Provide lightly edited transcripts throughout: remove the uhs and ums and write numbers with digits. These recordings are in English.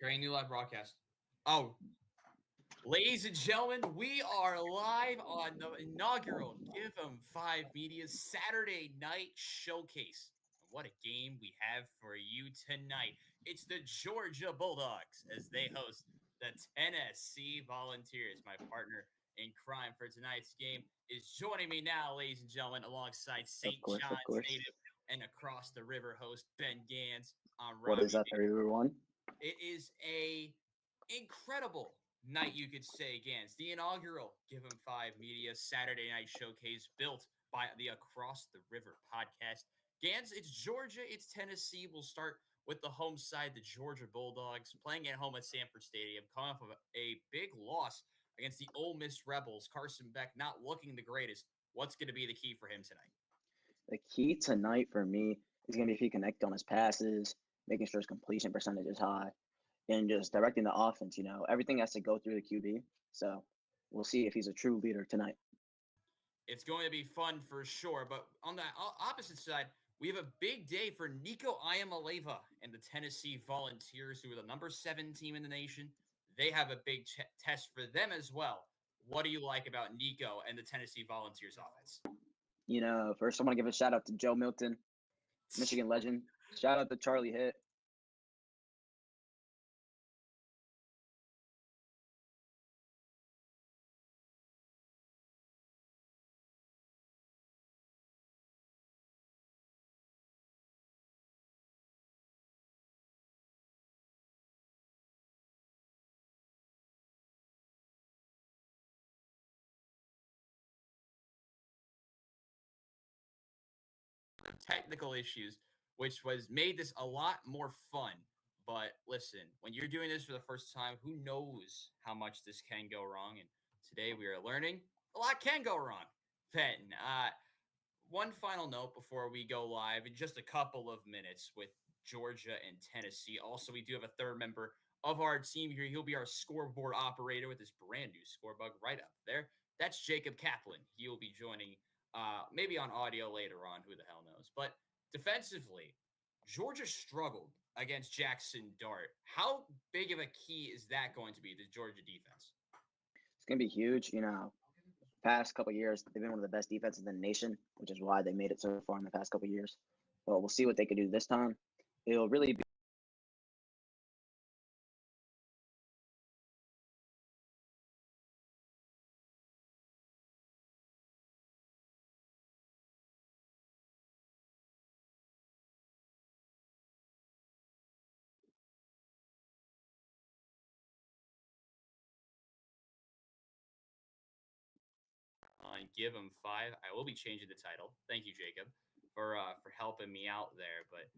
Starting new live broadcast. Oh, ladies and gentlemen, we are live on the inaugural Give 'em Five Media Saturday Night Showcase. And what a game we have for you tonight. It's the Georgia Bulldogs as they host the Tennessee Volunteers. My partner in crime for tonight's game is joining me now, ladies and gentlemen, alongside Of St. course, of John's course. native and across the river host Ben Ganz. I'm What is Robbie. up, everyone? It is a incredible night, you could say, against the inaugural Give 'em Five Media Saturday Night Showcase built by the Across the River podcast. Gans, it's Georgia, it's Tennessee. We'll start with the home side, the Georgia Bulldogs, playing at home at Sanford Stadium, coming off of a big loss against the Ole Miss Rebels. Carson Beck not looking the greatest. What's going to be the key for him tonight? The key tonight for me is going to be if he connect on his passes, making sure his completion percentage is high, and just directing the offense. Everything has to go through the QB. So we'll see if he's a true leader tonight. It's going to be fun for sure. But on the opposite side, we have a big day for Nico Iamaleva and the Tennessee Volunteers, who are the number 7 team in the nation. They have a big test for them as well. What do you like about Nico and the Tennessee Volunteers offense? First I want to give a shout out to Joe Milton, Michigan legend. Shout out to Charlie Hitt. Technical issues, which was made this a lot more fun. But listen, when you're doing this for the first time, who knows how much this can go wrong? And today we are learning a lot can go wrong. Fenton, one final note before we go live in just a couple of minutes with Georgia and Tennessee. Also, we do have a third member of our team here. He'll be our scoreboard operator with this brand new scorebug right up there. That's Jacob Kaplan. He will be joining maybe on audio later on. Who the hell knows? But defensively, Georgia struggled against Jackson Dart. How big of a key is that going to be, the Georgia defense? It's going to be huge. Past couple of years, they've been one of the best defenses in the nation, which is why they made it so far in the past couple of years. But we'll see what they can do this time. It'll really be On Give Him Five. I will be changing the title. Thank you, Jacob, for helping me out there. But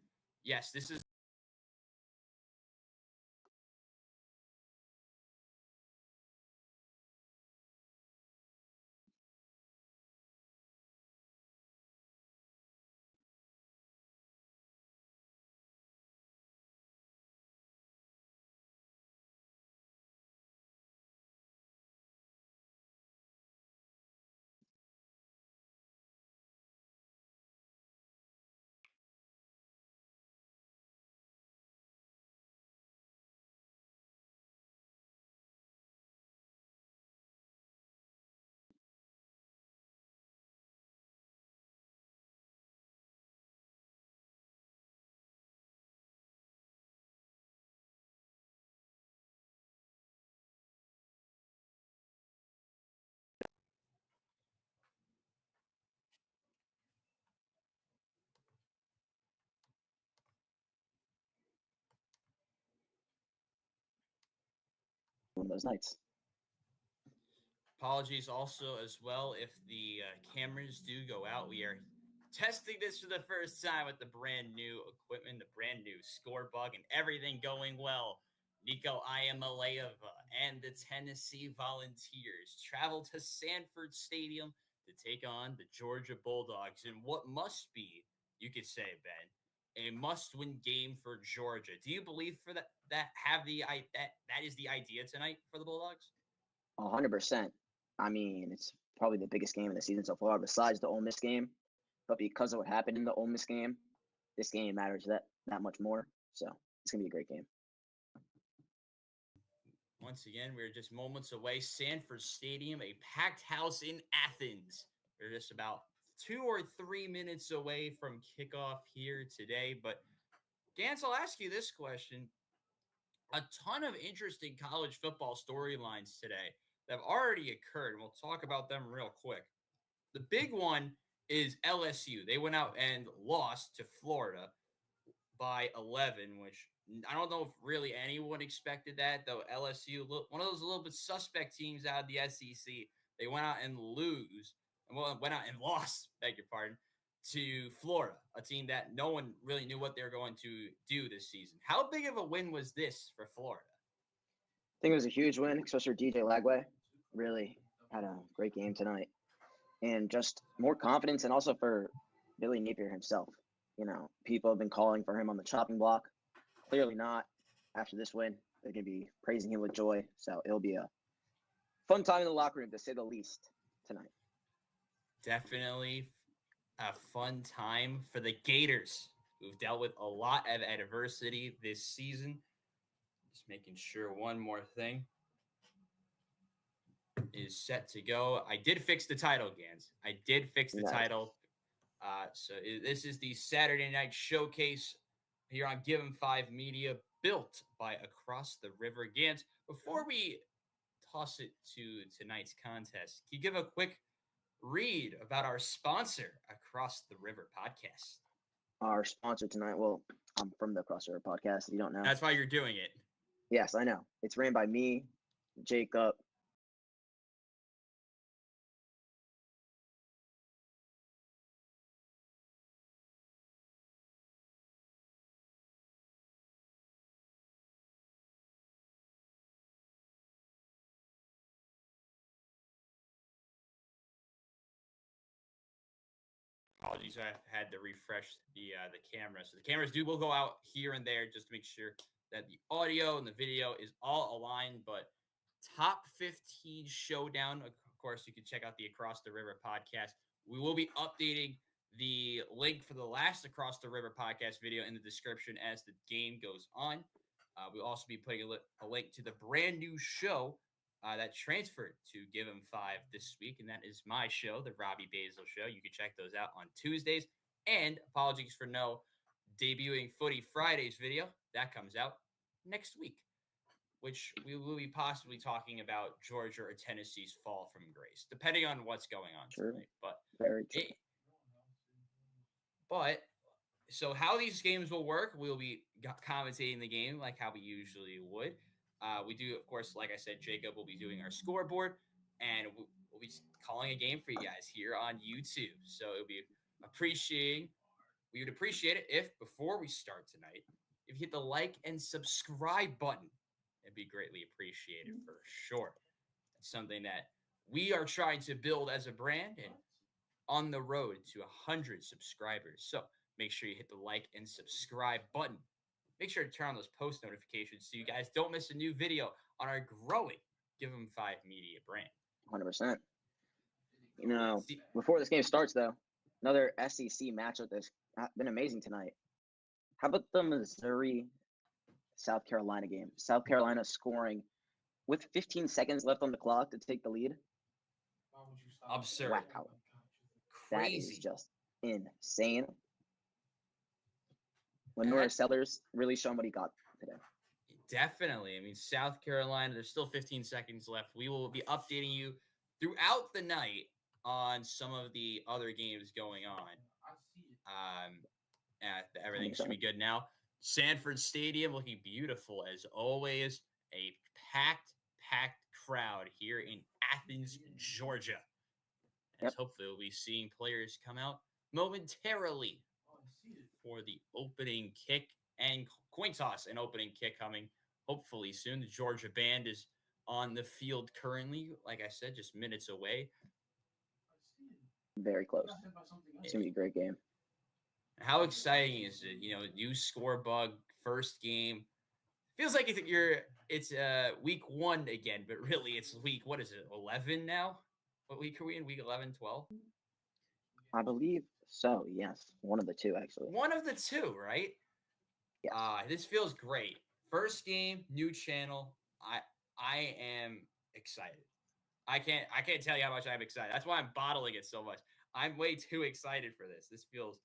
yes, this is one of those nights. apologies also as well if the cameras do go out. We are testing this for the first time with the brand new equipment, the brand new score bug, and everything going well. Nico Iamaleva and the Tennessee Volunteers travel to Sanford Stadium to take on the Georgia Bulldogs in what must be, you could say, Ben, a must-win game for Georgia. Do you believe for that is the idea tonight for the Bulldogs? 100%. I mean, it's probably the biggest game of the season so far, besides the Ole Miss game. But because of what happened in the Ole Miss game, this game matters that much more. So it's gonna be a great game. Once again, we're just moments away. Sanford Stadium, a packed house in Athens. We're just about 2 or 3 minutes away from kickoff here today. But Ganz, I'll ask you this question. A ton of interesting college football storylines today that have already occurred, and we'll talk about them real quick. The big one is LSU. They went out and lost to Florida by 11, which I don't know if really anyone expected that, though. LSU, one of those little bit suspect teams out of the SEC, they went out and went out and lost, beg your pardon, to Florida, a team that no one really knew what they were going to do this season. How big of a win was this for Florida? I think it was a huge win, especially for DJ Lagway. Really had a great game tonight. And just more confidence, and also for Billy Napier himself. People have been calling for him on the chopping block. Clearly not. After this win, they're going to be praising him with joy. So it'll be a fun time in the locker room, to say the least, tonight. Definitely a fun time for the Gators, who've dealt with a lot of adversity this season. Just making sure one more thing is set to go. I did fix the title, Ganz. I did fix the title. So this is the Saturday Night Showcase here on Give 'em 5 Media, built by Across the River. Ganz, before we toss it to tonight's contest, can you give a quick read about our sponsor, Across the River Podcast? Our sponsor tonight, well, I'm from the Across the River Podcast, if you don't know. That's why you're doing it. Yes, I know. It's ran by me, Jacob, Apologies, I had to refresh the camera. So the cameras will go out here and there just to make sure that the audio and the video is all aligned. But top 15 showdown. Of course, you can check out the Across the River podcast. We will be updating the link for the last Across the River podcast video in the description as the game goes on. We'll also be putting a link to the brand new show that transferred to Give 'em 5 this week, and that is my show, the Robbie Basel Show. You can check those out on Tuesdays. And apologies for no debuting Footy Fridays video. That comes out next week, which we will be possibly talking about Georgia or Tennessee's fall from grace, depending on what's going on tonight. But very true. So how these games will work, we'll be commentating the game like how we usually would. We do, of course, like I said, Jacob will be doing our scoreboard, and we'll be calling a game for you guys here on YouTube. So it'll be we would appreciate it if, before we start tonight, if you hit the like and subscribe button. It'd be greatly appreciated for sure. It's something that we are trying to build as a brand and on the road to 100 subscribers. So make sure you hit the like and subscribe button. Make sure to turn on those post notifications so you guys don't miss a new video on our growing Give 'em 5 Media brand. 100%. Before this game starts, though, another SEC matchup that's been amazing tonight. How about the Missouri-South Carolina game? South Carolina scoring with 15 seconds left on the clock to take the lead. Absurd. Wow. That is just insane. Lenora Sellers really showing what he got today. Definitely. I mean, South Carolina, there's still 15 seconds left. We will be updating you throughout the night on some of the other games going on. Everything should be good now. Sanford Stadium looking beautiful as always. A packed crowd here in Athens, Georgia. As hopefully we'll be seeing players come out momentarily for the opening kick and coin toss and opening kick coming hopefully soon. The Georgia band is on the field currently, like I said, just minutes away. Very close. It's going to be a great game. How exciting is it? New score bug, first game. Feels like it's week 1 again, but really it's week, 11 now? What week are we in? Week 11, 12? I believe so, yes. One of the two, actually. One of the two, right? Yes. This feels great. First game, new channel. I am excited. I can't tell you how much I'm excited. That's why I'm bottling it so much. I'm way too excited for this. This feels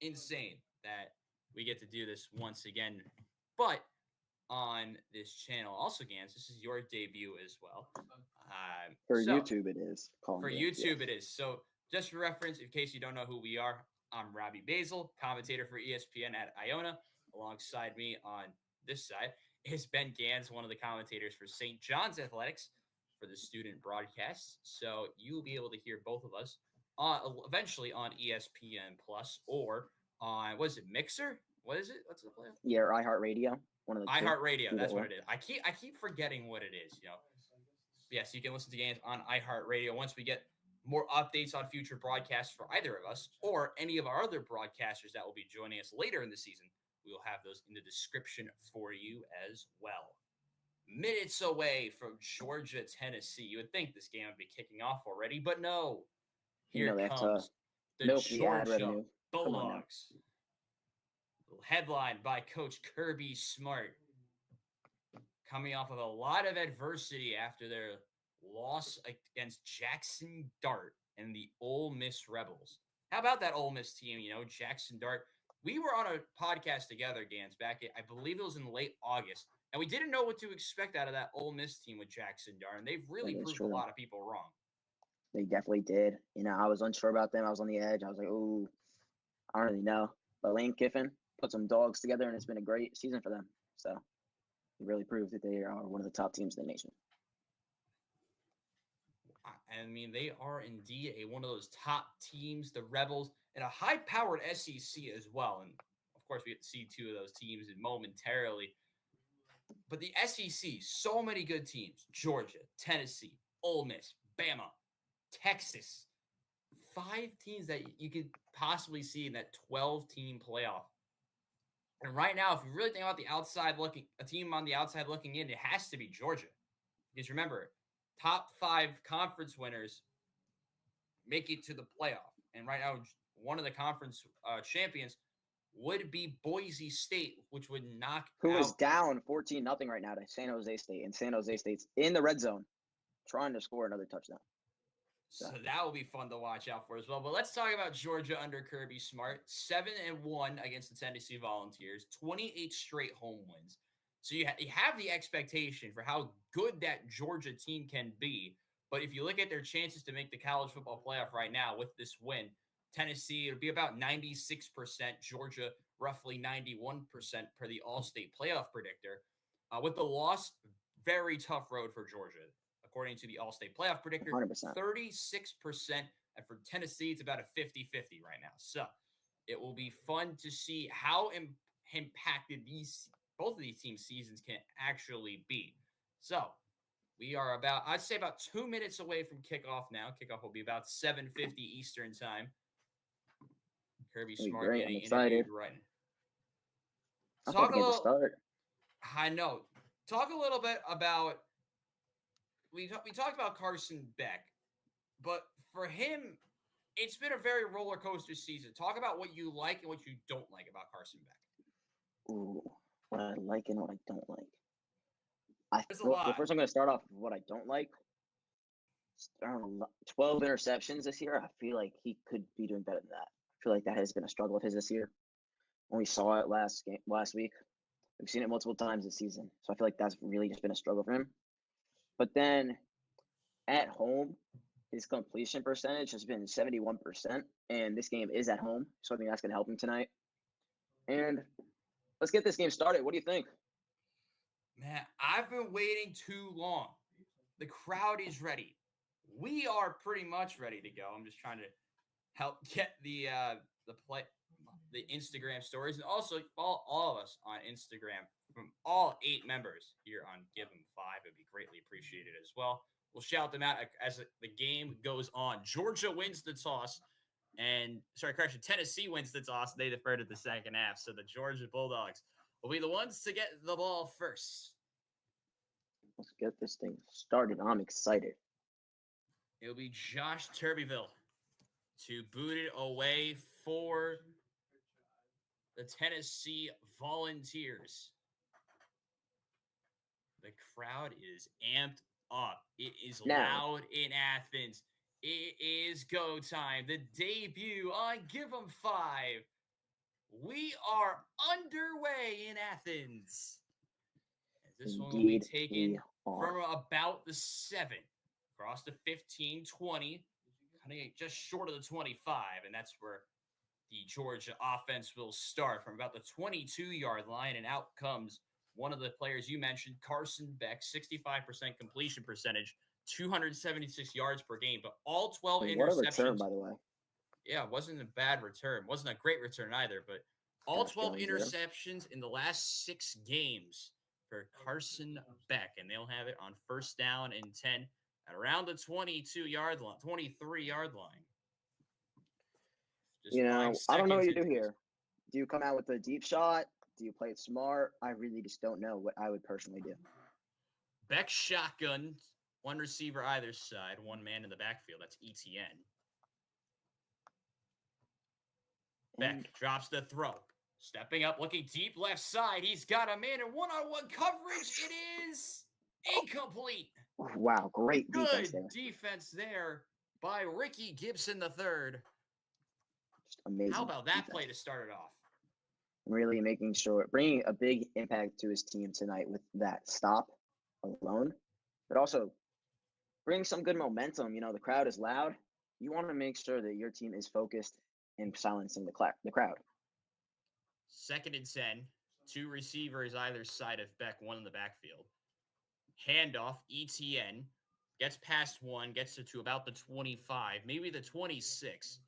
insane that we get to do this once again. But on this channel, also, Gans, this is your debut as well. For So YouTube, it is. for YouTube, it is. So just for reference, in case you don't know who we are, I'm Robbie Basel, commentator for ESPN at Iona. Alongside me on this side is Ben Ganz, one of the commentators for St. John's Athletics for the student broadcasts. So you'll be able to hear both of us eventually on ESPN Plus or on, what is it, Mixer? What is it? What's the play? Yeah, or iHeartRadio. One of the iHeartRadio. That's what it is. I keep forgetting what it is. Yes, you can listen to games on iHeartRadio once we get more updates on future broadcasts for either of us or any of our other broadcasters that will be joining us later in the season. We will have those in the description for you as well. Minutes away from Georgia, Tennessee. You would think this game would be kicking off already, but no. Here comes the Georgia Bulldogs. Headlined by Coach Kirby Smart. Coming off of a lot of adversity after their loss against Jackson Dart and the Ole Miss Rebels. How about that Ole Miss team? Jackson Dart. We were on a podcast together, Gans, back I believe it was in late August, and we didn't know what to expect out of that Ole Miss team with Jackson Dart, and they've really proved a lot of people wrong. They definitely did. I was unsure about them. I was on the edge. I was like, ooh, I don't really know. But Lane Kiffin put some dogs together, and it's been a great season for them. So it really proved that they are one of the top teams in the nation. I mean, they are indeed one of those top teams, the Rebels, and a high-powered SEC as well. And, of course, we get to see two of those teams momentarily. But the SEC, so many good teams. Georgia, Tennessee, Ole Miss, Bama, Texas. 5 teams that you could possibly see in that 12-team playoff. And right now, if you really think about a team on the outside looking in, it has to be Georgia. Because remember, top 5 conference winners make it to the playoff. And right now, one of the conference champions would be Boise State, which would knock Who is down 14-0 right now to San Jose State. And San Jose State's in the red zone trying to score another touchdown. So that will be fun to watch out for as well. But let's talk about Georgia under Kirby Smart. 7-1 against the Tennessee Volunteers, 28 straight home wins. So you have the expectation for how good that Georgia team can be. But if you look at their chances to make the college football playoff right now with this win, Tennessee, it'll be about 96%. Georgia, roughly 91% per the All-State playoff predictor. With the loss, very tough road for Georgia. According to the All-State playoff predictor, 100%. 36%. And for Tennessee, it's about a 50-50 right now. So it will be fun to see how impacted both of these teams' seasons can actually be. So we are I'd say about 2 minutes away from kickoff now. Kickoff will be about 7:50 Eastern time. Kirby Smart getting interviewed right now. Talk a little. I know. Talk a little bit about. We talked about Carson Beck, but for him, it's been a very roller coaster season. Talk about what you like and what you don't like about Carson Beck. Ooh, what I like and what I don't like. First, I'm going to start off with what I don't like. 12 interceptions this year. I feel like he could be doing better than that. I feel like that has been a struggle of his this year. When we saw it last week, we've seen it multiple times this season. So I feel like that's really just been a struggle for him. But then at home, his completion percentage has been 71%, and this game is at home, so I think that's going to help him tonight. And let's get this game started. What do you think? Man, I've been waiting too long. The crowd is ready. We are pretty much ready to go. I'm just trying to help get the Instagram stories, and also follow all of us on Instagram from all 8 members here on Give 'em 5. It'd be greatly appreciated as well. We'll shout them out as the game goes on. Georgia wins the toss. Tennessee wins the toss. They deferred at the second half. So the Georgia Bulldogs will be the ones to get the ball first. Let's get this thing started. I'm excited. It'll be Josh Turbyville to boot it away for the Tennessee Volunteers. The crowd is amped up. It is Now, loud in Athens. It is go time. The debut on Give 'em 5. We are underway in Athens. This one will be indeed, we taken are. from about the 7 across the 15, 20, kind of just short of the 25. And that's where the Georgia offense will start from about the 22-yard line. And out comes one of the players you mentioned, Carson Beck, 65% completion percentage, 276 yards per game, but all 12 What a return, interceptions. by the way. Yeah, it wasn't a bad return. Wasn't a great return either, but all Josh 12 Jones there. interceptions in the last 6 games for Carson Beck, and they'll have it on first down and 10 at around the 22-yard line, 23-yard line. Just I don't know what you do into here. Do you come out with a deep shot? Do you play it smart? I really just don't know what I would personally do. Beck shotgun, one receiver either side, one man in the backfield. That's ETN. Beck drops the throw. Stepping up, looking deep left side. He's got a man in one-on-one coverage. It is incomplete. Wow, great defense Good there. defense there by Ricky Gibson III. Just amazing. How about that defense. play to start it off? Really making sure, bringing a big impact to his team tonight with that stop alone, but also bring some good momentum. The crowd is loud. You want to make sure that your team is focused and silencing the crowd. 2nd and 10. 2 receivers either side of Beck, one in the backfield. Handoff, ETN. Gets past one, gets to about the 25, maybe the 26.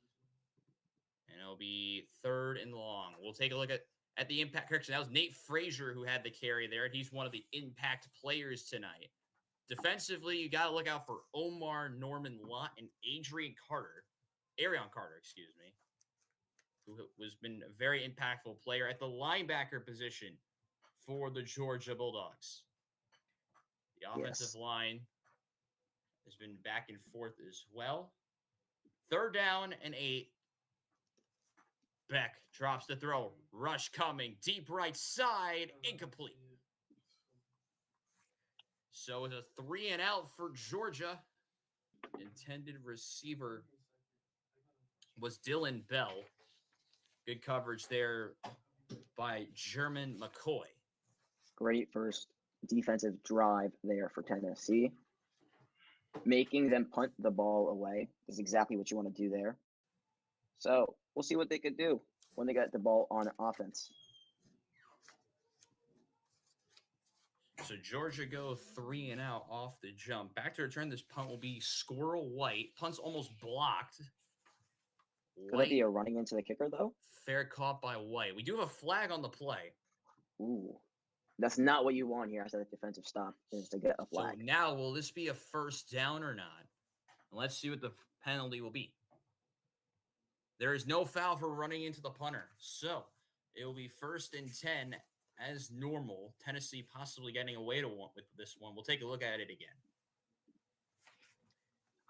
And it'll be 3rd and long. We'll take a look at the impact. Correction, that was Nate Frazier who had the carry there. He's one of the impact players tonight. Defensively, you got to look out for Omar Norman Lott and Arion Carter, who has been a very impactful player at the linebacker position for the Georgia Bulldogs. The offensive line has been back and forth as well. 3rd down and 8. Beck drops the throw. Rush coming. Deep right side. Incomplete. So it's a 3 and out for Georgia. Intended receiver was Dylan Bell. Good coverage there by German McCoy. Great first defensive drive there for Tennessee. Making them punt the ball away is exactly what you want to do there. So we'll see what they could do when they get the ball on offense. So Georgia go 3 and out off the jump. Back to return, this punt will be Squirrel White. Punt's almost blocked. Could that be a running into the kicker, though? Fair caught by White. We do have a flag on the play. Ooh. That's not what you want here after the defensive stop, is to get a flag. So now, will this be a first down or not? And let's see what the penalty will be. There is no foul for running into the punter. So it will be 1st and 10 as normal. Tennessee possibly getting away with this one. We'll take a look at it again.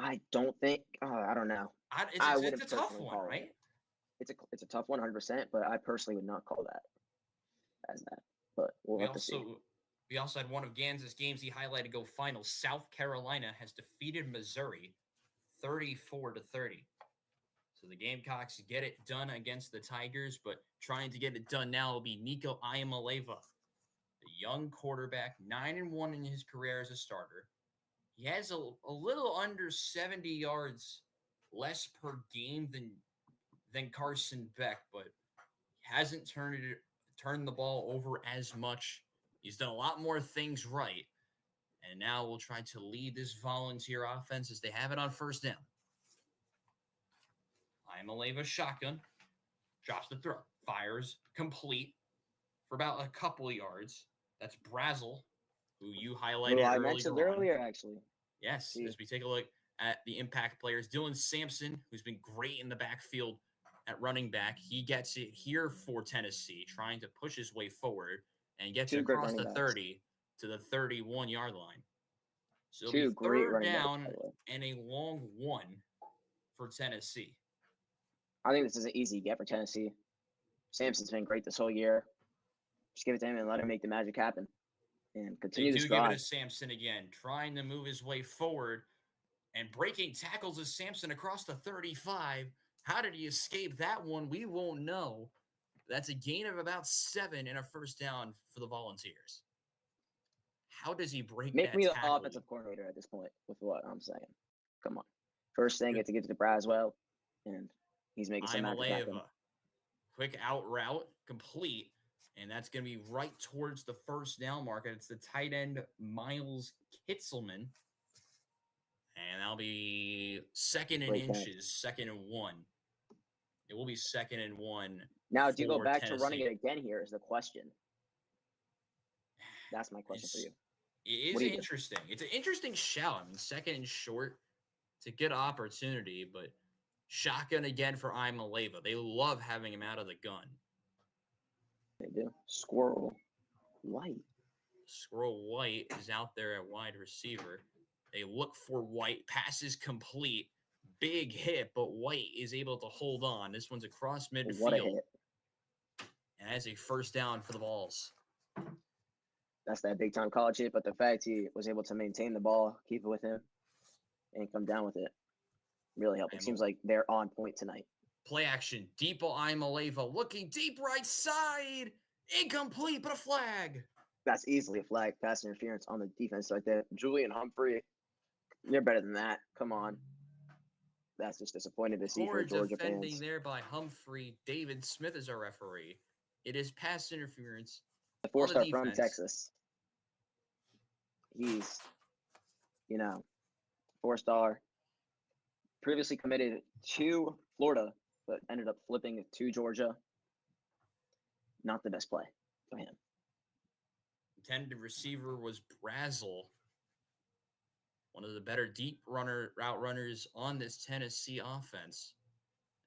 I don't think I don't know. It's a tough one, right? It's a tough one, 100%, but I personally would not call that as that. But we'll have to see. We also had one of Gans's games he highlighted go final. South Carolina has defeated Missouri 34-30. So the Gamecocks get it done against the Tigers, but trying to get it done now will be Nico Iamaleava, the young quarterback, 9-1 in his career as a starter. He has a little under 70 yards less per game than Carson Beck, but hasn't turned the ball over as much. He's done a lot more things right. And now we'll try to lead this volunteer offense as they have it on first down. Iamaleava shotgun. Drops the throw. Fires. Complete for about a couple of yards. That's Basel, who you highlighted I mentioned earlier, actually. Yes, as we take a look at the impact players. Dylan Sampson, who's been great in the backfield at running back. He gets it here for Tennessee, trying to push his way forward and gets across the 30 to the 31-yard line. So it'll be 3rd down and a long one for Tennessee. I think this is an easy get for Tennessee. Sampson's been great this whole year. Just give it to him and let him make the magic happen. and They continue do this give it drive. to Sampson again, trying to move his way forward and breaking tackles as Sampson across the 35. How did he escape that one? We won't know. That's a gain of about 7 and a first down for the Volunteers. How does he break Make that me the tackle? offensive coordinator at this point with what I'm saying. Come on. First thing, it's to get to the Braswell, and he's making some magic happen. Imaleva. Quick out route, complete. And that's going to be right towards the first down marker. It's the tight end, Miles Kitzelman. And that'll be second and inches, second and 1. It will be second and 1. Now, do you go back Tennessee. to running it again here is the question. That's my question for you. It is interesting. It's an interesting shout. I mean, second and short. It's a good opportunity, but shotgun again for Imaleva. They love having him out of the gun. They do. Squirrel White. Squirrel White is out there at wide receiver. They look for White. Passes complete. Big hit, but White is able to hold on. This one's across midfield. What a hit. And that's a first down for the Vols. That's that big-time college hit, but the fact he was able to maintain the ball, keep it with him, and come down with it really helped. It seems like they're on point tonight. Play action. Deepo Imaleva looking deep right side. Incomplete, but a flag. That's easily a flag. Pass interference on the defense right there. Julian Humphrey, they're better than that. Come on. That's just disappointing to see for Georgia defending fans. There by Humphrey. David Smith is our referee. It is pass interference. The four-star from Texas. He's, four-star. Previously committed to Florida, but ended up flipping to Georgia. Not the best play for him. Intended receiver was Basel, one of the better deep route runners on this Tennessee offense.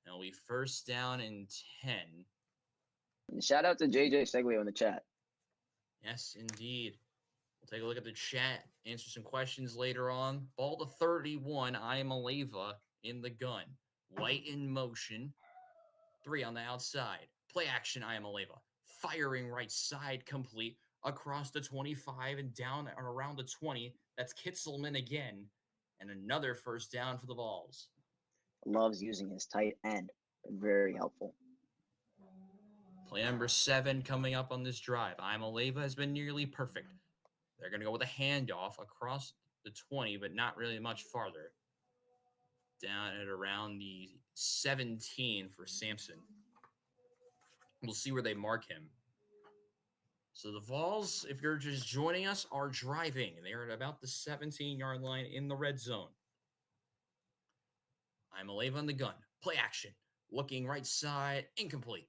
And it'll be first down and 10. And shout out to JJ Seglio in the chat. Yes, indeed. We'll take a look at the chat, answer some questions later on. Ball to 31, Imaleva in the gun. White in motion. 3 on the outside. Play action, Imaleva. Firing right side complete across the 25 and down and around the 20. That's Kitzelman again. And another first down for the Vols. Loves using his tight end. Very helpful. Play number 7 coming up on this drive. Imaleva has been nearly perfect. They're going to go with a handoff across the 20, but not really much farther. Down at around the 17 for Sampson. We'll see where they mark him. So the Vols, if you're just joining us, are driving. They're at about the 17-yard line in the red zone. Imaleva on the gun. Play action. Looking right side. Incomplete.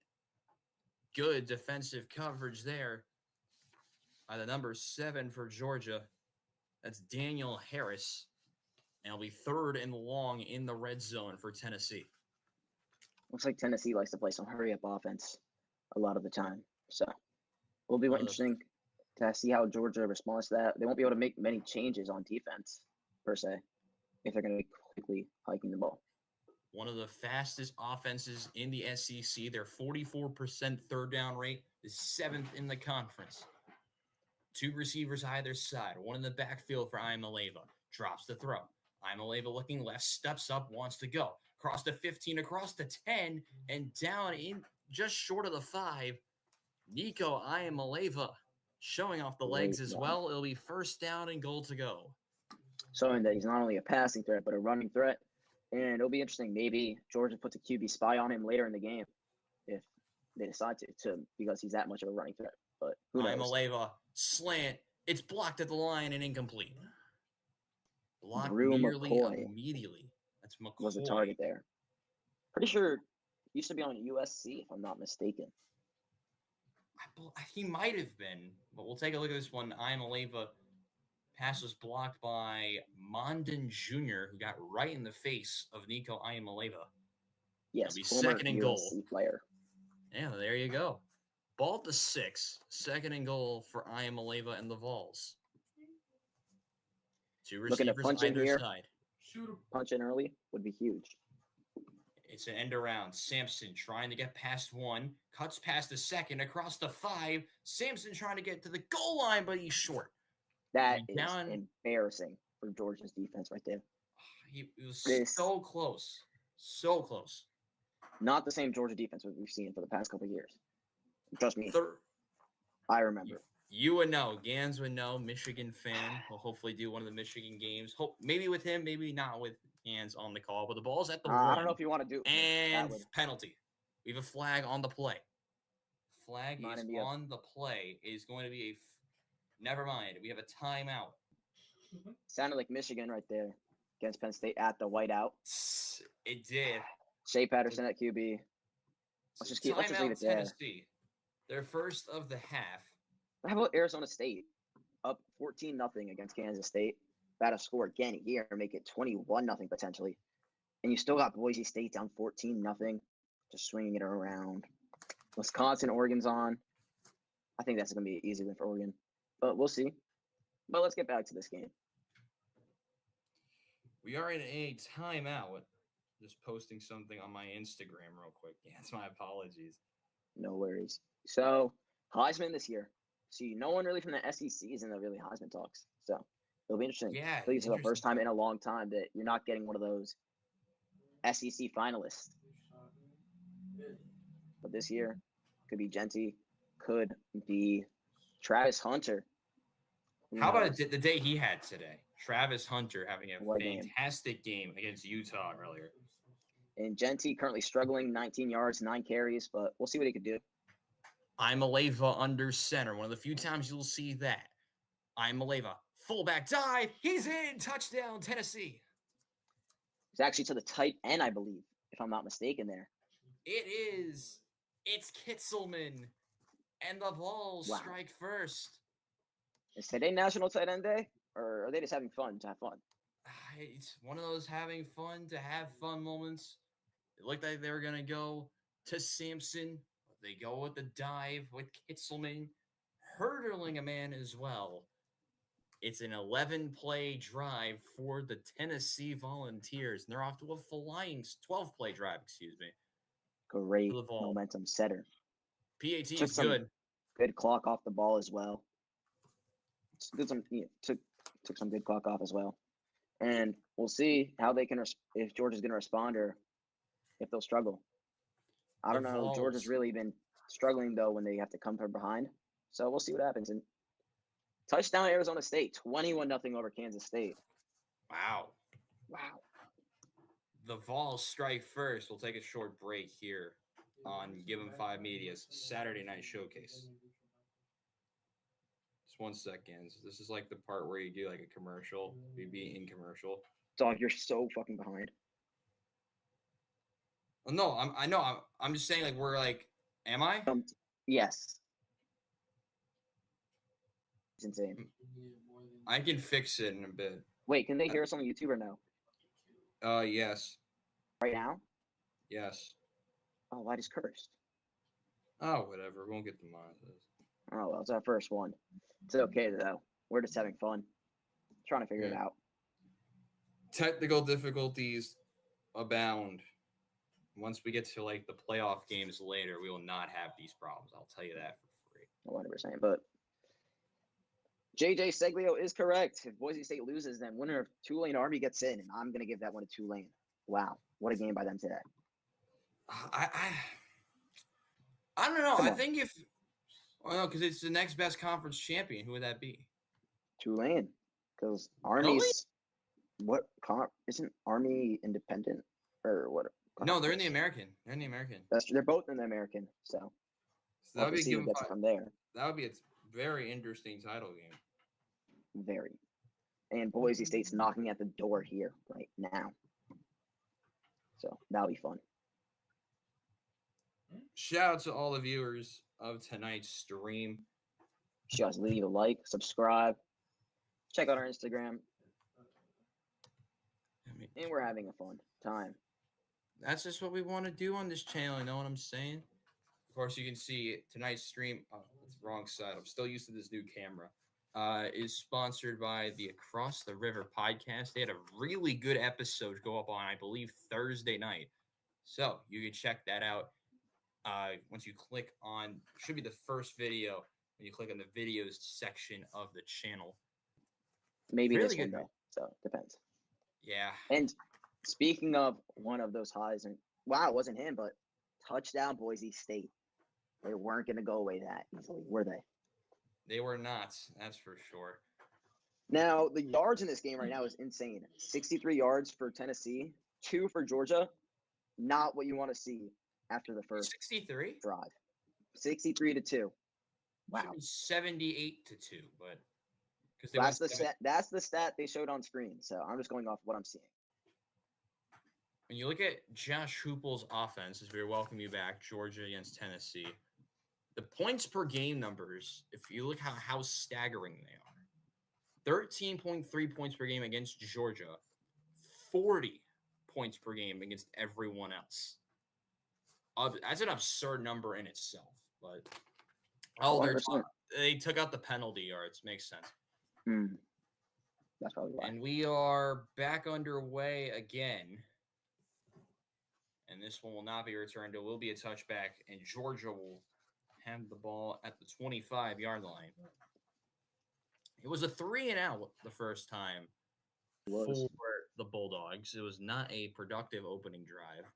Good defensive coverage there by the number 7 for Georgia. That's Daniel Harris. And it'll be 3rd and long in the red zone for Tennessee. Looks like Tennessee likes to play some hurry-up offense a lot of the time. So it'll be interesting to see how Georgia responds to that. They won't be able to make many changes on defense, per se, if they're going to be quickly hiking the ball. One of the fastest offenses in the SEC. Their 44% third down rate is 7th in the conference. 2 receivers either side. One in the backfield for Imaleva. Drops the throw. Imaleva looking left, steps up, wants to go. Across the 15, across the 10, and down in just short of the 5. Nico Imaleva showing off the legs as well. It'll be first down and goal to go. Showing that he's not only a passing threat, but a running threat. And it'll be interesting. Maybe Georgia puts a QB spy on him later in the game if they decide to because he's that much of a running threat. But who knows? Imaleva, slant. It's blocked at the line and incomplete. Blocked nearly immediately. That's McCoy. Was the target there. Pretty sure he used to be on USC, if I'm not mistaken. He might have been, but we'll take a look at this one. Imaleva. Pass was blocked by Mondin Jr., who got right in the face of Nico Imaleva. Yes, former 2nd and goal. Player. Yeah, there you go. Ball to 6. 2nd and goal for Imaleva and the Vols. 2 receivers Looking to punch either in here. side. Punch in early would be huge. It's an end around. Sampson trying to get past one, cuts past the second, across the 5. Sampson trying to get to the goal line, but he's short. That He's is down. embarrassing for Georgia's defense right there. He was so close. So close. Not the same Georgia defense we've seen for the past couple of years. Trust me. I remember. You would know. Ganz would know. Michigan fan. We'll hopefully do one of the Michigan games. Maybe with him, maybe not with Ganz on the call. But the ball's at the 1. I don't know if you want to do and penalty. We have a flag on the play. Flag is on the play. It is going to be never mind. We have a timeout. Sounded like Michigan right there against Penn State at the whiteout. It did. Shea Patterson at QB. Let's just leave it there. Tennessee. Their first of the half. How about Arizona State up 14-0 against Kansas State? About to score again here and make it 21-0 potentially. And you still got Boise State down 14-0, just swinging it around. Wisconsin, Oregon's on. I think that's going to be an easy win for Oregon, but we'll see. But let's get back to this game. We are in a timeout. Just posting something on my Instagram real quick. Yeah, it's my apologies. No worries. So, Heisman this year. See, no one really from the SEC is in the really Heisman talks. So, it'll be interesting. Yeah. I think it's the first time in a long time that you're not getting one of those SEC finalists. But this year, could be Genty, could be Travis Hunter. How about the day he had today? Travis Hunter having a fantastic game against Utah earlier. And Genty currently struggling, 19 yards, 9 carries, but we'll see what he could do. Imaleva under center. One of the few times you'll see that. Imaleva, fullback dive. He's in. Touchdown, Tennessee. It's actually to the tight end, I believe, if I'm not mistaken there. It is. It's Kitzelman. And the Vols strike first. Is today National Tight End Day? Or are they just having fun to have fun? It's one of those having fun to have fun moments. It looked like they were going to go to Sampson. They go with the dive with Kitzelman, hurdling a man as well. It's an 11-play drive for the Tennessee Volunteers, and they're off to a flying 12-play drive, Great momentum setter. PAT is good. Good clock off the ball as well. Took some good clock off as well. And we'll see how they can, if Georgia's going to respond or if they'll struggle. I don't know. Georgia's really been struggling, though, when they have to come from behind. So we'll see what happens. And touchdown Arizona State, 21-0 over Kansas State. Wow. The Vols strike first. We'll take a short break here on Give 'em 5 Media's Saturday Night Showcase. Just 1 second. This is like the part where you do like a commercial. We'd be in commercial. Dog, you're so fucking behind. No, I know. I'm just saying, like, we're like, am I? Yes. It's insane. I can fix it in a bit. Wait, can they hear us on YouTube or no? Yes. Right now? Yes. Oh, I just cursed. Oh, whatever. We won't get demonetized. Oh, well, it's our first one. It's okay, though. We're just having fun. Trying to figure it out. Technical difficulties abound. Once we get to, like, the playoff games later, we will not have these problems. I'll tell you that for free. 100%. But JJ Seglio is correct. If Boise State loses, then winner of Tulane Army gets in, and I'm going to give that one to Tulane. Wow. What a game by them today. I don't know. I think because it's the next best conference champion. Who would that be? Tulane. Because Army's isn't Army independent or what? No, they're in the American. They're both in the American. So that would be from there. That would be a very interesting title game. Very. And Boise State's knocking at the door here right now. So that'll be fun. Shout out to all the viewers of tonight's stream. Just leave a like, subscribe, check out our Instagram. And we're having a fun time. That's just what we want to do on this channel. You know what I'm saying? Of course, you can see tonight's stream. Oh, it's the wrong side. I'm still used to this new camera. Is sponsored by the Across the River podcast. They had a really good episode go up on, I believe, Thursday night. So you can check that out. Once you click on, should be the first video when you click on the videos section of the channel. Maybe Really this one good. though. So depends. Yeah. And speaking of one of those highs, and wow, it wasn't him, but touchdown Boise State. They weren't going to go away that easily, were they? They were not. That's for sure. Now, the yards in this game right now is insane. 63 yards for Tennessee, 2 for Georgia. Not what you want to see after the first 63 drive. 63 to 2. Wow. Should be 78 to 2, but because That's the stat they showed on screen. So I'm just going off what I'm seeing. When you look at Josh Heupel's offense, as we welcome you back, Georgia against Tennessee, the points per game numbers, if you look how staggering they are. 13.3 points per game against Georgia, 40 points per game against everyone else. That's an absurd number in itself. But they took out the penalty yards. Makes sense. That's probably why. And we are back underway again. And this one will not be returned. It will be a touchback, and Georgia will have the ball at the 25-yard line. It was a 3-and-out the first time for the Bulldogs. It was not a productive opening drive.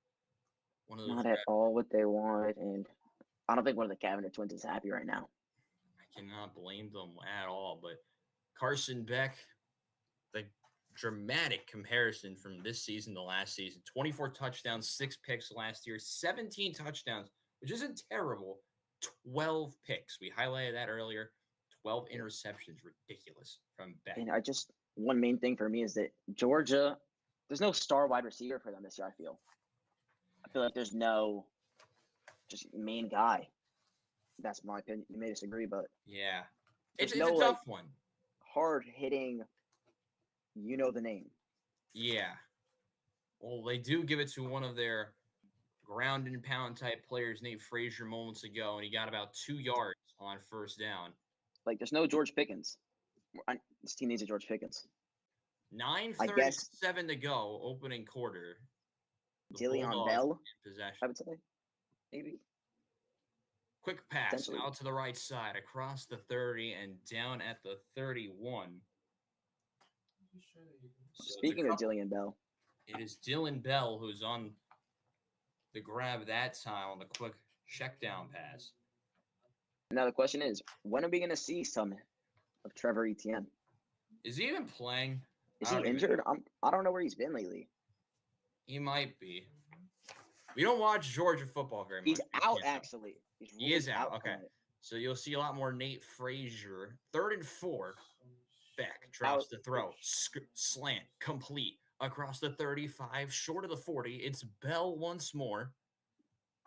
Not at all what they want, and I don't think one of the Cabinet twins is happy right now. I cannot blame them at all, but Carson Beck, the dramatic comparison from this season to last season, 24 touchdowns, 6 picks last year, 17 touchdowns, which isn't terrible, 12 picks. We highlighted that earlier. 12 interceptions, ridiculous from Beck. And one main thing for me is that Georgia, there's no star wide receiver for them this year, I feel like there's no just main guy. That's my opinion. You may disagree, but yeah, it's a tough one. Hard hitting, you know the name. Yeah. Well, they do give it to one of their ground and pound type players, Nate Frazier, moments ago, and he got about 2 yards on first down. Like, there's no George Pickens. This team needs a George Pickens. 9:37 to go, opening quarter. Dillion Bell, I would say, maybe. Quick pass out to the right side, across the 30, and down at the 31. Speaking of Dillion Bell. It is Dylan Bell who's on the grab that time on the quick check down pass. Now the question is, when are we going to see some of Trevor Etienne? Is he even playing? Is he injured? I don't know where he's been lately. He might be. We don't watch Georgia football very much. He's out, actually. He is out. Okay. So you'll see a lot more Nate Frazier. 3rd and 4. Beck drops the throw. Slant. Complete. Across the 35. Short of the 40. It's Bell once more.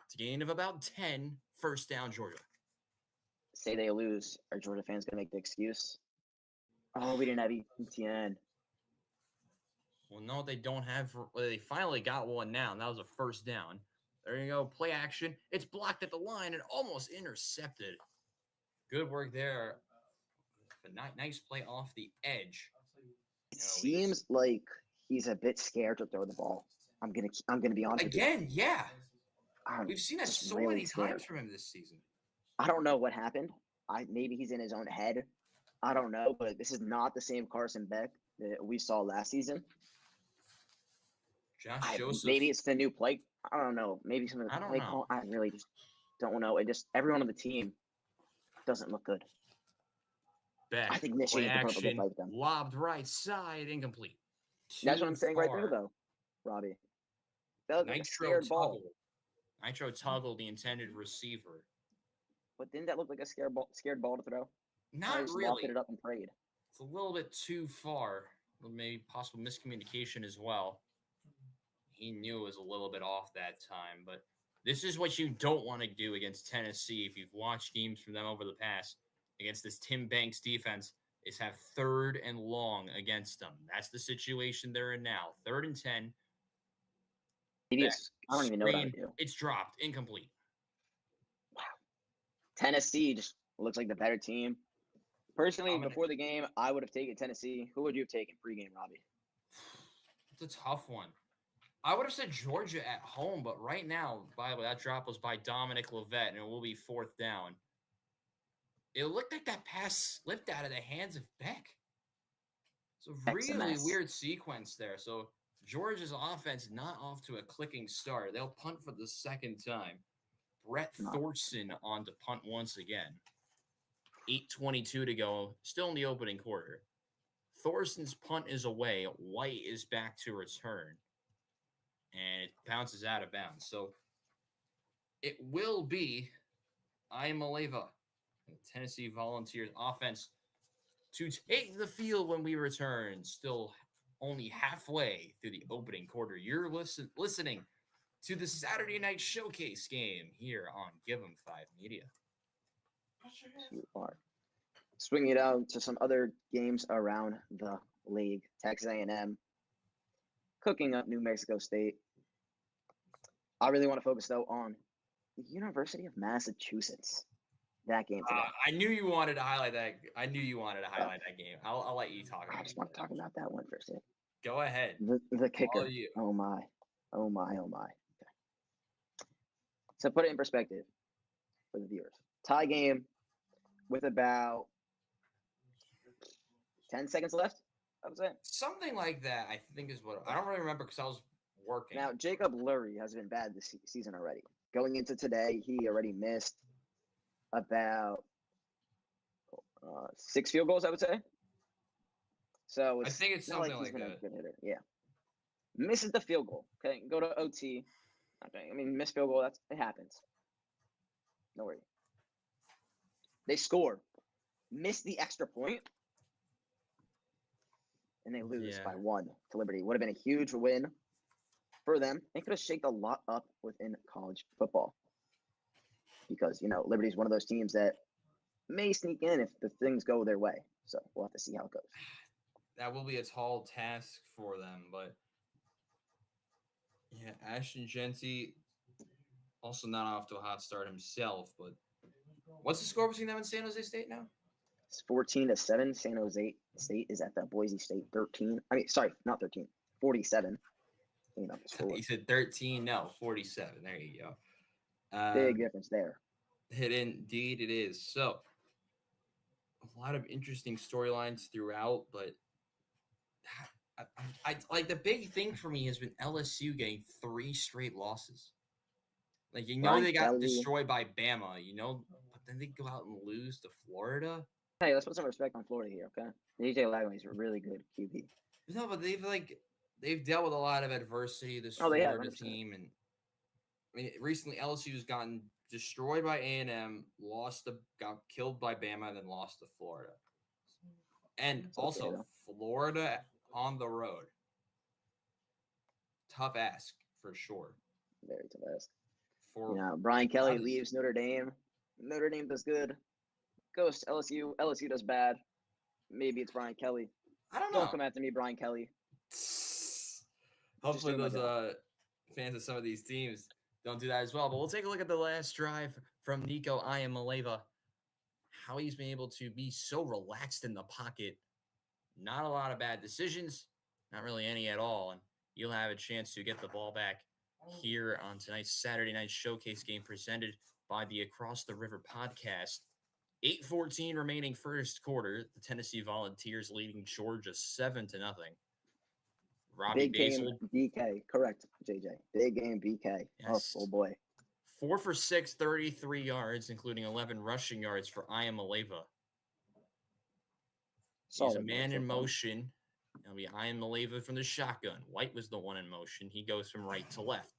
It's a gain of about 10. First down, Georgia. Say they lose. Are Georgia fans going to make the excuse? Oh, we didn't have Etienne. Well, no, they don't have. They finally got one now, and that was a first down. There you go. Play action. It's blocked at the line and almost intercepted. Good work there. Nice play off the edge. It seems like he's a bit scared to throw the ball. I'm gonna be honest. Again, yeah. We've seen that so many times from him this season. I don't know what happened. Maybe he's in his own head. I don't know, but this is not the same Carson Beck that we saw last season. Josh Joseph. Maybe it's the new play. I don't know. Maybe some of the play call. I really just don't know. Everyone on the team doesn't look good. Beck, I think Michigan can put up with them. Lobbed right side, incomplete. That's what I'm saying right there, though, Robbie. That was like a scared ball. Nitro toggled the intended receiver. But didn't that look like a scared ball to throw? Not really. Lofted it up and prayed. It's a little bit too far. Maybe possible miscommunication as well. He knew it was a little bit off that time, but this is what you don't want to do against Tennessee. If you've watched games from them over the past against this Tim Banks defense, is have 3rd and long against them. That's the situation they're in now. 3rd and 10. I don't even know what I would do. It's dropped. Incomplete. Wow. Tennessee just looks like the better team. Personally, before the game, I would have taken Tennessee. Who would you have taken pregame, Robbie? It's a tough one. I would have said Georgia at home, but right now, by the way, that drop was by Dominic Lovett, and it will be 4th down. It looked like that pass slipped out of the hands of Beck. It's a Beck's a really mess. weird sequence there. So Georgia's offense not off to a clicking start. They'll punt for the second time. Brett No. Thorson on to punt once again. 8:22 to go, still in the opening quarter. Thorson's punt is away. White is back to return. And it bounces out of bounds. So it will be Iamaleava, the Tennessee Volunteers offense, to take the field when we return. Still only halfway through the opening quarter. You're listening to the Saturday Night Showcase game here on Give 'em 5 Media. You are. Swinging it out to some other games around the league. Texas A&M cooking up New Mexico State. I really want to focus, though, on the University of Massachusetts. That game today. I knew you wanted to highlight that. I knew you wanted to highlight that game. I'll let you talk about it. I just want to talk about that one for a second. Go ahead. The kicker. Oh, my. Oh, my. Oh, my. Okay. So put it in perspective for the viewers. Tie game with about 10 seconds left, I would say. Something like that, I think is what – I don't really remember because I was working. Now, Jacob Lurie has been bad this season already. Going into today, he already missed about 6 field goals, I would say. So I think it's something like that. A good hitter. Yeah. Misses the field goal. Okay, go to OT. Okay, I mean, missed field goal, it happens. No worry. They score. Miss the extra point. And they lose by 1 to Liberty. Would have been a huge win for them. It could have shaken a lot up within college football. Because, Liberty's one of those teams that may sneak in if the things go their way. So we'll have to see how it goes. That will be a tall task for them. But, yeah, Ashton Genty also not off to a hot start himself. But what's the score between them and San Jose State now? It's 14-7. San Jose State is at the Boise State 13. I mean, sorry, not 13. 47. You said 13. No, 47. There you go. Big difference there. Indeed it is. So, a lot of interesting storylines throughout, but I like the big thing for me has been LSU getting 3 straight losses. Like, they got destroyed by Bama, but then they go out and lose to Florida. Hey, let's put some respect on Florida here, okay? DJ Lagway's a really good QB. No, but they've dealt with a lot of adversity, this Florida team, and I mean, recently LSU's gotten destroyed by A&M, got killed by Bama, and then lost to Florida. And also, Florida on the road. Tough ask, for sure. Very tough ask. Brian Kelly leaves Notre Dame. Notre Dame does good. Goes to LSU. LSU does bad. Maybe it's Brian Kelly. I don't know. Don't come after me, Brian Kelly. Hopefully those fans of some of these teams don't do that as well. But we'll take a look at the last drive from Nico Iamaleava. How he's been able to be so relaxed in the pocket. Not a lot of bad decisions. Not really any at all. And you'll have a chance to get the ball back here on tonight's Saturday Night Showcase game presented by the Across the River podcast. 8:14 remaining first quarter. The Tennessee Volunteers leading Georgia 7-0. Robbie Big Basel. Game BK. Correct, JJ. Big game BK. Yes. Oh boy. 4 for 6, 33 yards, including 11 rushing yards for Iamaleava. He's a man in motion. It'll be Iamaleava from the shotgun. White was the one in motion. He goes from right to left.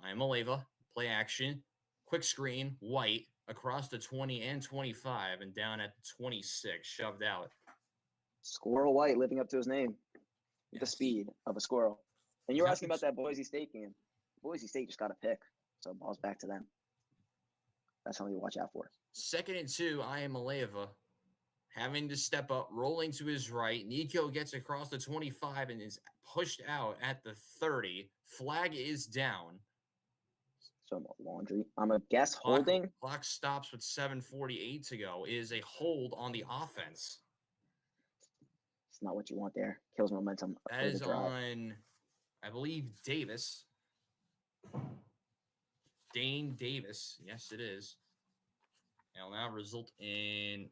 Iamaleava, play action, quick screen, White across the 20 and 25 and down at 26, shoved out. Squirrel White living up to his name. With the speed of a squirrel. And you're asking about that Boise State game. Boise State just got a pick, so ball's back to them. That's something to watch out for. 2nd and 2, Iamaleava having to step up, rolling to his right. Nico gets across the 25 and is pushed out at the 30. Flag is down. So much laundry. I'm a guess holding. Clock stops with 7:48 to go. It is a hold on the offense. It's not what you want there. Kills momentum. That is on, I believe Davis. Dane Davis. Yes, it is. It'll now result in,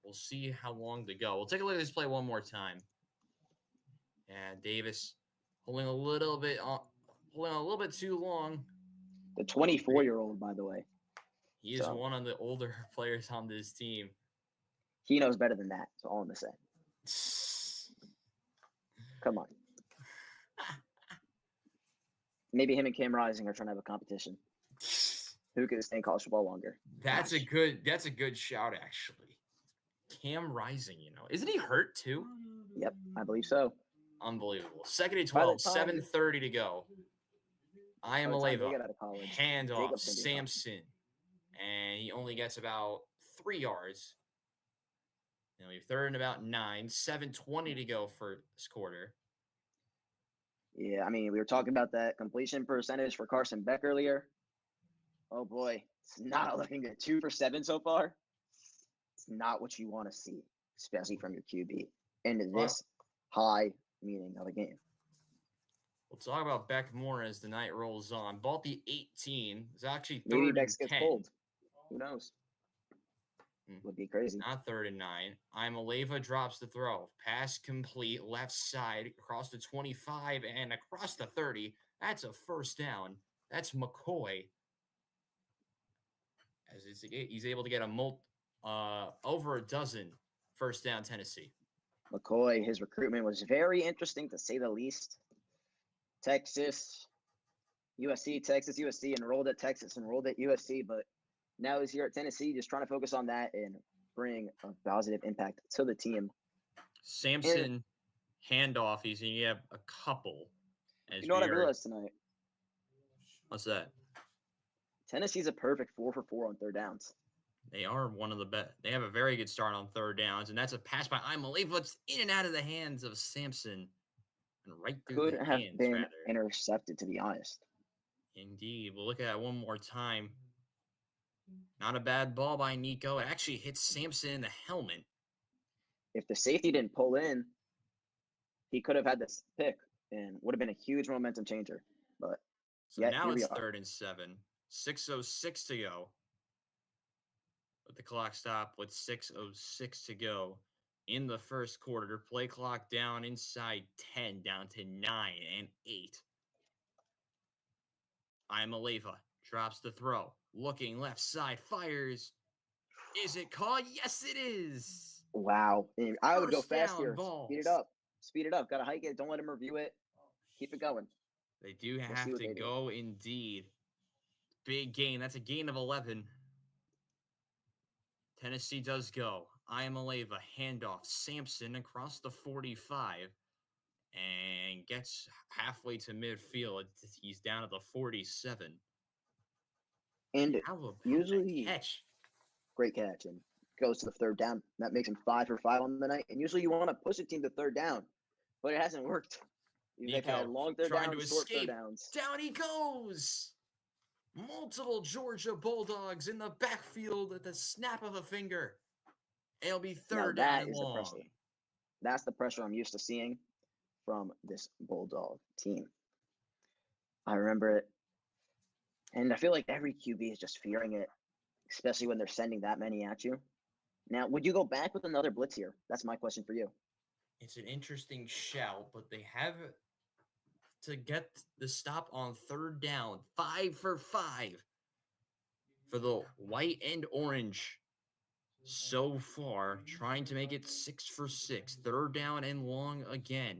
we'll see how long to go. We'll take a look at this play one more time. And Davis holding a little bit too long. The 24-year-old, by the way. He is one of the older players on this team. He knows better than that. That's all I'm going to say. Come on. Maybe him and Cam Rising are trying to have a competition. Who can stay in college football longer? That's a good shout, actually. Cam Rising, isn't he hurt too? Yep, I believe so. Unbelievable. 2nd and 12, 7:30 to go. I am Aleva. Handoff, Sampson. And he only gets about 3 yards. And we have 3rd and about 9, 7:20 to go for this quarter. Yeah, I mean, we were talking about that completion percentage for Carson Beck earlier. Oh boy, it's not looking good. 2 for 7 so far. It's not what you want to see, especially from your QB in this high meaning of a game. We'll talk about Beck more as the night rolls on. Bought the 18. It's actually 3rd Maybe and Beck 10. gets cold. Who knows? Would be crazy. Not 3rd and 9. I'm Aleva drops the throw. Pass complete, left side, across the 25 and across the 30. That's a first down. That's McCoy. As he's able to get over a dozen first down Tennessee. McCoy, his recruitment was very interesting to say the least. Texas, USC, enrolled at Texas, enrolled at USC, but now he's here at Tennessee, just trying to focus on that and bring a positive impact to the team. Sampson handoff, he's going to have a couple. You know what I realized tonight? What's that? Tennessee's a perfect 4 for 4 on 3rd downs. They are one of the best. They have a very good start on 3rd downs, and that's a pass by Imaleva. It's in and out of the hands of Sampson. And right through the hands, been intercepted, to be honest. Indeed. We'll look at that one more time. Not a bad ball by Nico. It actually hits Sampson in the helmet. If the safety didn't pull in, he could have had this pick and would have been a huge momentum changer. But so now it's 3rd and 7. 6:06 to go. Let the clock stop with 6:06 to go in the first quarter. Play clock down inside 10, down to 9 and 8. I'm Aleva. Drops the throw. Looking left side. Fires. Is it caught? Yes, it is. Wow. I would go fast here. Speed it up. Got to hike it. Don't let him review it. Keep it going. They do have to go indeed. Big gain. That's a gain of 11. Tennessee does go. I am Aleva. Handoff. Sampson across the 45. And gets halfway to midfield. He's down at the 47. And usually, great catch, and goes to the 3rd down. That makes him 5 for 5 on the night. And usually you want to push a team to 3rd down, but it hasn't worked. They've had long 3rd downs, short 3rd downs. Down he goes. Multiple Georgia Bulldogs in the backfield at the snap of a finger. It'll be 3rd down and long. That's the pressure I'm used to seeing from this Bulldog team. I remember it. And I feel like every QB is just fearing it, especially when they're sending that many at you. Now, would you go back with another blitz here? That's my question for you. It's an interesting shout, but they have to get the stop on 3rd down. 5 for 5 for the white and orange so far, trying to make it 6 for 6. 3rd down and long again.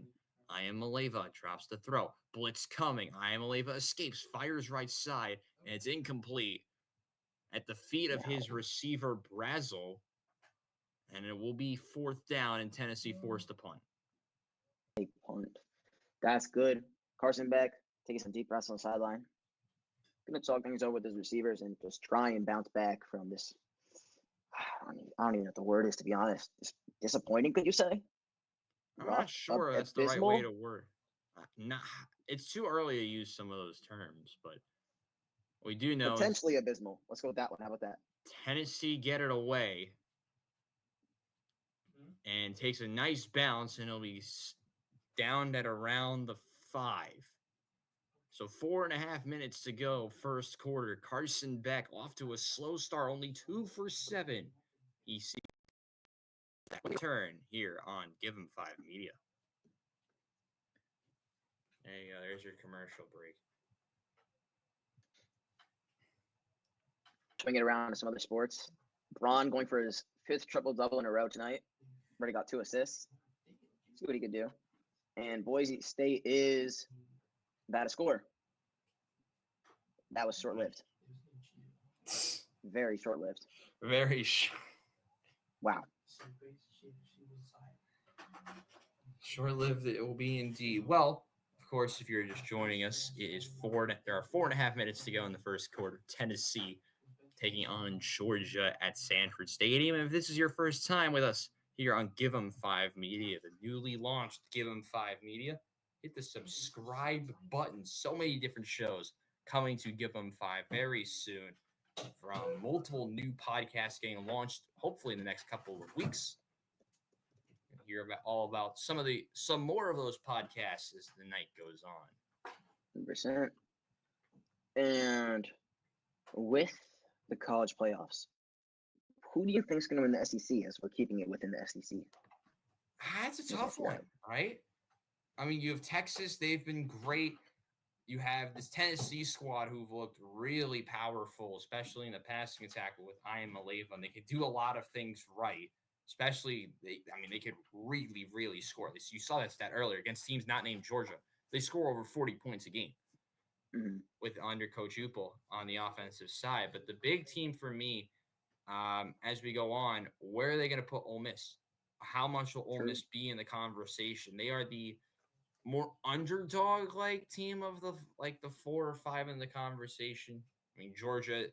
I am Aleva. Drops the throw. Blitz coming. I am Aleva escapes. Fires right side. And it's incomplete at the feet of his receiver, Basel. And it will be 4th down, and Tennessee forced to punt. That's good. Carson Beck taking some deep breaths on the sideline. Going to talk things over with his receivers and just try and bounce back from this. I don't even know what the word is, to be honest. It's disappointing, could you say? I'm not sure that's the right way to word. It's too early to use some of those terms, but we do know potentially abysmal. Let's go with that one. How about that? Tennessee get it away and takes a nice bounce, and it'll be down at around the 5. So 4.5 minutes to go, first quarter. Carson Beck off to a slow start, only 2 for 7. He sees that turn here on Give 'em 5 Media. There you go. There's your commercial break. Swing it around to some other sports. Braun going for his 5th triple-double in a row tonight. Already got 2 assists. See what he could do. And Boise State is about to score. That was short-lived. Very short-lived. Very short. Wow. Short-lived it will be indeed. Well, of course, if you're just joining us, it is there are 4.5 minutes to go in the first quarter. Tennessee taking on Georgia at Sanford Stadium. And if this is your first time with us here on Give 'em 5 Media, the newly launched Give 'em 5 Media, hit the subscribe button. So many different shows coming to Give 'em 5 very soon, from multiple new podcasts getting launched, hopefully in the next couple of weeks. You'll hear about some more of those podcasts as the night goes on. 100%. And with the college playoffs, who do you think is going to win the SEC as we're keeping it within the SEC? That's a tough one, right? I mean, you have Texas. They've been great. You have this Tennessee squad who've looked really powerful, especially in the passing attack with Ian Maleva. And they could do a lot of things right, especially, they could really, really score. You saw that stat earlier against teams not named Georgia. They score over 40 points a game with under Coach Upel on the offensive side. But the big team for me, as we go on, where are they going to put Ole Miss? How much will Ole Miss be in the conversation? They are the more underdog-like team of the 4 or 5 in the conversation. I mean, Georgia,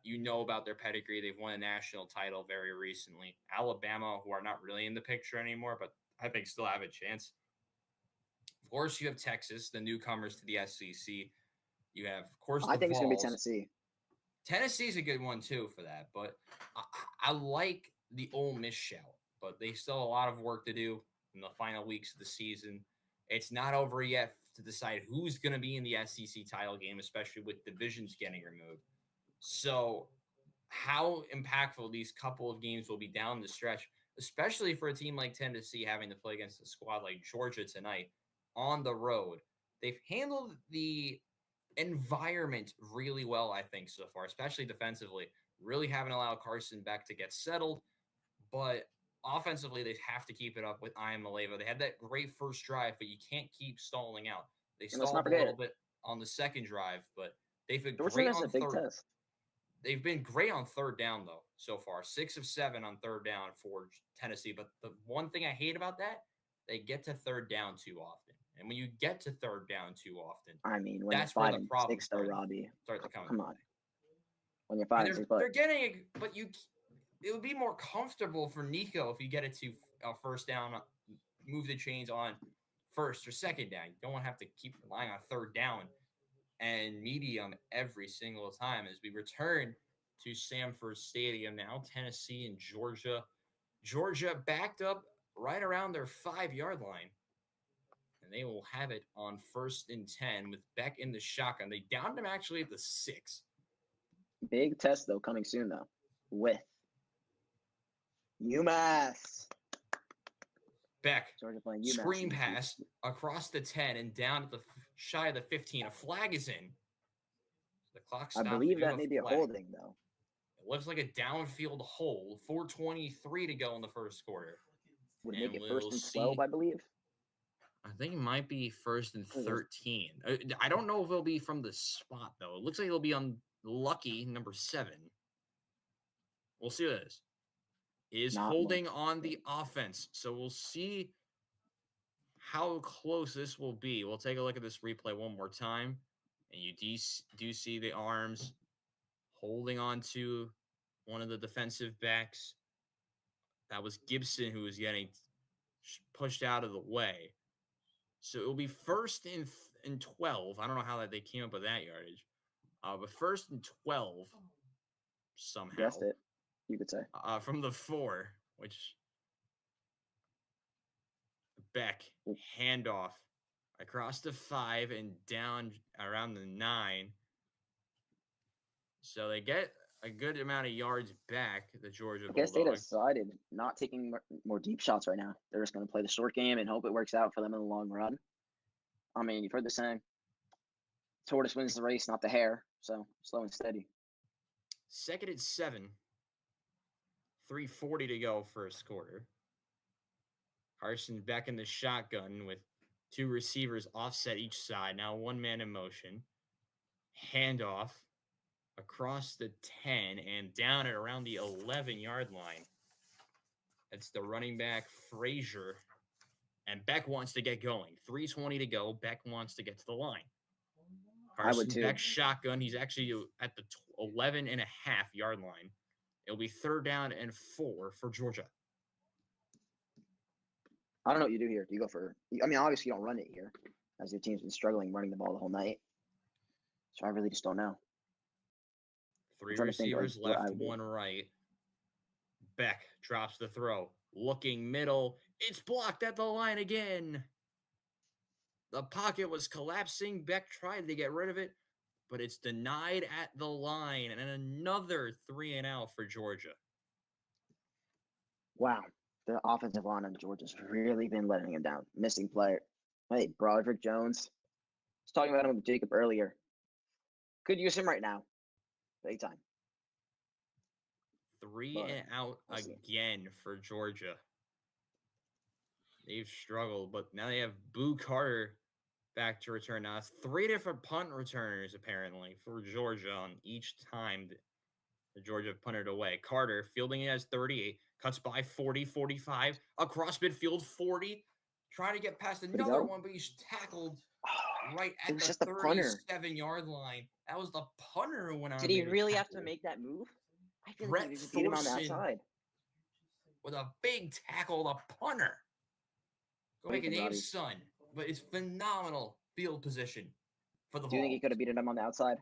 you know about their pedigree. They've won a national title very recently. Alabama, who are not really in the picture anymore, but I think still have a chance. Of course, you have Texas, the newcomers to the SEC. You have, of course, I think it's going to be Tennessee. Tennessee's a good one, too, for that. But I like the Ole Miss shout, but they still have a lot of work to do in the final weeks of the season. It's not over yet to decide who's going to be in the SEC title game, especially with divisions getting removed. So how impactful these couple of games will be down the stretch, especially for a team like Tennessee having to play against a squad like Georgia tonight on the road. They've handled the environment really well, I think, so far, especially defensively. Really haven't allowed Carson Beck to get settled, but offensively, they have to keep it up with Ian Maleva. They had that great first drive, but you can't keep stalling out. They stalled a little bit on the second drive, but they've been great on third. They've been great on third down, though, so far. 6 of 7 on third down for Tennessee. But the one thing I hate about that, they get to third down too often. And when you get to third down too often, when that's where the problem starts. Robbie, come on. When you're 5 and 6, they're getting it, but it would be more comfortable for Nico if you get it to first down, move the chains on first or second down. You don't want to have to keep relying on third down and medium every single time. As we return to Sanford Stadium now, Tennessee and Georgia. Georgia backed up right around their 5-yard line. And they will have it on 1st and 10 with Beck in the shotgun. They downed him actually at the 6. Big test, though, coming soon, though, with UMass. Beck, Georgia playing UMass. Screen pass across the 10 and down at the shy of the 15. A flag is in. The clock stops. I believe that may be a holding, though. It looks like a downfield hold. 4:23 to go in the first quarter. Would make it 1st and 12, I believe. I think it might be 1st and 13. I don't know if it'll be from the spot, though. It looks like it'll be on lucky number 7. We'll see what it is. Is holding on the offense. So we'll see how close this will be. We'll take a look at this replay one more time. And you do see the arms holding on to one of the defensive backs. That was Gibson who was getting pushed out of the way. So it will be 1st and 12. I don't know how they came up with that yardage. But 1st and 12 somehow. Guessed it, you could say. From the 4, which Beck, handoff across the 5 and down around the 9. So they get a good amount of yards back, the Georgia I guess they Bulldogs. decided not taking more deep shots right now. They're just going to play the short game and hope it works out for them in the long run. I mean, you've heard the saying, tortoise wins the race, not the hare. So slow and steady. 2nd and 7. 3:40 to go first quarter. Carson back in the shotgun with 2 receivers offset each side. Now 1 man in motion. Handoff across the 10 and down at around the 11-yard line. That's the running back, Frazier. And Beck wants to get going. 3:20 to go. Beck wants to get to the line. I would Carson too. Beck shotgun. He's actually at the 11.5-yard line. It'll be 3rd down and 4 for Georgia. I don't know what you do here. Do you go for? I mean, obviously you don't run it here, as your team's been struggling running the ball the whole night. So I really just don't know. 3 trying to think, like, receivers what I left, would do. 1 right. Beck drops the throw. Looking middle. It's blocked at the line again. The pocket was collapsing. Beck tried to get rid of it, but it's denied at the line. And another 3 and out for Georgia. Wow, the offensive line on Georgia's really been letting him down. Missing player. Hey, Broderick Jones. I was talking about him with Jacob earlier. Could use him right now. Big time. 3 But and out we'll see. again for Georgia. They've struggled, but now they have Boo Carter back to return. Now it's 3 different punt returners, apparently, for Georgia on each time the Georgia punted away. Carter fielding it as 38, cuts by 40, 45, across midfield 40, trying to get past another one, but he's tackled right at the 37-yard line. That was the punter who went on. Did he really have to make that move? I feel like he just beat him on the outside. With a big tackle, the punter. Go make a name, son. But it's phenomenal field position for the ball. Do you think he could have beaten him on the outside?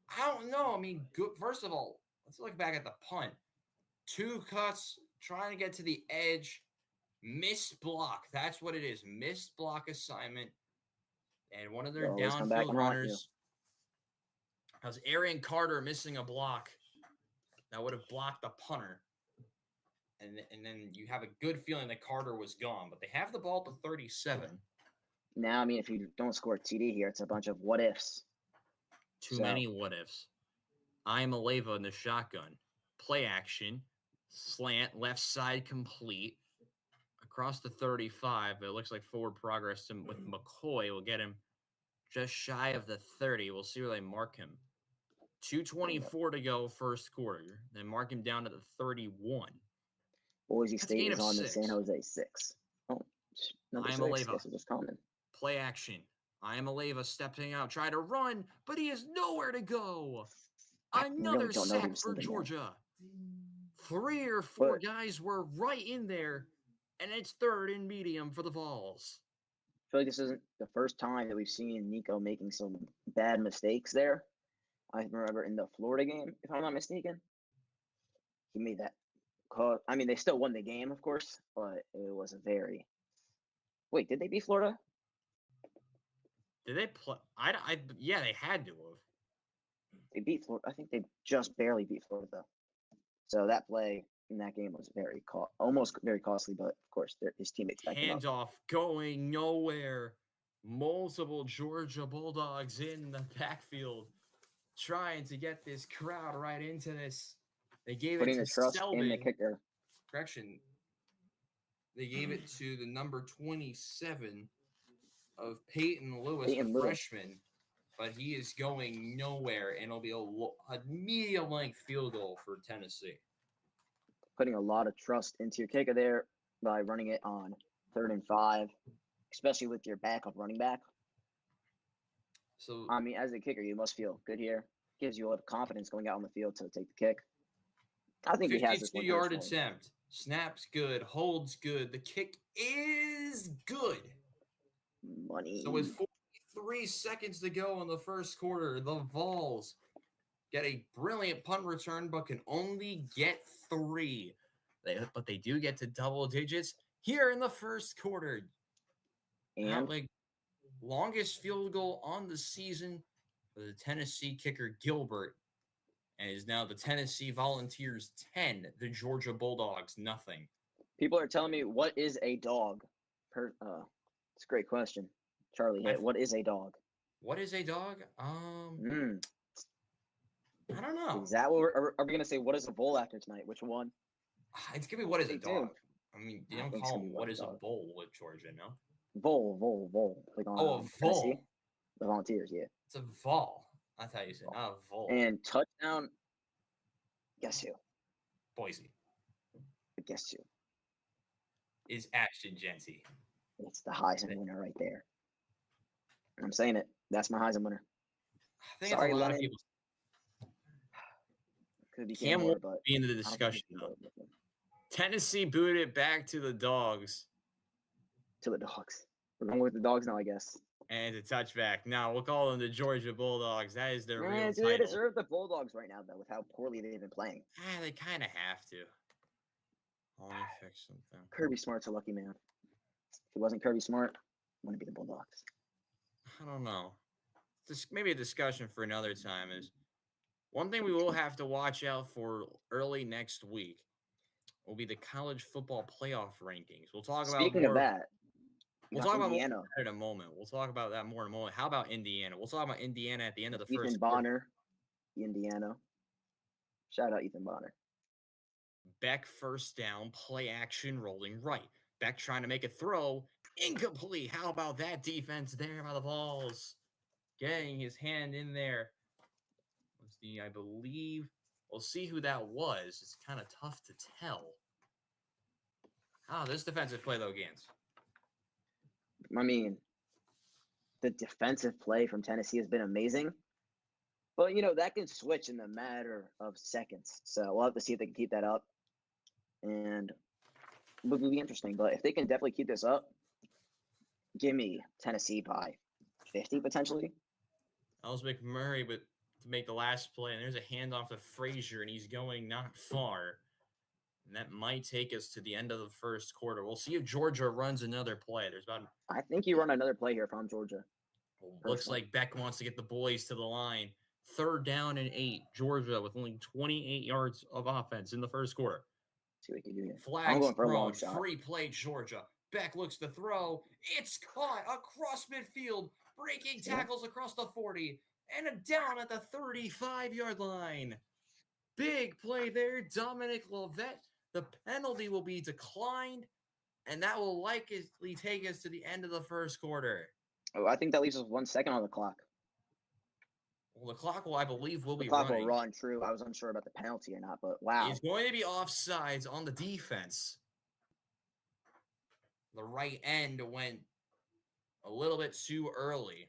I don't know. I mean, good. First of all, let's look back at the punt. 2 cuts, trying to get to the edge. Missed block. That's what it is. Missed block assignment. And one of their downfield runners. That was Arian Carter missing a block. That would have blocked the punter. And then you have a good feeling that Carter was gone. But they have the ball at the 37. Now, I mean, if you don't score TD here, it's a bunch of what ifs. Too many what ifs. I'm Aleva in the shotgun. Play action. Slant. Left side complete. Across the 35. It looks like forward progress with McCoy will get him just shy of the 30. We'll see where they mark him. 2:24 to go first quarter. Then mark him down to the 31. Boise State is on the San Jose 6. Oh, number 6. Aleva. Guess it was common. Play action. Aleva stepping out, try to run, but he has nowhere to go. Another sack for Georgia. 3 or 4 guys were right in there, and it's 3rd and medium for the Vols. I feel like this isn't the first time that we've seen Nico making some bad mistakes there. I remember in the Florida game, if I'm not mistaken, he made that call. I mean, they still won the game, of course, but it was a very. Wait, did they beat Florida? Did they play? Yeah, they had to have. They beat Florida. I think they just barely beat Florida, though. So that play in that game was almost very costly, but of course, his teammates backed him up. Handoff going nowhere. Multiple Georgia Bulldogs in the backfield trying to get this crowd right into this. They gave Putting it to the trust Selbin. in the kicker. Correction. They gave it to the number 27 of Peyton Lewis, freshman, but he is going nowhere, and it'll be a medium-length field goal for Tennessee. Putting a lot of trust into your kicker there by running it on 3rd and 5, especially with your backup running back. So, I mean, as a kicker, you must feel good here. Gives you a lot of confidence going out on the field to take the kick. I think he has this 52-yard attempt. Snaps good. Holds good. The kick is good. Money. So with 43 seconds to go in the first quarter, the Vols get a brilliant punt return, but can only get 3. But they do get to double digits here in the first quarter. And longest field goal on the season for the Tennessee kicker Gilbert, and is now the Tennessee Volunteers 10, the Georgia Bulldogs nothing. People are telling me, what is a dog? It's a great question. Charlie hit. What is a dog? What is a dog? Mm. I don't know. Is that what are we gonna say? What is a bull after tonight? Which one? It's gonna be what is a Stay dog. tuned. I mean, you I don't think it's call gonna them be what what is a a dog. bowl with Georgia, no? Vol. Like on Oh, a Tennessee. vol. The Volunteers, yeah. It's a vol. That's how you say it, not a vol. And touchdown. Guess who? Boise. Guess who? Is Ashton Genty. It's the Heisman winner right there. I'm saying it. That's my Heisman winner. I think Sorry, it's a lot Lennon. of people. Could be Cam more, won't but be into the discussion though. Tennessee booted it back to the Dogs. To the Dogs. We're going with the Dogs now, I guess. And it's a touchback. Now we'll call them the Georgia Bulldogs. That is their real Do title. they deserve the Bulldogs right now, though, with how poorly they've been playing? They kind of have to. Let me fix something. Kirby Smart's a lucky man. If it wasn't Kirby Smart, it wouldn't be the Bulldogs. I don't know. This maybe a discussion for another time is one thing we will have to watch out for early next week will be the college football playoff rankings. We'll talk about Speaking of that, we'll talk about Indiana. more in a moment. We'll talk about that more in a moment. How about Indiana? We'll talk about Indiana at the end of the Ethan first Bonner, Indiana. Shout out Ethan Bonner. Beck first down, play action, rolling right. Beck trying to make a throw, incomplete. How about that defense there by the Vols? Getting his hand in there. Was I believe, we'll see who that was. It's kind of tough to tell. This defensive play though, Ganz. I mean, the defensive play from Tennessee has been amazing. But, that can switch in the matter of seconds. So we'll have to see if they can keep that up. And it will be interesting. But if they can definitely keep this up, give me Tennessee by 50 potentially. That was McMurray, but to make the last play, and there's a handoff to Frazier, and he's going not far. And that might take us to the end of the first quarter. We'll see if Georgia runs another play. I think you run another play here if I'm Georgia. Looks like Beck wants to get the boys to the line. 3rd down and 8. Georgia with only 28 yards of offense in the first quarter. See what you can do here. Flags I'm going for thrown. a long shot. Free play Georgia. Beck looks to throw. It's caught across midfield. Breaking tackles across the 40. And a down at the 35-yard line. Big play there. Dominic Lovett. The penalty will be declined. And that will likely take us to the end of the first quarter. Oh, I think that leaves us 1 second on the clock. Well, the clock will be running. The clock will run, true. I was unsure about the penalty or not, but wow. He's going to be offsides on the defense. The right end went a little bit too early.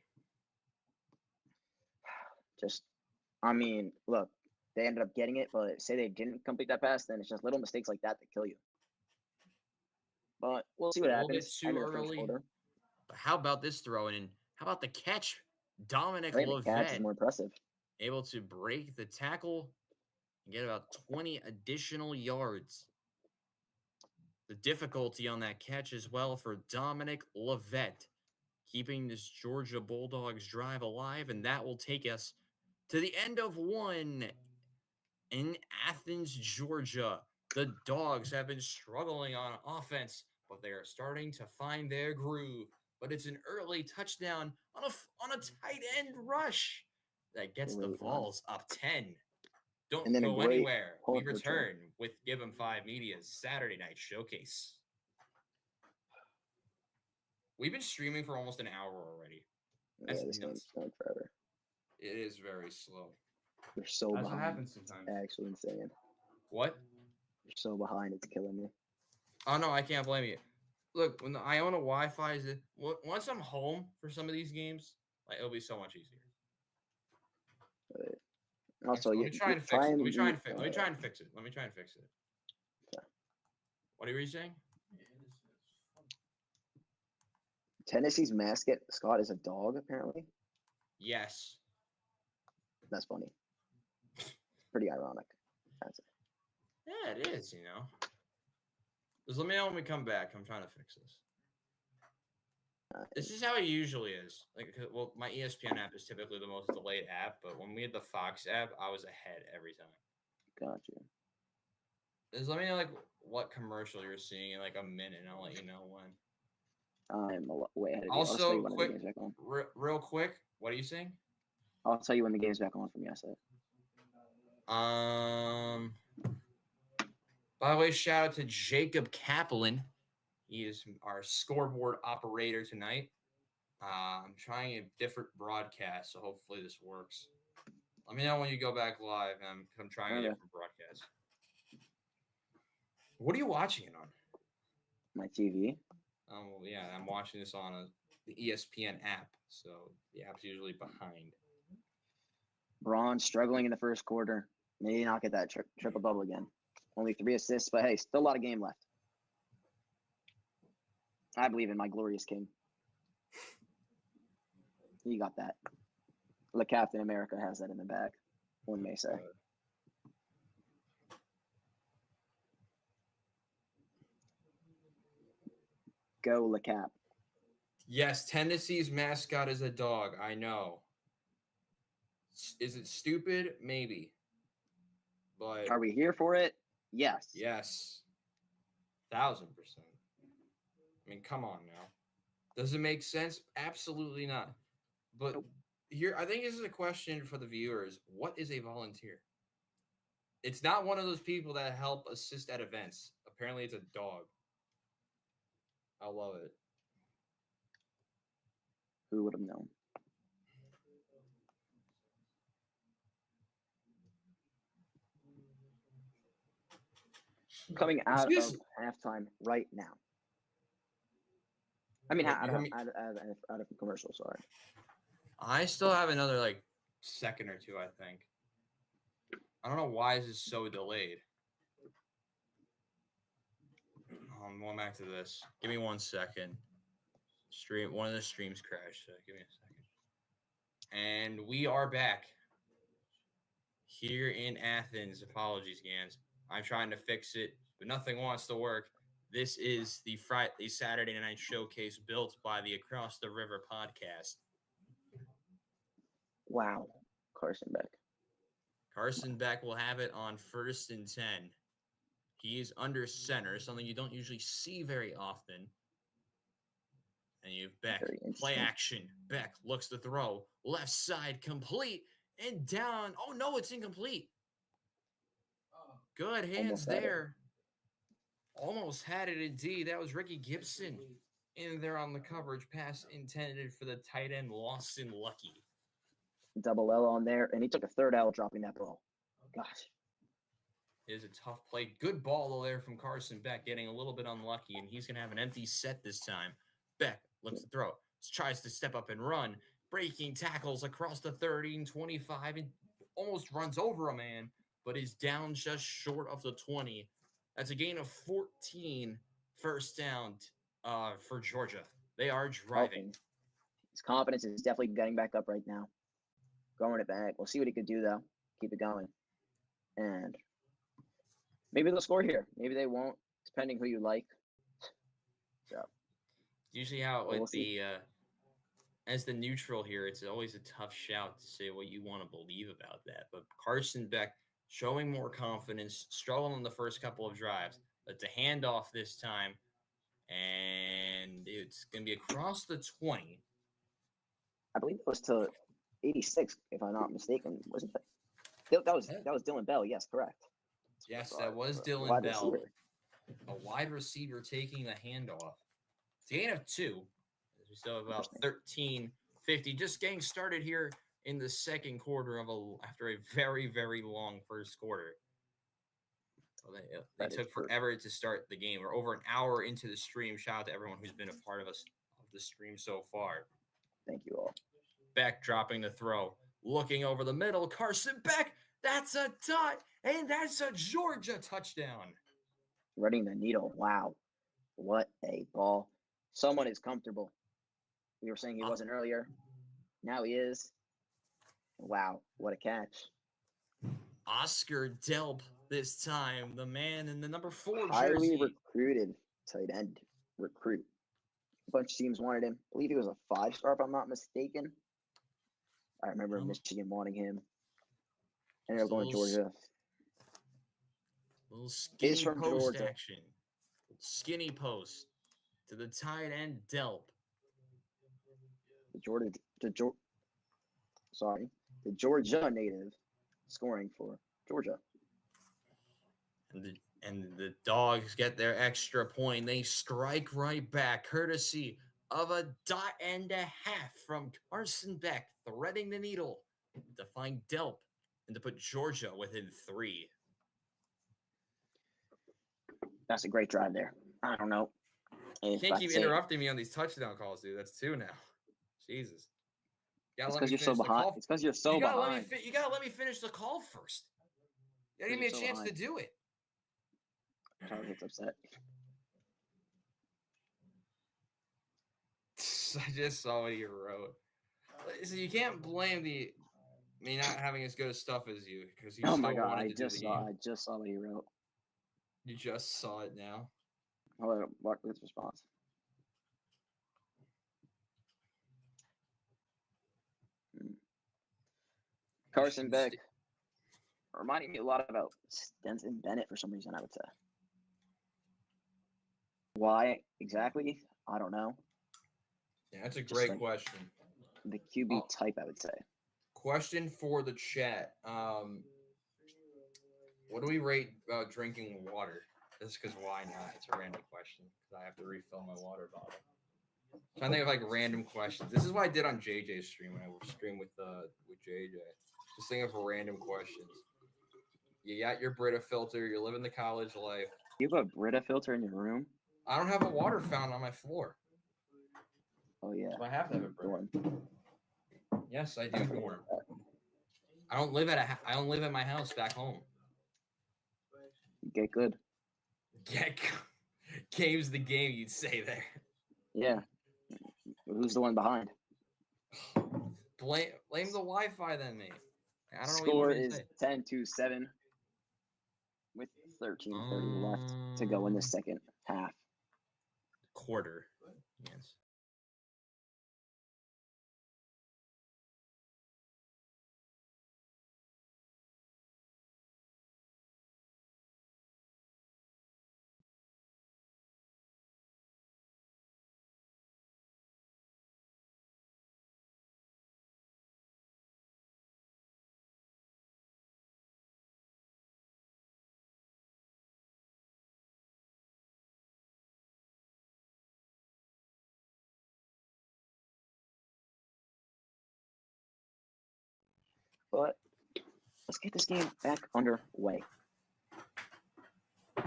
Look, they ended up getting it, but say they didn't complete that pass, then it's just little mistakes like that kill you. But we'll see what happens. A little bit too early. But how about this throw? And how about the catch? Dominic Lovett. The catch is more impressive. Able to break the tackle and get about 20 additional yards. The difficulty on that catch as well for Dominic Lovett, keeping this Georgia Bulldogs drive alive, and that will take us to the end of one in Athens, Georgia. The Dogs have been struggling on offense, but they are starting to find their groove. But it's an early touchdown on a tight end rush that gets the Vols up 10. Don't go anywhere. We return with Give 'em 5 Media's Saturday Night Showcase. We've been streaming for almost an hour already. That's this game's going forever. It is very slow. You're so behind. That's what happens sometimes. Actually insane. What? You're so behind, it's killing me. Oh, no, I can't blame you. Look, when the Iona Wi-Fi is once I'm home for some of these games, it'll be so much easier. Also, let me try and fix it. Okay. What are you saying? Tennessee's mascot, Scott, is a dog, apparently. Yes. That's funny. Pretty ironic. That's it. Yeah, it is, Just let me know when we come back. I'm trying to fix this. This is how it usually is. Like, well, my ESPN app is typically the most delayed app, but when we had the Fox app, I was ahead every time. Gotcha. Just let me know like what commercial you're seeing in like a minute, and I'll let you know when. I'm way ahead of you. I'll just tell Also, you when the quick, game's back on. real quick, what are you saying? I'll tell you when the game's back on from yesterday. By the way, shout out to Jacob Kaplan. He is our scoreboard operator tonight. I'm trying a different broadcast, so hopefully this works. Let me know when you go back live. I'm trying a different broadcast. What are you watching it on? My TV. Well, yeah, I'm watching this on the ESPN app, so the app's usually behind. Braun struggling in the first quarter. Maybe not get that triple double again. Only 3 assists, but hey, still a lot of game left. I believe in my glorious king. He got that. The Captain America has that in the bag, one may say. Go LeCap. Yes, Tennessee's mascot is a dog. I know. Is it stupid? Maybe. But are we here for it? Yes. Yes. 1,000%. I mean, come on now. Does it make sense? Absolutely not. But here, I think this is a question for the viewers. What is a volunteer? It's not one of those people that help assist at events. Apparently, it's a dog. I love it. Who would have known? Coming out of halftime right now. I mean, out of commercial, sorry. I still have another, like, second or two, I think. I don't know why this is so delayed. I'm going back to this. Give me 1 second. One of the streams crashed, so give me a second. And we are back here in Athens. Apologies, Ganz. I'm trying to fix it, but nothing wants to work. This is the Saturday night showcase built by the Across the River podcast. Wow. Carson Beck. Carson Beck will have it on 1st and 10. He is under center, something you don't usually see very often. And you have Beck, play action. Beck looks to throw. Left side complete and down. Oh, no, it's incomplete. Good hands there. Almost had it indeed. That was Ricky Gibson in there on the coverage. Pass intended for the tight end, Lawson Lucky. Double L on there, and he took a third L dropping that ball. Gosh. It is a tough play. Good ball, though, there from Carson Beck, getting a little bit unlucky, and he's going to have an empty set this time. Beck looks to throw. Tries to step up and run. Breaking tackles across the 30 and 25 and almost runs over a man, but is down just short of the 20. That's a gain of 14, first down for Georgia. They are driving. His confidence is definitely getting back up right now. Going it back. We'll see what he could do, though. Keep it going. And maybe they'll score here. Maybe they won't, depending who you like. So usually how with the as the neutral here, it's always a tough shout to say what you want to believe about that. But Carson Beck showing more confidence, struggling in the first couple of drives, but the handoff this time, and it's going to be across the 20. I believe it was to 86, if I'm not mistaken, wasn't it? That was Dylan Bell. Yes, correct. Yes, that was Dylan Bell. A wide receiver taking the handoff. It's a gain of 2. We still have about 13:50. Just getting started here in the second quarter after a very, very long first quarter. So they took forever to start the game. We're over an hour into the stream. Shout out to everyone who's been a part of the stream so far. Thank you all. Beck dropping the throw. Looking over the middle. Carson Beck. That's a dot. And that's a Georgia touchdown. Running the needle. Wow. What a ball. Someone is comfortable. We were saying he wasn't earlier. Now he is. Wow. What a catch. Oscar Delp this time. The man in the number 4 Highly jersey. recruited tight end recruit. A bunch of teams wanted him. I believe he was a 5-star, if I'm not mistaken. I remember Michigan wanting him. Ended up going to Georgia. Little skinny from post Georgia. action. Skinny post to the tight end Delp. The Georgia native scoring for Georgia. And the Dogs get their extra point. They strike right back, courtesy of a dot and a half from Carson Beck, threading the needle to find Delp and to put Georgia within 3. That's a great drive there. I don't know. You can't keep interrupting me on these touchdown calls, dude. That's 2 now. Jesus. It's because you're so behind. It's because you're so behind. You gotta let me finish the call first. You gotta give me a chance to do it. Tyler gets upset. I just saw what he wrote. So you can't blame me not having as good a stuff as you because you. Oh my god! I just saw what he wrote. You just saw it now. Hold on, walk with response. Carson Beck reminding me a lot about Stetson Bennett for some reason, I would say. Why exactly? I don't know. Yeah, that's a great question. The QB type, I would say. Question for the chat. What do we rate about drinking water? Just because why not? It's a random question because I have to refill my water bottle. So I think of like random questions. This is what I did on JJ's stream when I streamed with JJ. Just think of random questions. You got your Brita filter. You're living the college life. You have a Brita filter in your room? I don't have a water fountain on my floor. Oh yeah. So I have to have a Brita. Yes, I do. Dorm. I don't live at my house back home. Get good. Game's the game, you'd say there. Yeah. Who's the one behind? Blame the Wi-Fi then, mate. I don't know. Score is 10-7 with 13:30 left to go in the second half. Quarter. Yes. But let's get this game back underway. Where the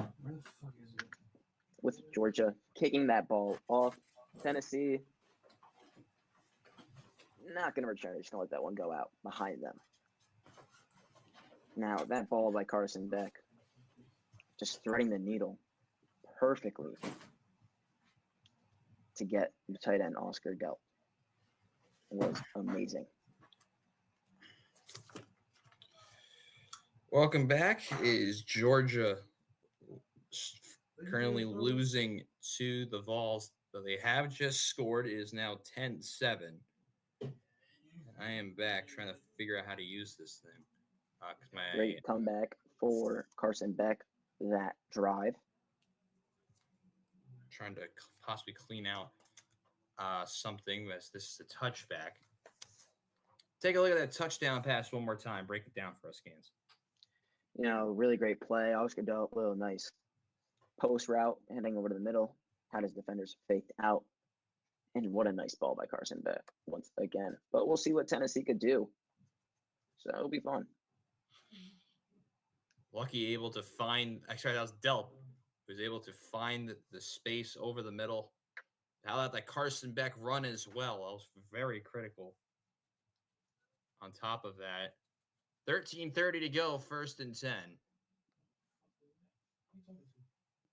fuck is it? With Georgia kicking that ball off. Tennessee not going to return. They're just going to let that one go out behind them. Now, that ball by Carson Beck, just threading the needle perfectly to get the tight end Oscar Delp. It was amazing. Welcome back. Is Georgia currently losing to the Vols? So they have just scored. It is now 10-7. I am back trying to figure out how to use this thing. Great comeback for Carson Beck, that drive. Trying to possibly clean out something. This is a touchback. Take a look at that touchdown pass one more time. Break it down for us, Ganz. You know, really great play. Oscar Delp, little nice post route, heading over to the middle. Had his defenders faked out. And what a nice ball by Carson Beck once again. But we'll see what Tennessee could do. So it'll be fun. Lucky able to find, actually, that was Delp, who was able to find the space over the middle. How about that Carson Beck run as well? That was very critical. On top of that, 13:30 to go, 1st and 10.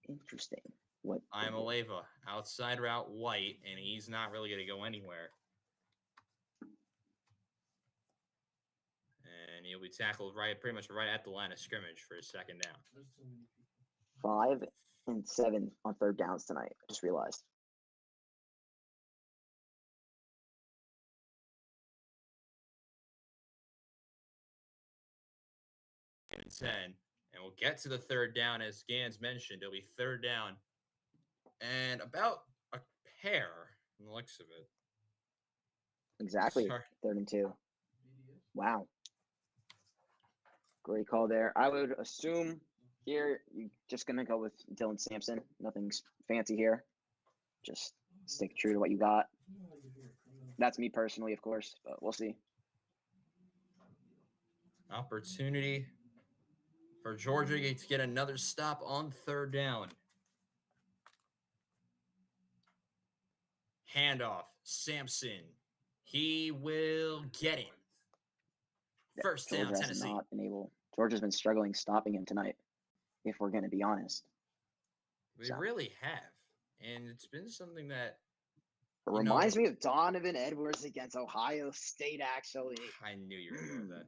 Interesting. What? I'm Aleva, outside route White, and he's not really going to go anywhere. And he'll be tackled pretty much right at the line of scrimmage for his second down. 5 and 7 on third downs tonight. I just realized. 10. And we'll get to the third down. As Ganz mentioned, it'll be third down and about a pair from the looks of it. Exactly. Sorry. 3rd and 2. Wow. Great call there. I would assume here you're just going to go with Dylan Sampson. Nothing's fancy here. Just stick true to what you got. That's me personally, of course, but we'll see. Opportunity for Georgia to get another stop on third down. Handoff. Sampson. He will get him. First down, Georgia has Tennessee. not been able. Georgia's been struggling stopping him tonight, if we're going to be honest. They really have. And it's been something that it reminds me of Donovan Edwards against Ohio State, actually. I knew you were going to go with that.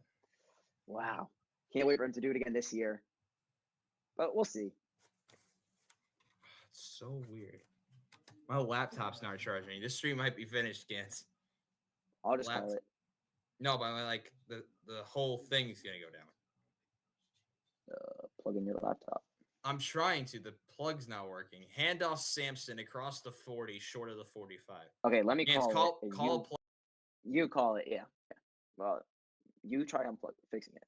Wow. Can't wait for him to do it again this year. But we'll see. It's so weird. My laptop's not charging. This stream might be finished, Ganz. I'll just call it. No, but like the whole thing's going to go down. Plug in your laptop. I'm trying to. The plug's not working. Handoff Sampson across the 40, short of the 45. Okay, let me call it. Call a play. You call it, yeah. Well, you try fixing it.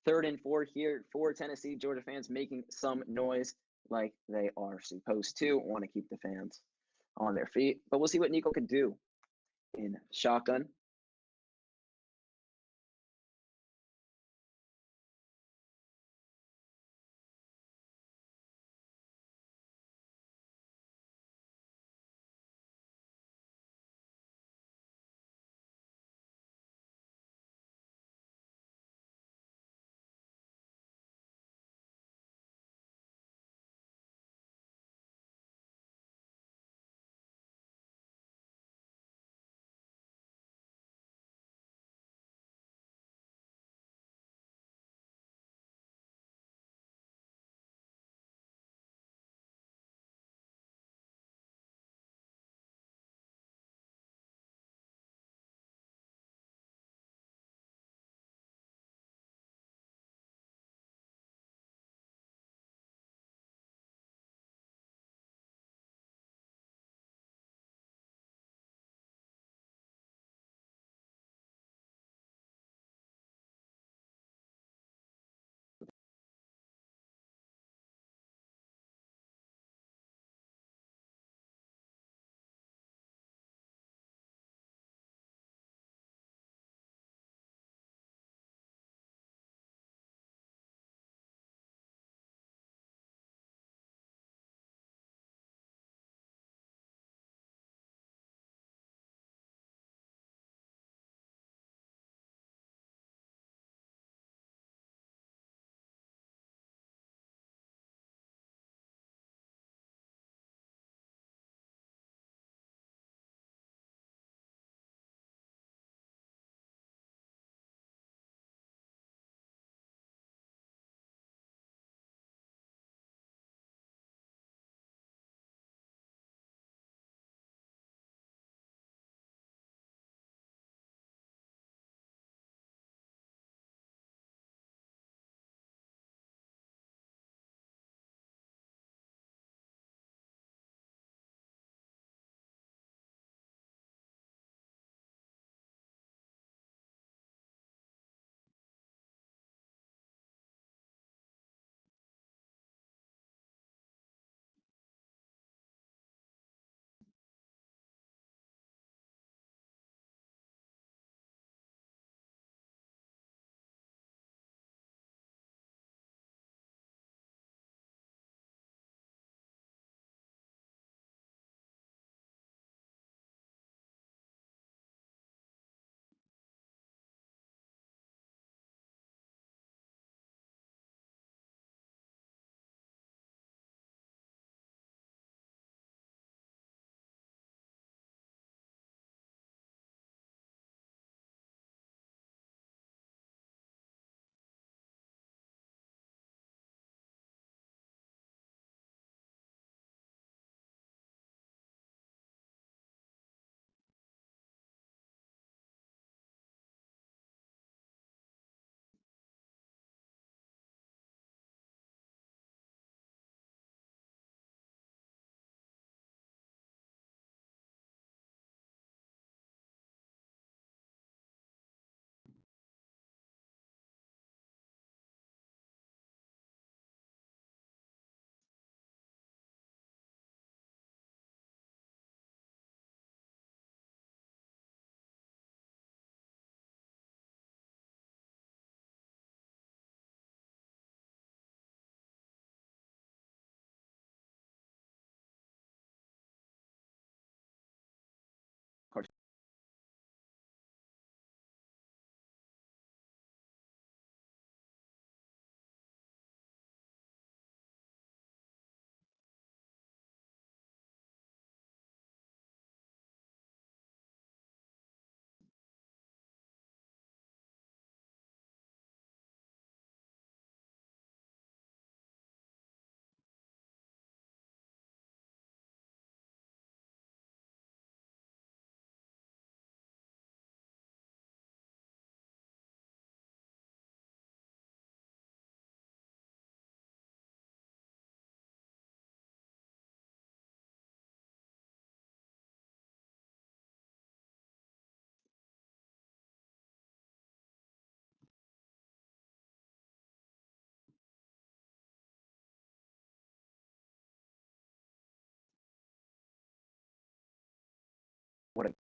3rd and 4 here for Tennessee. Georgia fans making some noise like they are supposed to. Want to keep the fans on their feet. But we'll see what Nico can do in shotgun. course. What a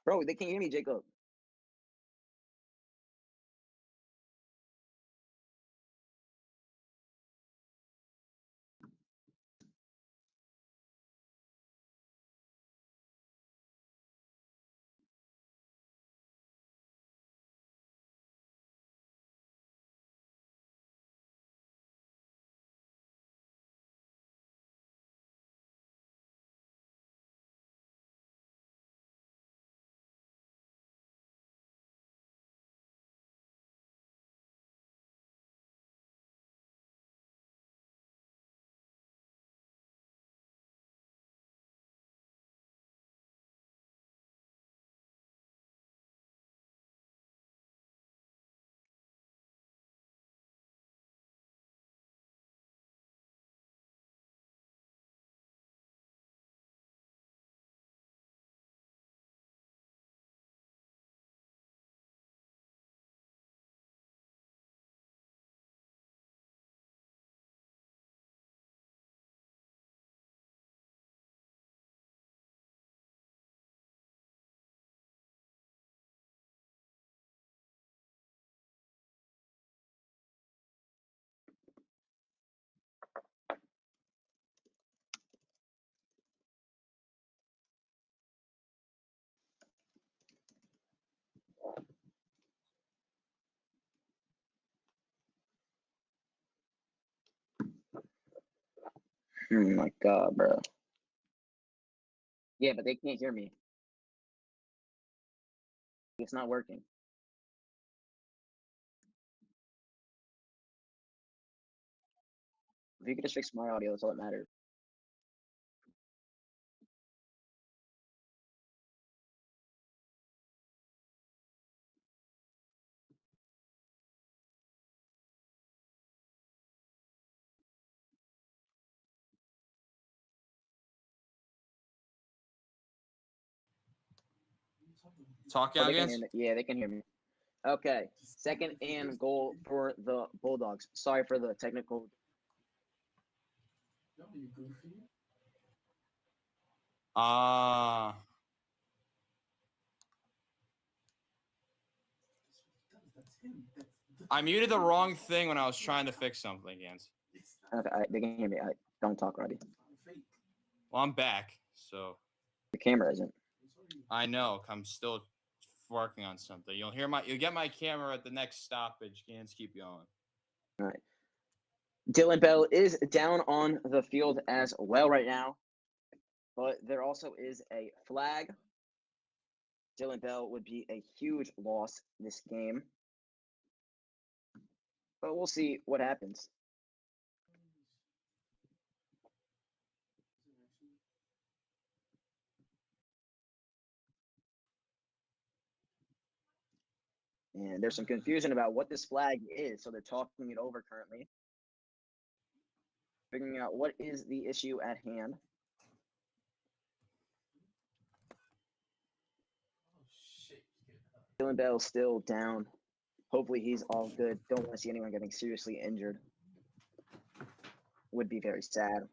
Bro, they can't hear me, Jacob. Oh my god, bro. Yeah, but they can't hear me. It's not working. If you could just fix my audio, that's all that matters. Talk Oh, out they can hear against. me. Yeah, they can hear me. Okay. Second and goal for the Bulldogs. Sorry for the technical. Ah. I muted the wrong thing when I was trying to fix something, Ganz. Okay, they can hear me. Don't talk, Robbie. Well, I'm back, so The camera isn't. I know. I'm still working on something. You'll get my camera at the next stoppage. Ganz, keep going. All right. Dylan Bell is down on the field as well right now, but there also is a flag. Dylan Bell would be a huge loss this game, but we'll see what happens. And there's some confusion about what this flag is, so they're talking it over currently, figuring out what is the issue at hand. Dylan Bell still down. Hopefully he's all good. Don't want to see anyone getting seriously injured. Would be very sad.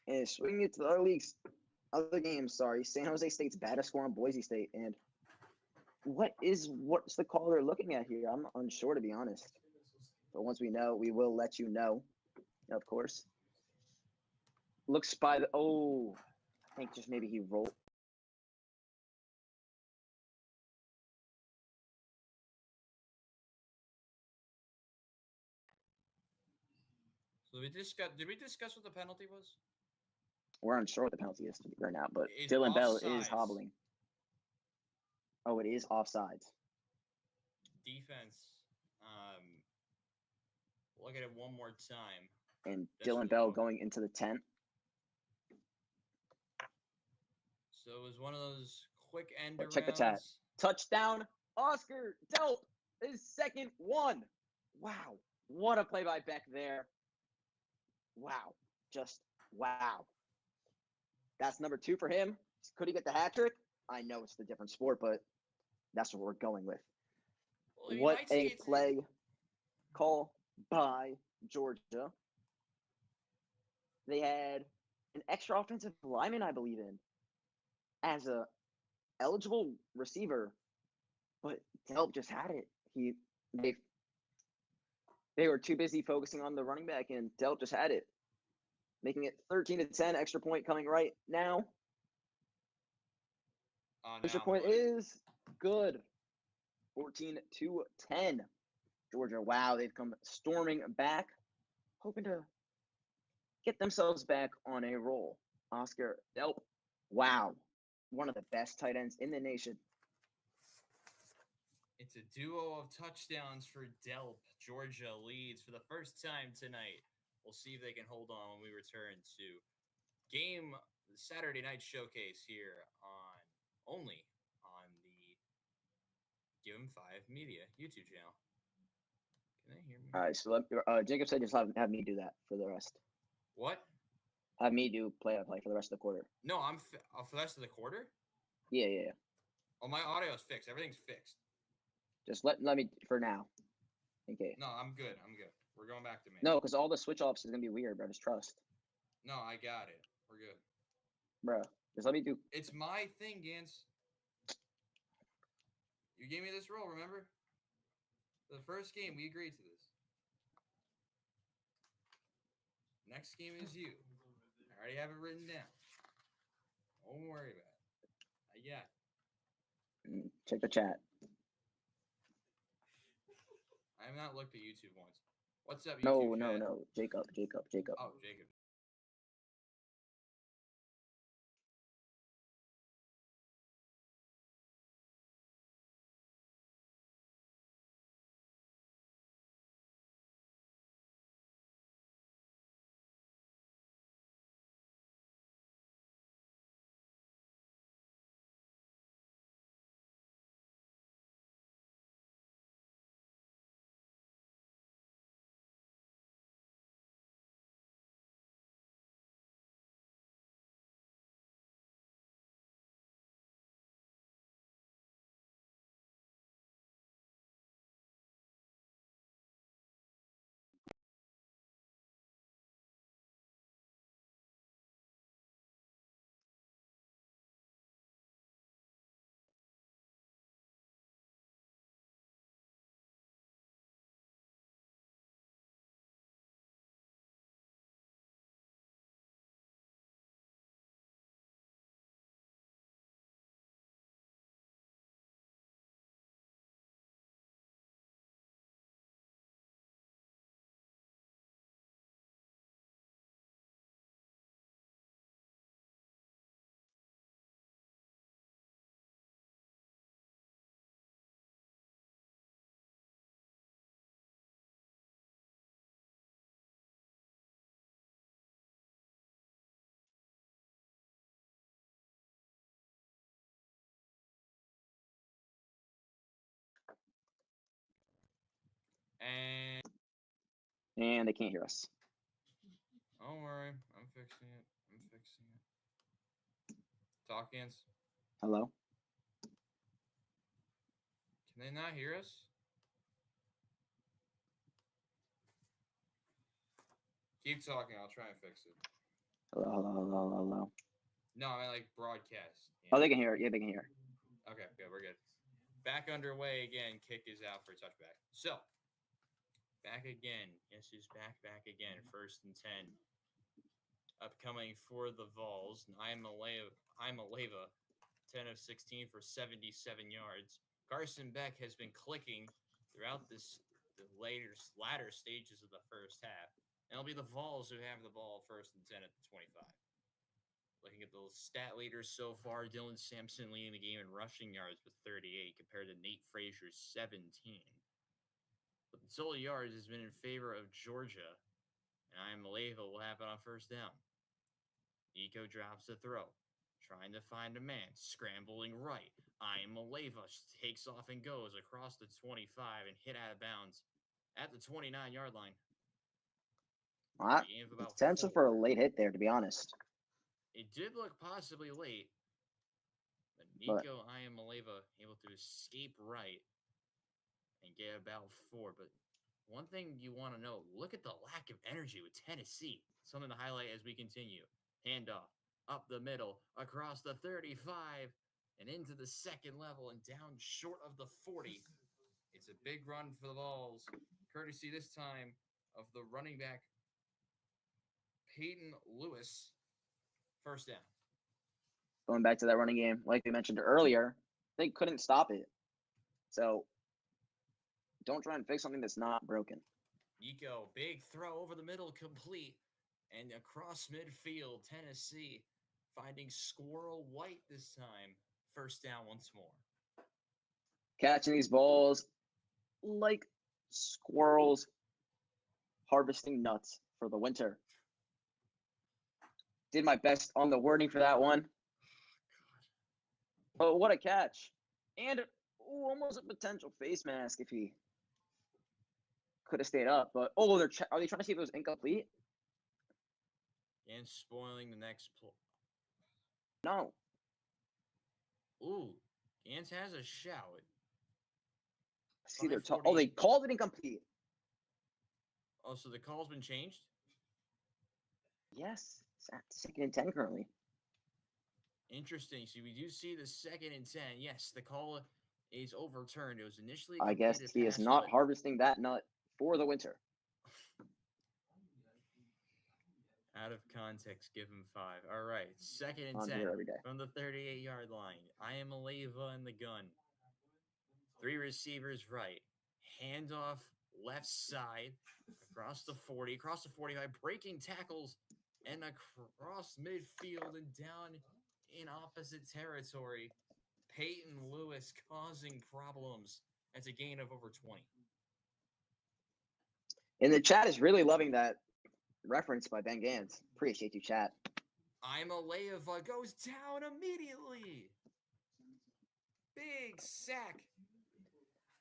And swinging it to the other games, sorry. San Jose State's bad to score on Boise State. And what's the call they're looking at here? I'm unsure, to be honest. But once we know, we will let you know, of course. Looks by the, I think just maybe he rolled. So did we discuss what the penalty was? We're unsure what the penalty is right now, but It's Dylan Bell is offsides. hobbling. Oh, it is offsides. Defense. Look at it one more time. And That's Dylan what Bell fuck- going into the 10. So it was one of those quick end But arounds. check the chat. Touchdown, Oscar Delp, his second one. Wow. What a play by Beck there. Wow. Just wow. That's number 2 for him. Could he get the hat trick? I know it's a different sport, but that's what we're going with. Well, you What might see a play call by Georgia. They had an extra offensive lineman, I believe in. as a eligible receiver, but Delp just had it. They they were too busy focusing on the running back, and Delp just had it, making it 13-10. Extra point coming right now. Extra Now, point buddy. is good. 14-10. Georgia, wow, they've come storming back, hoping to get themselves back on a roll. Oscar Delp, wow, one of the best tight ends in the nation. It's a duo of touchdowns for Delp. Georgia leads for the first time tonight. We'll see if they can hold on when we return to game Saturday night showcase here on only on the Give 'em 5 Media YouTube channel. Can they hear me? All right, so Jacob said just have me do that for the rest. What? Have me do play-by-play for the rest of the quarter. No, I'm for the rest of the quarter. Yeah. Oh, my audio is fixed. Everything's fixed. Just let me for now. Okay. No, I'm good. We're going back to me. No, because all the switch offs is gonna be weird, bro. Just trust. No, I got it. We're good. Bro, just let me do. It's my thing, Ganz. You gave me this role, remember? For the first game, we agreed to this. Next game is you. I already have it written down. Don't worry about it. I got it. Check the chat. I have not looked at YouTube once. What's up, No, YouTube no, chat? no. Jacob. Oh, Jacob. And And they can't hear us. don't worry, I'm fixing it. Talk, Ganz. Hello? Can they not hear us? Keep talking. I'll try and fix it. Hello. No, I mean like broadcast. Oh, they can hear it. Yeah, they can hear. Okay, good. We're good. Back underway again. Kick is out for a touchback. So, back again. Yes, he's back again. 1st and 10. Upcoming for the Vols. I'm Aleva. 10 of 16 for 77 yards. Carson Beck has been clicking throughout the latter stages of the first half. And it'll be the Vols who have the ball 1st and 10 at the 25. Looking at the stat leaders so far, Dylan Sampson leading the game in rushing yards with 38 compared to Nate Frazier's 17. But the total yards has been in favor of Georgia, and Maleva will have it on 1st down. Nico drops the throw, trying to find a man, scrambling right. Maleva takes off and goes across the 25 and hit out of bounds at the 29-yard line. Potential for a late hit there, to be honest. It did look possibly late, but Nico Maleva able to escape right and get about 4. But one thing you want to know, look at the lack of energy with Tennessee. Something to highlight as we continue. Handoff. up the middle, across the 35, and into the second level and down short of the 40. It's a big run for the Vols, courtesy this time of the running back, Peyton Lewis. First down. Going back to that running game, like we mentioned earlier, they couldn't stop it. So don't try and fix something that's not broken. Nico, big throw over the middle, complete. And across midfield, Tennessee finding Squirrel White this time. First down once more. Catching these balls like squirrels harvesting nuts for the winter. Did my best on the wording for that one. Oh, what a catch. And almost a potential face mask if he could have stayed up. But, are they trying to see if it was incomplete? And spoiling the next play. No. Ooh, Ganz has a shout. See, they called it incomplete. Oh, so the call's been changed? Yes, it's at 2nd and 10 currently. Interesting. So we do see the 2nd and 10. Yes, the call is overturned. It was initially. I guess he is not harvesting that nut for the winter. Out of context, give him 5. All right, 2nd and 10 from the 38-yard line. I am Aleva in the gun. 3 receivers right. Handoff left side across the 40, across the 45, breaking tackles and across midfield and down in opposite territory. Peyton Lewis causing problems. That's a gain of over 20. And the chat is really loving that reference by Ben Ganz. Appreciate you, chat. I'm Aleva goes down immediately. Big sack.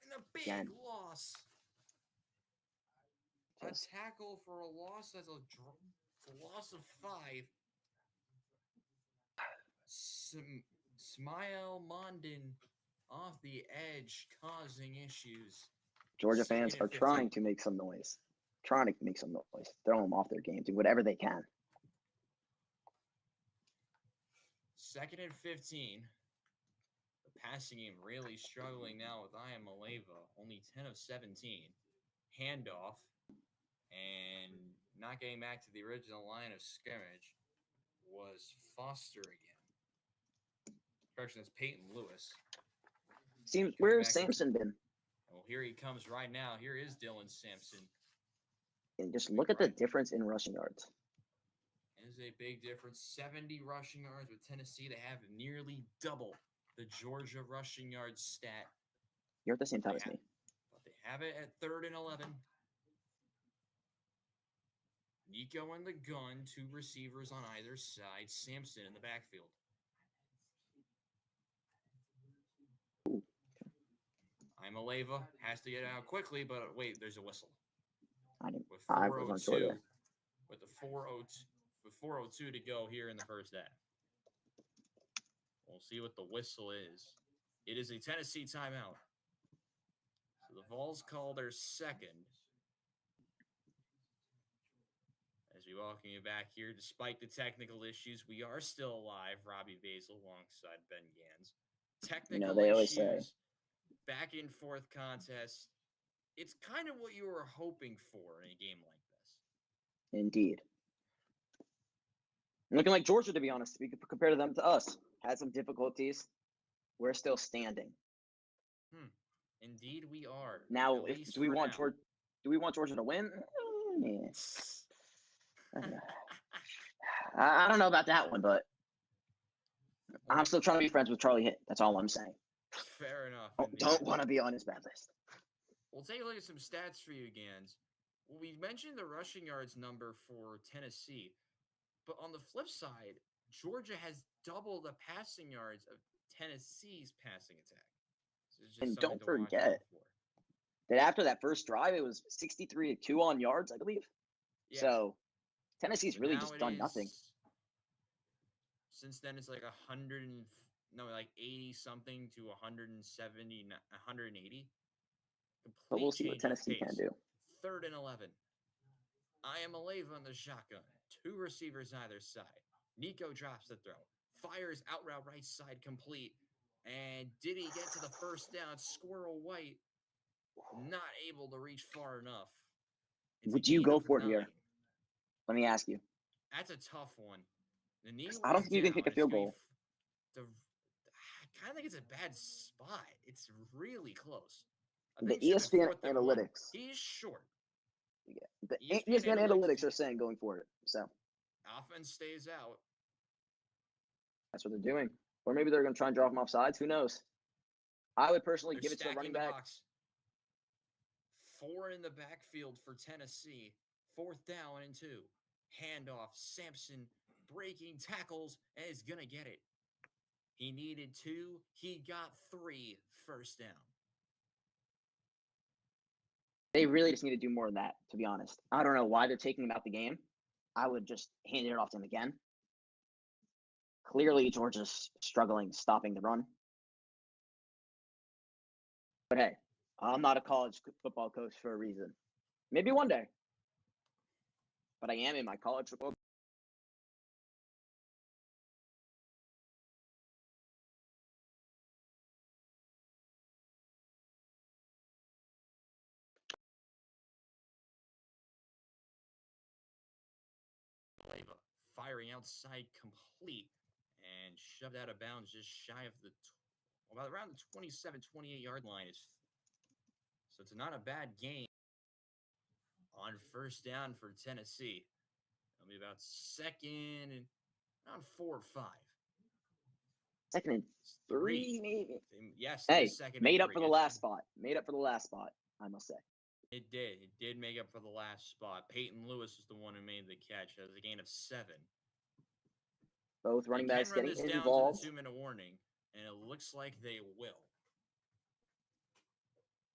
And a big loss. A tackle for a loss. That's a loss of 5. Smile Mondin off the edge, causing issues. Georgia fans are trying to make some noise. Throw them off their game. Do whatever they can. 2nd and 15. The passing game really struggling now with I am Aleva. Only 10 of 17. Handoff. And not getting back to the original line of scrimmage was Foster again. Correction, that's Peyton Lewis. Where's Sampson been? Well, here he comes right now. Here is Dylan Sampson. And just look at the difference in rushing yards. It is a big difference. 70 rushing yards with Tennessee. They have nearly double the Georgia rushing yards stat. You're at the same time as me. But they have it at 3rd and 11. Nico in the gun, 2 receivers on either side. Sampson in the backfield. I'm Aleva. Has to get out quickly, but wait, there's a whistle. With 4:02 with the 4:02 to go here in the first half. We'll see what the whistle is. It is a Tennessee timeout. So the Vols call their second. As we welcome you back here, despite the technical issues, we are still alive. Robbie Basel alongside Ben Ganz. Technical they always issues, say. Back and forth contest. It's kind of what you were hoping for in a game like this. Indeed. Looking like Georgia, to be honest, we could compare them to us. Had some difficulties. We're still standing. Indeed, we are. Now, do we want Georgia to win? I don't know about that one, but I'm still trying to be friends with Charlie Hitt. That's all I'm saying. Fair enough. Don't want to be on his bad list. We'll take a look at some stats for you, Ganz. We mentioned the rushing yards number for Tennessee, but on the flip side, Georgia has double the passing yards of Tennessee's passing attack. So and don't forget that after that first drive, it was 63-2 on yards, I believe. Yeah. So Tennessee's really just done nothing. Since then, it's like 80 something to 170, 180. But we'll see what Tennessee can do. 3rd and 11. I am Aleva on the shotgun. 2 receivers either side. Nico drops the throw, fires out route right side complete. And did he get to the first down? Squirrel White not able to reach far enough. It's a Would you gain go of for it 9. here? Let me ask you. That's a tough one. The knee I don't was think you can down. kick a It's field gonna be goal. I kind of think it's a bad spot. It's really close. I The think it should have been ESPN 4th and 1. analytics. He's short. Yeah. The ESPN ESPN analytics analytics are saying going for it. So offense stays out. that's what they're doing. Or maybe they're going to try and draw from off sides. Who knows? I would personally They're give it to the running stacking the back. box. 4 in the backfield for Tennessee. 4th down and 2. Handoff. Sampson breaking tackles and is going to get it. He needed 2. He got 3 first down. They really just need to do more of that, to be honest. I don't know why they're taking him out the game. I would just hand it off to him again. Clearly, Georgia's struggling stopping the run. But hey, I'm not a college football coach for a reason. Maybe one day. But I am in my college football. Firing outside complete and shoved out of bounds just shy of the about around the 27 28 yard line. So it's not a bad game on first down for Tennessee. It'll be about second and around 4 or 5. Second and 3, maybe. Yes, hey, second made and up for the last spot. Made up for the last spot, I must say. It did. It did make up for the last spot. Peyton Lewis was the one who made the catch. That was a gain of 7. Both running backs getting getting this involved. Down to the 2-minute warning, and it looks like they will.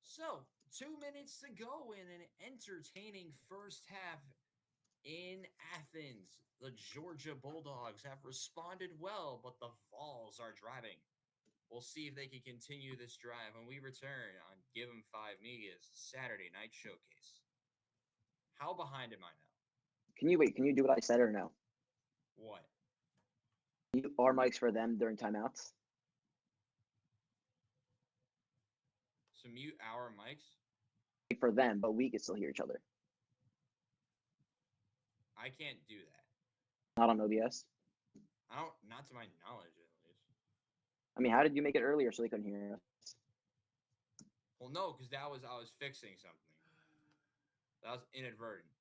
So, 2 minutes to go in an entertaining first half in Athens. The Georgia Bulldogs have responded well, but the Vols are driving. We'll see if they can continue this drive when we return on Give 'em 5 Media's Saturday Night Showcase. How behind am I now? Can you do what I said or no? What? Are mics for them during timeouts? So mute our mics? For them, but we can still hear each other. I can't do that. Not on OBS? Not to my knowledge, at least. I mean, how did you make it earlier so they couldn't hear us? Well, no, because I was fixing something. That was inadvertent.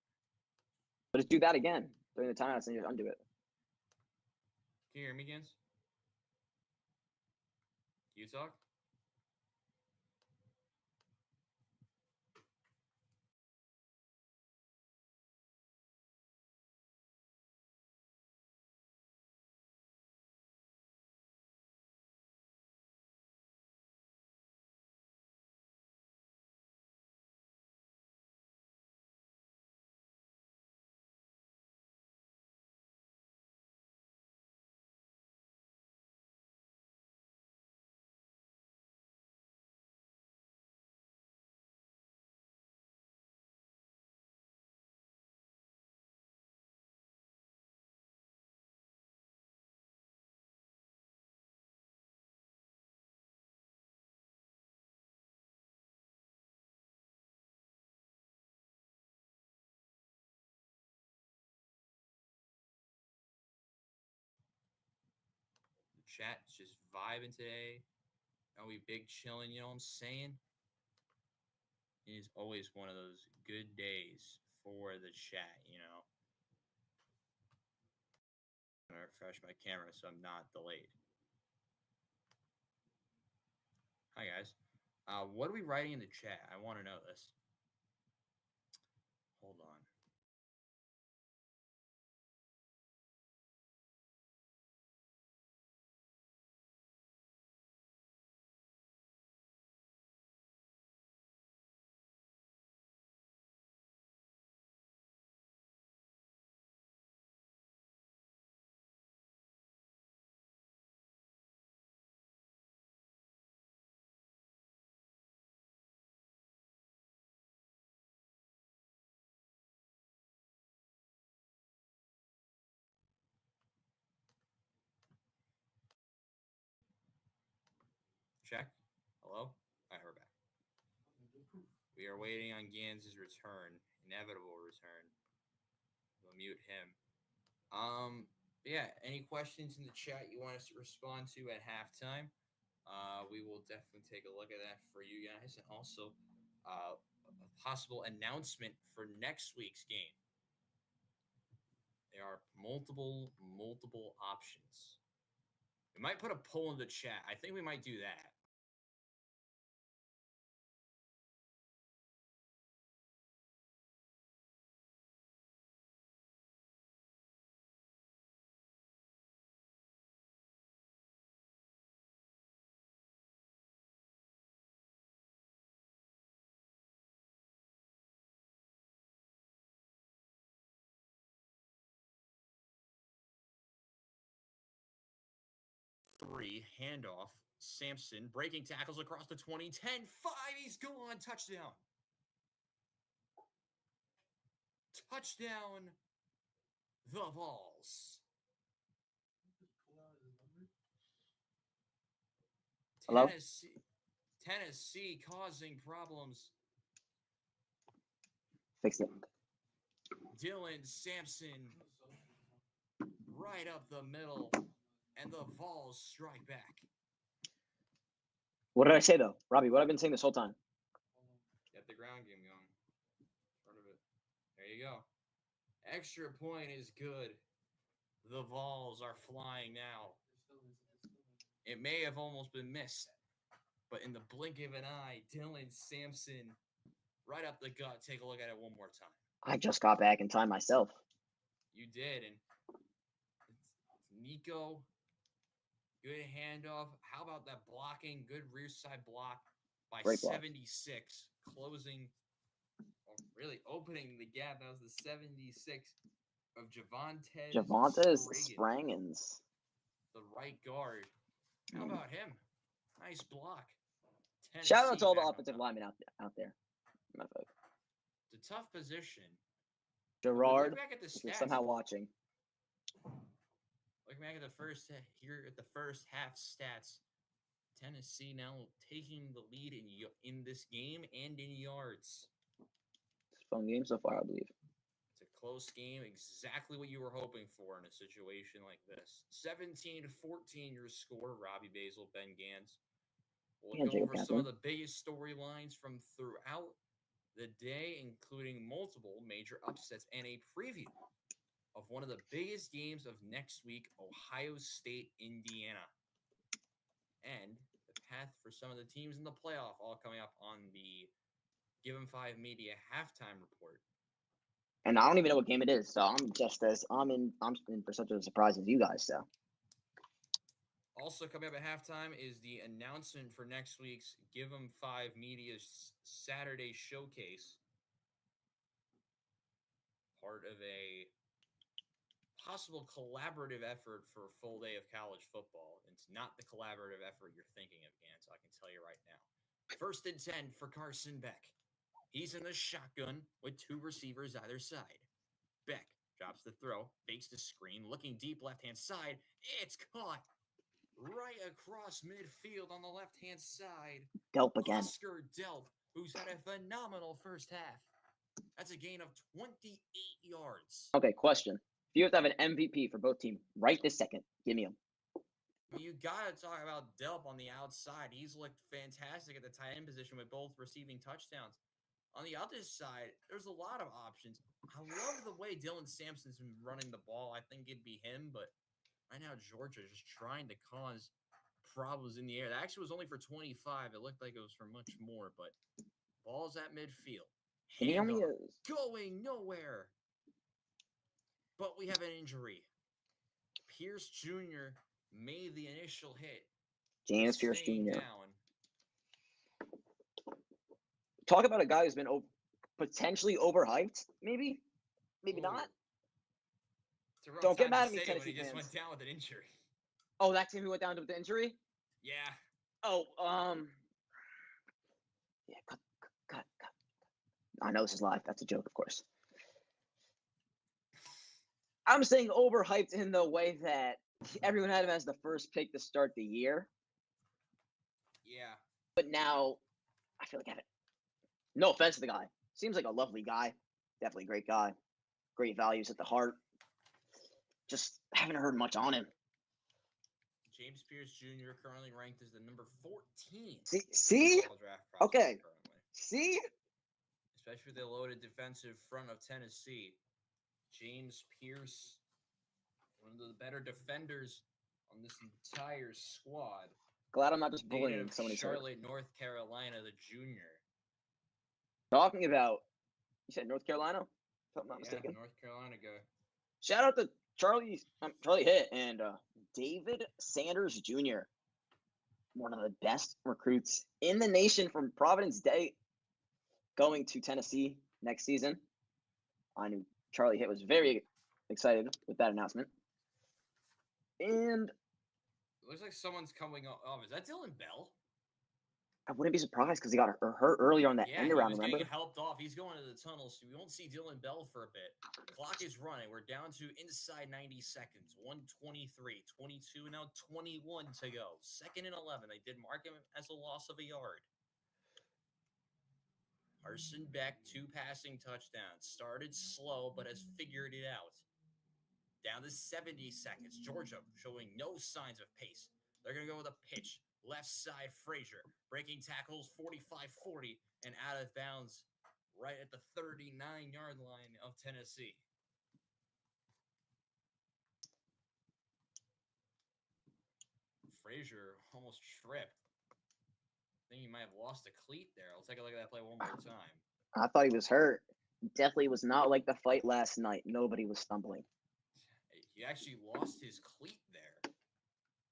But just do that again during the timeouts and you undo it. Can you hear me, Ganz? You talk? Chat's just vibing today. Are we big chilling? You know what I'm saying? It is always one of those good days for the chat, you know. I'm gonna refresh my camera so I'm not delayed. Hi guys. What are we writing in the chat? I want to know this. Hold on. Check. Hello? All right, we're back. We are waiting on Gans's return, inevitable return. We'll mute him. Yeah, any questions in the chat you want us to respond to at halftime? We will definitely take a look at that for you guys. And also, a possible announcement for next week's game. There are multiple options. We might put a poll in the chat. I think we might do that. Three, handoff. Sampson breaking tackles across the 20. 10, 5. He's gone. Touchdown. Touchdown. The Vols. Hello? Tennessee causing problems. Fix it. Dylan Sampson right up the middle, and the Vols strike back. What did I say, though? Robbie, what I've been saying this whole time. Get the ground game going. Front of it. There you go. Extra point is good. The Vols are flying now. It may have almost been missed, but in the blink of an eye, Dylan Sampson right up the gut. Take a look at it one more time. I just got back in time myself. You did, and it's Nico. Good handoff. How about that blocking? Good rear side block by Great block. 76, closing, or really opening the gap. That was the 76 of Javontes Sprangins. The right guard. How about him? Nice block. Shout out to all the back on offensive top. linemen out there. It's a tough position. Gerard, Look back at the if you're stats. somehow watching. Look back at the first half stats. Tennessee now taking the lead in this game and in yards. It's a fun game so far, I believe. It's a close game, exactly what you were hoping for in a situation like this. 17-14 your score, Robbie, Basel, Ben Ganz. We'll go over some of the biggest storylines from throughout the day, including multiple major upsets and a preview of one of the biggest games of next week, Ohio State, Indiana. And the path for some of the teams in the playoff, all coming up on the Give 'em 5 Media halftime report. And I don't even know what game it is, so I'm in for such a surprise as you guys. So also coming up at halftime is the announcement for next week's Give 'em 5 Media Saturday showcase. Part of a possible collaborative effort for a full day of college football. It's not the collaborative effort you're thinking of, Ganz, I can tell you right now. 1st and 10 for Carson Beck. He's in the shotgun with 2 receivers either side. Beck drops the throw, fakes the screen, looking deep left-hand side. It's caught right across midfield on the left-hand side. Delp again. Oscar Delp, who's had a phenomenal first half. That's a gain of 28 yards. Okay, question. If you have to have an MVP for both teams right this second, give me him. I mean, you got to talk about Delp on the outside. He's looked fantastic at the tight end position with both receiving touchdowns. On the other side, there's a lot of options. I love the way Dylan Sampson's been running the ball. I think it'd be him, but right now Georgia is just trying to cause problems in the air. That actually was only for 25. It looked like it was for much more, but ball's at midfield. Handoff going nowhere. But we have an injury. Pierce Jr. made the initial hit. James Pierce Jr. Down. Talk about a guy who's been potentially overhyped. Maybe not. Don't get mad at me, Tennessee he just fans. went down with an injury. Oh, that's him who went down with the injury? Yeah. Oh, yeah, cut. I know this is live. That's a joke, of course. I'm saying overhyped in the way that everyone had him as the first pick to start the year. Yeah. But now, I feel like I haven't. No offense to the guy. Seems like a lovely guy. Definitely a great guy. Great values at the heart. Just haven't heard much on him. James Pierce Jr. currently ranked as the number 14 See? overall draft prospect Okay. currently. See? Especially with the loaded defensive front of Tennessee. James Pierce, one of the better defenders on this entire squad. Glad I'm not just Native bullying of somebody's hurt. Charlotte, North Carolina, the junior. Talking about, you said North Carolina? If I'm not Yeah, mistaken. North Carolina guy. Shout out to Charlie Hitt and David Sanders Jr., one of the best recruits in the nation from Providence Day, going to Tennessee next season. I knew Charlie Hitt was very excited with that announcement. And it looks like someone's coming off. Is that Dylan Bell? I wouldn't be surprised because he got hurt earlier on that end around, he was remember? getting helped off. He's going to the tunnel, so we won't see Dylan Bell for a bit. Clock is running. We're down to inside 90 seconds. 123, 22, now 21 to go. 2nd and 11. They did mark him as a loss of a yard. Carson Beck, 2 passing touchdowns. Started slow, but has figured it out. Down to 70 seconds. Georgia showing no signs of pace. They're going to go with a pitch. Left side, Frazier. Breaking tackles, 45-40, and out of bounds right at the 39-yard line of Tennessee. Frazier almost tripped. I think he might have lost a cleat there. I'll take a look at that play one more time. I thought he was hurt. Definitely was not like the fight last night. Nobody was stumbling. He actually lost his cleat there.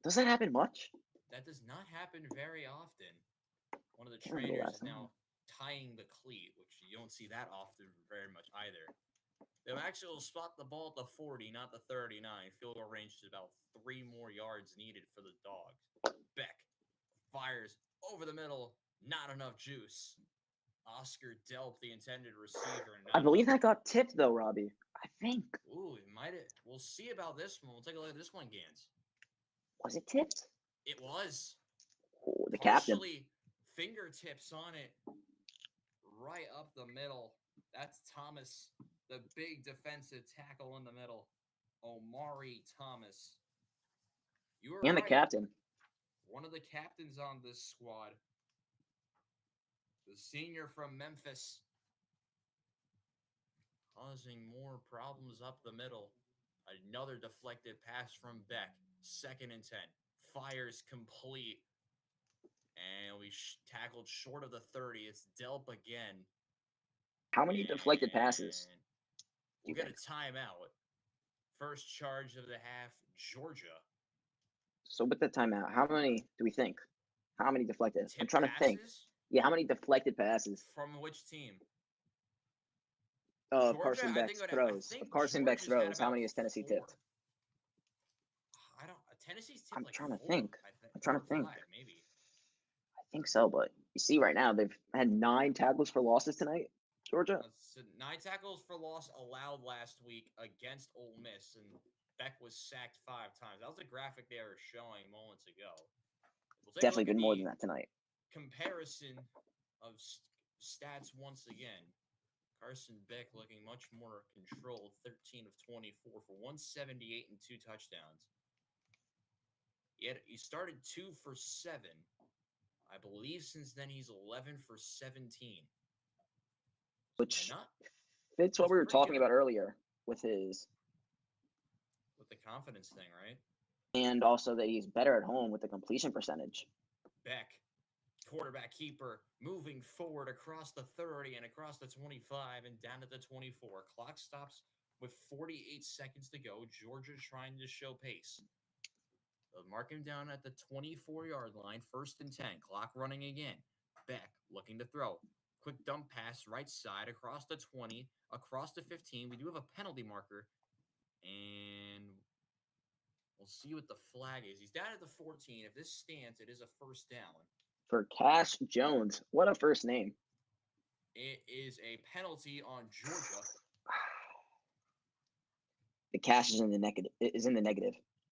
Does that happen much? That does not happen very often. One of the trainers is now tying the cleat, which you don't see that often very much either. They'll actually spot the ball at the 40, not the 39. Field goal range is about 3 more yards needed for the Dogs. Beck fires over the middle. Not enough juice. Oscar Delp, the intended receiver. I believe that got tipped, though, Robbie. I think. Ooh, it might have. We'll see about this one. We'll take a look at this one, Ganz. Was it tipped? It was. Oh, the captain. Fingertips on it. Right up the middle. That's Thomas, the big defensive tackle in the middle. Omari Thomas. You were and right. The captain. One of the captains on this squad. The senior from Memphis. Causing more problems up the middle. Another deflected pass from Beck. 2nd and 10. Fires complete. And we tackled short of the 30. It's Delp again. How many deflected passes? We'll get a timeout. First charge of the half, Georgia. So with the timeout, how many do we think? How many deflected? I'm trying to think. Passes? Yeah, how many deflected passes? From which team? Carson Beck's throws. Of Carson Beck's throws, how many has Tennessee tipped? I don't. Tennessee's tipped I'm like trying to 4, think. I'm trying to think. 5, maybe. I think so, but you see right now they've had 9 tackles for losses tonight. Georgia. 9 tackles for loss allowed last week against Ole Miss, and Beck was sacked 5 times. That was a graphic they were showing moments ago. Definitely been more than that tonight. Comparison of stats once again. Carson Beck looking much more controlled, 13 of 24 for 178 and 2 touchdowns. He started 2 for 7. I believe since then he's 11 for 17. Which fits what we were talking about earlier with the confidence thing, right? And also that he's better at home with the completion percentage. Beck, quarterback keeper, moving forward across the 30 and across the 25 and down to the 24. Clock stops with 48 seconds to go. Georgia trying to show pace. They'll mark him down at the 24-yard line. 1st and 10. Clock running again. Beck looking to throw. Quick dump pass right side across the 20, across the 15. We do have a penalty marker. And we'll see what the flag is. He's down at the 14. If this stands, it is a 1st down. For Cash Jones. What a first name. It is a penalty on Georgia. The Cash is in the negative.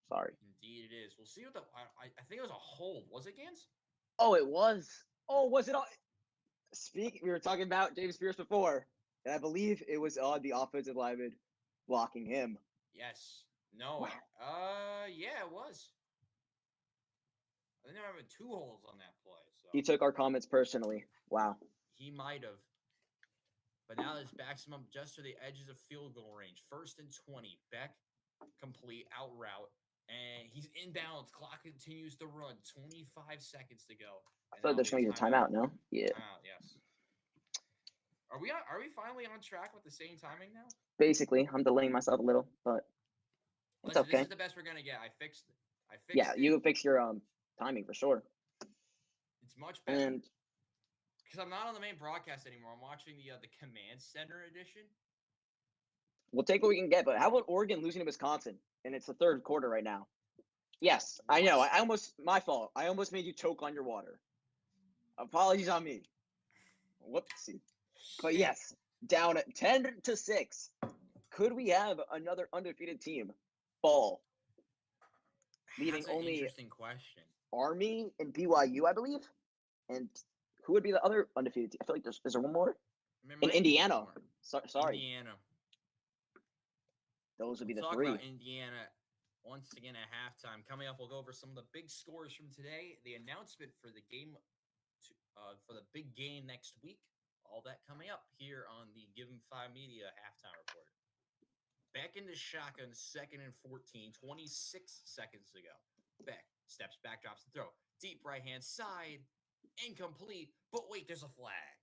Sorry. Indeed it is. We'll see what I think it was a hold. Was it, Ganz? Oh, it was. Oh, was it on? We were talking about James Pierce before, and I believe it was on the offensive lineman blocking him. Yes. No. Wow. Yeah, it was. I think there were 2 holes on that play. So He took our comments personally. Wow. he might have. But now this backs him up just to the edges of field goal range. 1st and 20. Beck complete out route. And he's inbounds. Clock continues to run. 25 seconds to go. I thought they're just gonna use a timeout. No. Yeah. Timeout. Yes. Are we finally on track with the same timing now? Basically, I'm delaying myself a little, but it's Listen, okay. This is the best we're gonna get. I fixed it. Yeah, you fix your timing for sure. It's much better. And because I'm not on the main broadcast anymore. I'm watching the Command Center edition. we'll take what we can get. But how about Oregon losing to Wisconsin? And it's the 3rd quarter right now. Yes, I know. I almost my fault. I almost made you choke on your water. Apologies on me. Whoopsie. But yes, down at 10-6. Could we have another undefeated team fall? Leaving That's an only interesting question. Army and BYU, I believe. And who would be the other undefeated team? I feel like is there one more? In Indiana. Sorry. Indiana. Those would be the talk 3. About Indiana once again at halftime. Coming up, we'll go over some of the big scores from today. The announcement for the game, for the big game next week. All that coming up here on the Give 'em 5 Media halftime report. Beck into shotgun, 2nd and 14, 26 seconds to go. Beck steps back, drops the throw. Deep right-hand side, incomplete. But wait, there's a flag.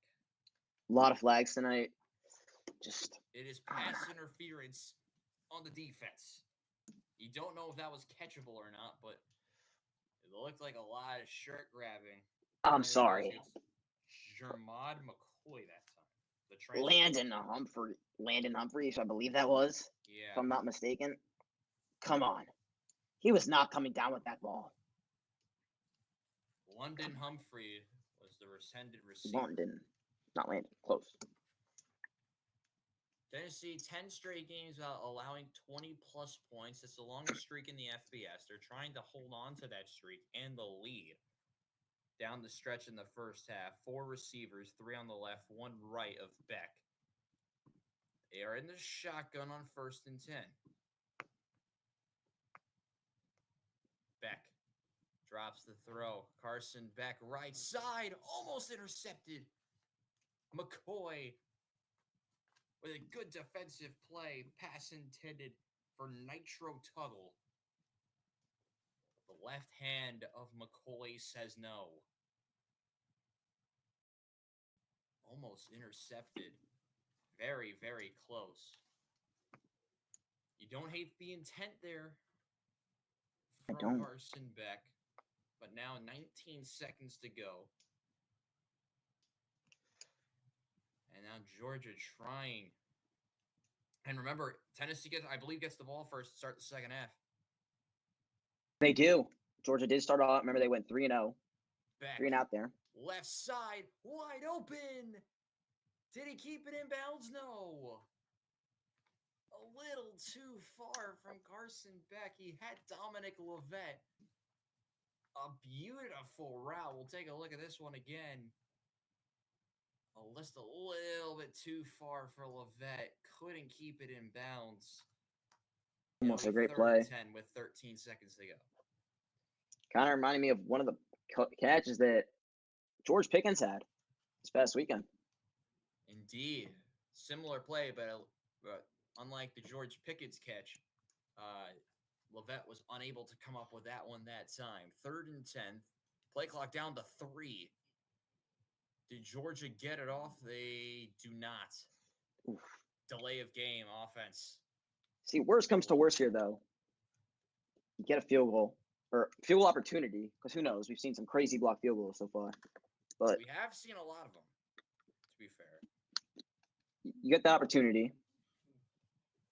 A lot of flags tonight. It is pass interference on the defense. You don't know if that was catchable or not, but it looked like a lot of shirt grabbing. I'm sorry. Jermod McCoy that time. Landon Humphreys, I believe that was. Yeah. If I'm not mistaken. Come on. He was not coming down with that ball. London Humphrey was the rescinded receiver. London. Not Landon. Close. Tennessee, 10 straight games without allowing 20-plus points. It's the longest streak in the FBS. They're trying to hold on to that streak and the lead. Down the stretch in the first half, 4 receivers, 3 on the left, 1 right of Beck. They are in the shotgun on 1st and 10. Beck drops the throw. Carson Beck, right side, almost intercepted. McCoy with a good defensive play, pass intended for Nitro Tuggle. The left hand of McCoy says no. Almost intercepted. Very, very close. You don't hate the intent there from Carson Beck. But now 19 seconds to go. And now Georgia trying. And remember, Tennessee gets the ball first to start the second half. They do. Georgia did start off. Remember, they went 3-0. Beck, 3 and out there. Left side, wide open. Did he keep it in bounds? No. A little too far from Carson Beck. He had Dominic Levette. A beautiful route. We'll take a look at this one again. Just a little bit too far for Levette. Couldn't keep it in bounds. Almost a great play. 10 with 13 seconds to go. Kind of reminded me of one of the catches that George Pickens had this past weekend. Indeed. Similar play, but unlike the George Pickens catch, Levette was unable to come up with that one that time. 3rd and 10. Play clock down to 3. Did Georgia get it off? They do not. Oof. Delay of game offense. See, worst comes to worst here, though. You get a field goal or field goal opportunity, because who knows? We've seen some crazy block field goals so far. But we have seen a lot of them, to be fair. You get the opportunity.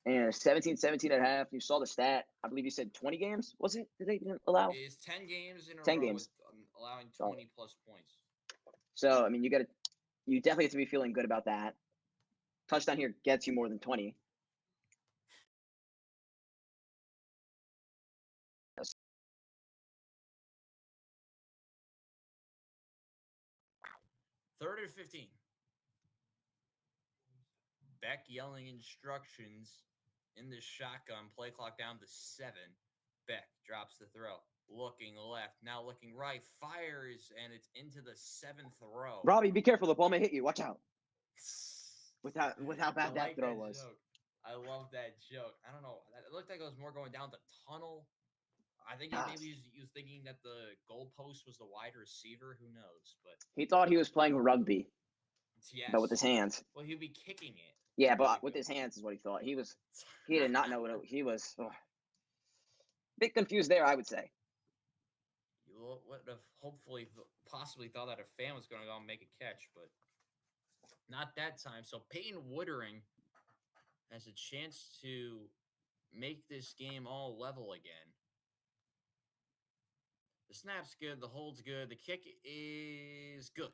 And 17-17 at half. You saw the stat. I believe you said 20 games. Was it? Did they allow? It is 10 games in a 10 row games. with allowing 20-plus points. So, I mean, you definitely have to be feeling good about that. Touchdown here gets you more than 20. 3rd and 15. Beck yelling instructions in the shotgun. Play clock down to 7. Beck drops the throw. Looking left, now looking right. Fires, and it's into the 7th row. Robbie, be careful. The ball may hit you. Watch out. With how bad that throw was. Joke. I love that joke. I don't know. It looked like it was more going down the tunnel. I think maybe he was thinking that the goalpost was the wide receiver. Who knows? But he thought he was playing rugby. Yes. But with his hands. Well, he'd be kicking it. Yeah, but with his hands is what he thought. He did not know what he was. A bit confused there, I would say. You would have possibly thought that a fan was going to go and make a catch, but not that time. So Peyton Woodering has a chance to make this game all level again. The snap's good. The hold's good. The kick is good.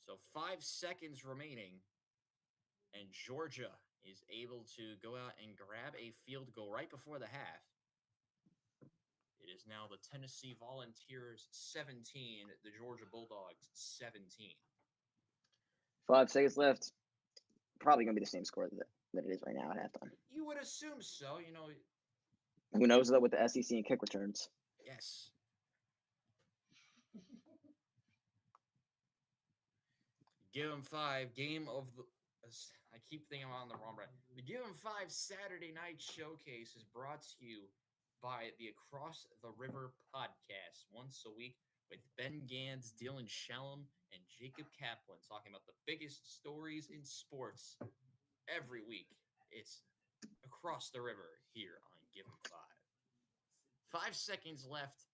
So 5 seconds remaining, and Georgia is able to go out and grab a field goal right before the half. It is now the Tennessee Volunteers 17, the Georgia Bulldogs 17. 5 seconds left. Probably going to be the same score that it is right now at halftime. You would assume so. Who knows, though, with the SEC and kick returns. Yes. Give them 5. Game of the... I keep thinking I'm on the wrong right. The Give them 5 Saturday Night Showcase is brought to you by the Across the River podcast once a week with Ben Ganz, Dylan Shellum, and Jacob Kaplan talking about the biggest stories in sports every week. It's Across the River here on Give them 5. 5 seconds left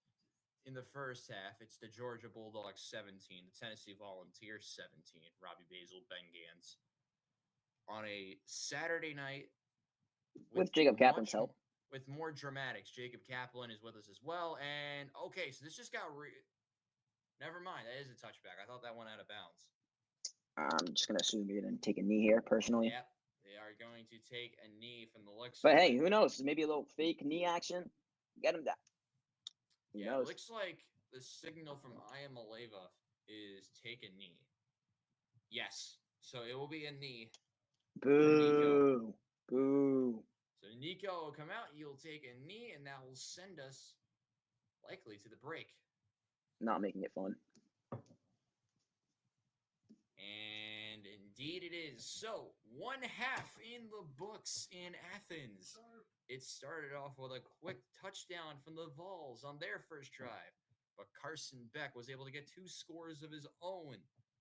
in the first half. It's the Georgia Bulldogs 17, the Tennessee Volunteers 17. Robbie Basel, Ben Ganz. On a Saturday night with Jacob Kaplan's help. With more dramatics. Jacob Kaplan is with us as well. And, okay, so this just got never mind. That is a touchback. I thought that went out of bounds. I'm just going to assume you're going to take a knee here, personally. Yep. They are going to take a knee from the looks. But, hey, who knows? Maybe a little fake knee action. Get him that. It looks like the signal from Ayamaleva is take a knee. Yes. So it will be a knee. Boo. Boo. So Nico will come out. He'll take a knee, and that will send us likely to the break. Not making it fun. And indeed it is. So, 1 half in the books in Athens. It started off with a quick touchdown from the Vols on their first drive. But Carson Beck was able to get 2 scores of his own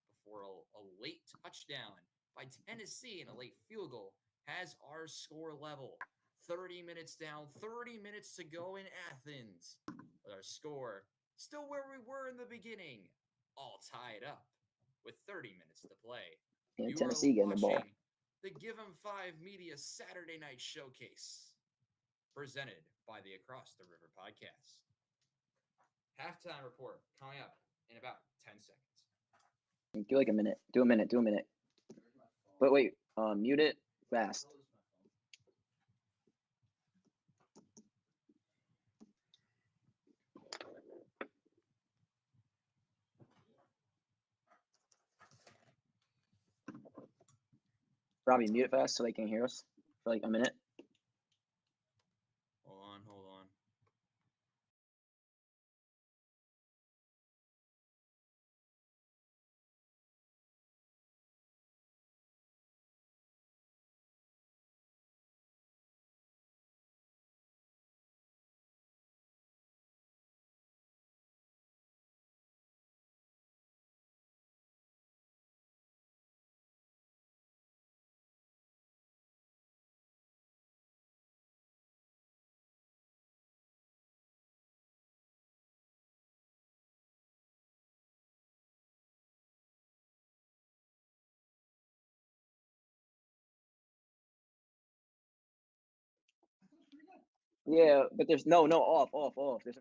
before a late touchdown by Tennessee and a late field goal has our score level. 30 minutes down, 30 minutes to go in Athens. With our score still where we were in the beginning, all tied up with 30 minutes to play. And Tennessee getting the ball. The Give 'em 5 Media Saturday Night Showcase, presented by the Across the River podcast. Halftime report coming up in about 10 seconds. Do like a minute. Do a minute. But wait, mute it fast. Robbie, mute it fast so they can hear us for like a minute. Hold on. Yeah, but there's no off. There's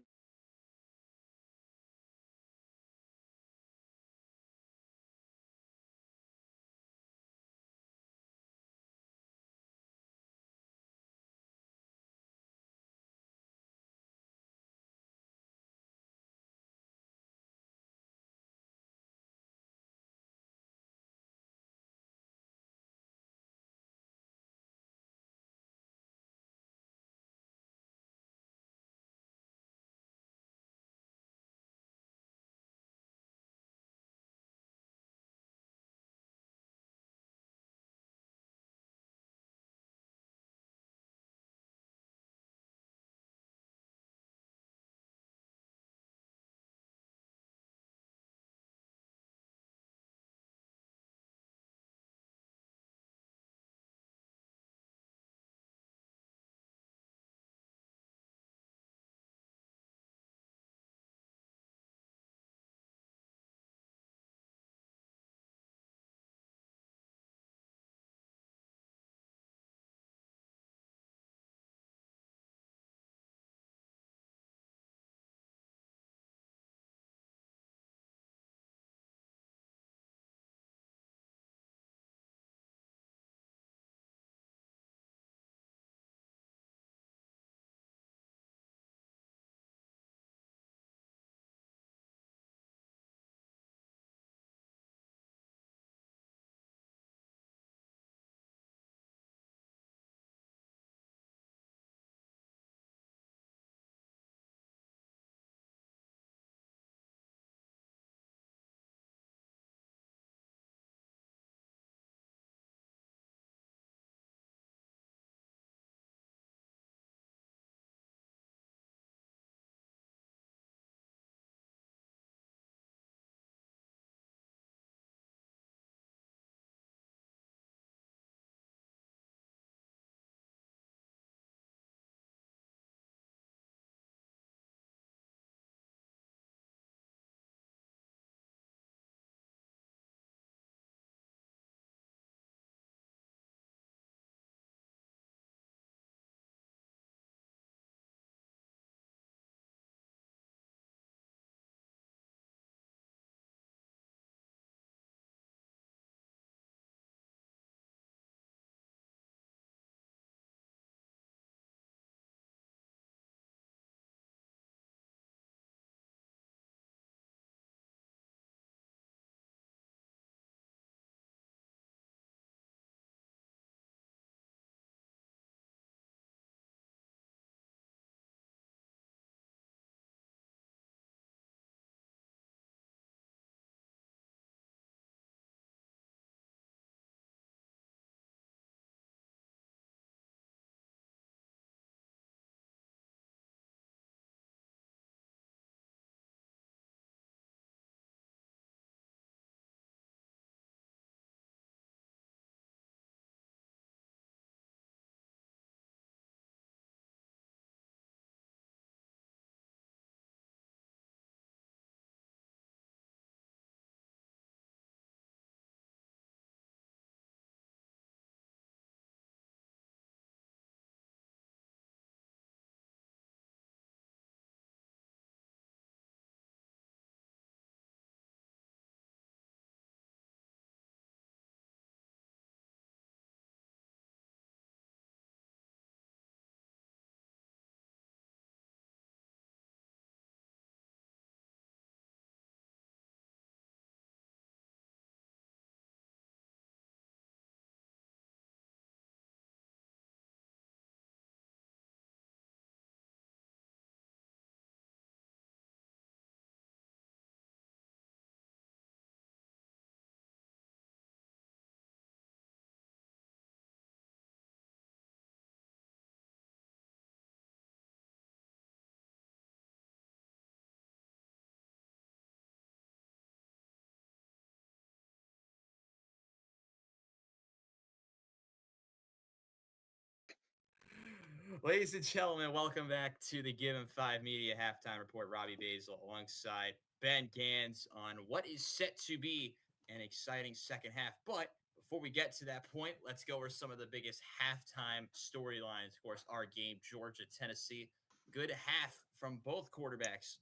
Ladies and gentlemen, welcome back to the Given 5 Media Halftime Report. Robbie Basel alongside Ben Ganz on what is set to be an exciting second half. But before we get to that point, let's go over some of the biggest halftime storylines. Of course, our game, Georgia, Tennessee. Good half from both quarterbacks.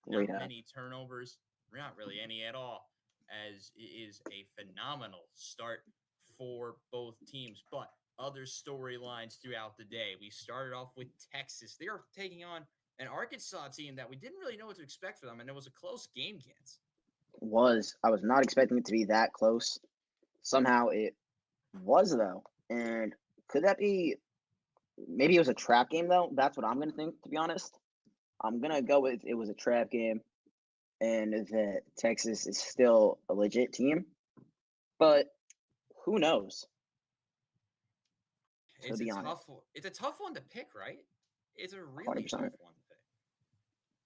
Not Great half. many turnovers, not really any at all, as it is a phenomenal start for both teams. But other storylines throughout the day. We started off with Texas. They are taking on an Arkansas team that we didn't really know what to expect for them, and it was a close game, Gans. I was not expecting it to be that close. Somehow it was though. And could that be maybe it was a trap game though? That's what I'm gonna think, to be honest. I'm gonna go with it was a trap game and that Texas is still a legit team. But who knows? To be honest. It's a tough one to pick, right? It's a really 100%. tough one to pick.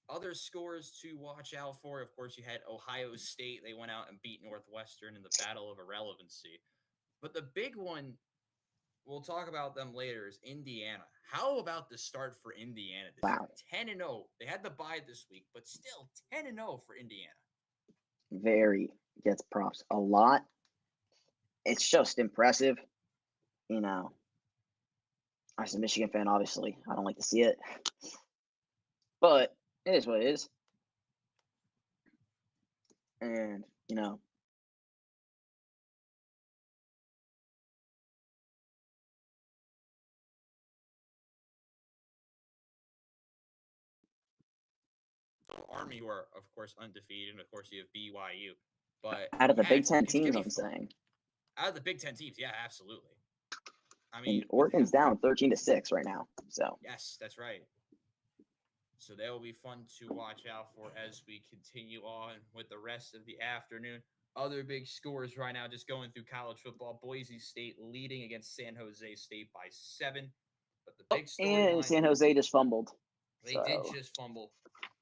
Other scores to watch out for, of course, you had Ohio State. They went out and beat Northwestern in the Battle of Irrelevancy. But the big one, we'll talk about them later, is Indiana. How about the start for Indiana this Wow. year? 10-0. They had the bye this week, but still 10-0 for Indiana. Very gets props a lot. It's just impressive. You know, as a Michigan fan, obviously, I don't like to see it. But it is what it is. And, Army, who are, of course, undefeated. And, of course, you have BYU. But out of the Big Ten it's teams, I'm saying. Out of the Big Ten teams, yeah, absolutely. I And mean, Oregon's down 13-6 right now. So yes, that's right. So that will be fun to watch out for as we continue on with the rest of the afternoon. Other big scores right now, just going through college football. Boise State leading against San Jose State by 7. But the big and storyline, San Jose just fumbled. they did just fumble.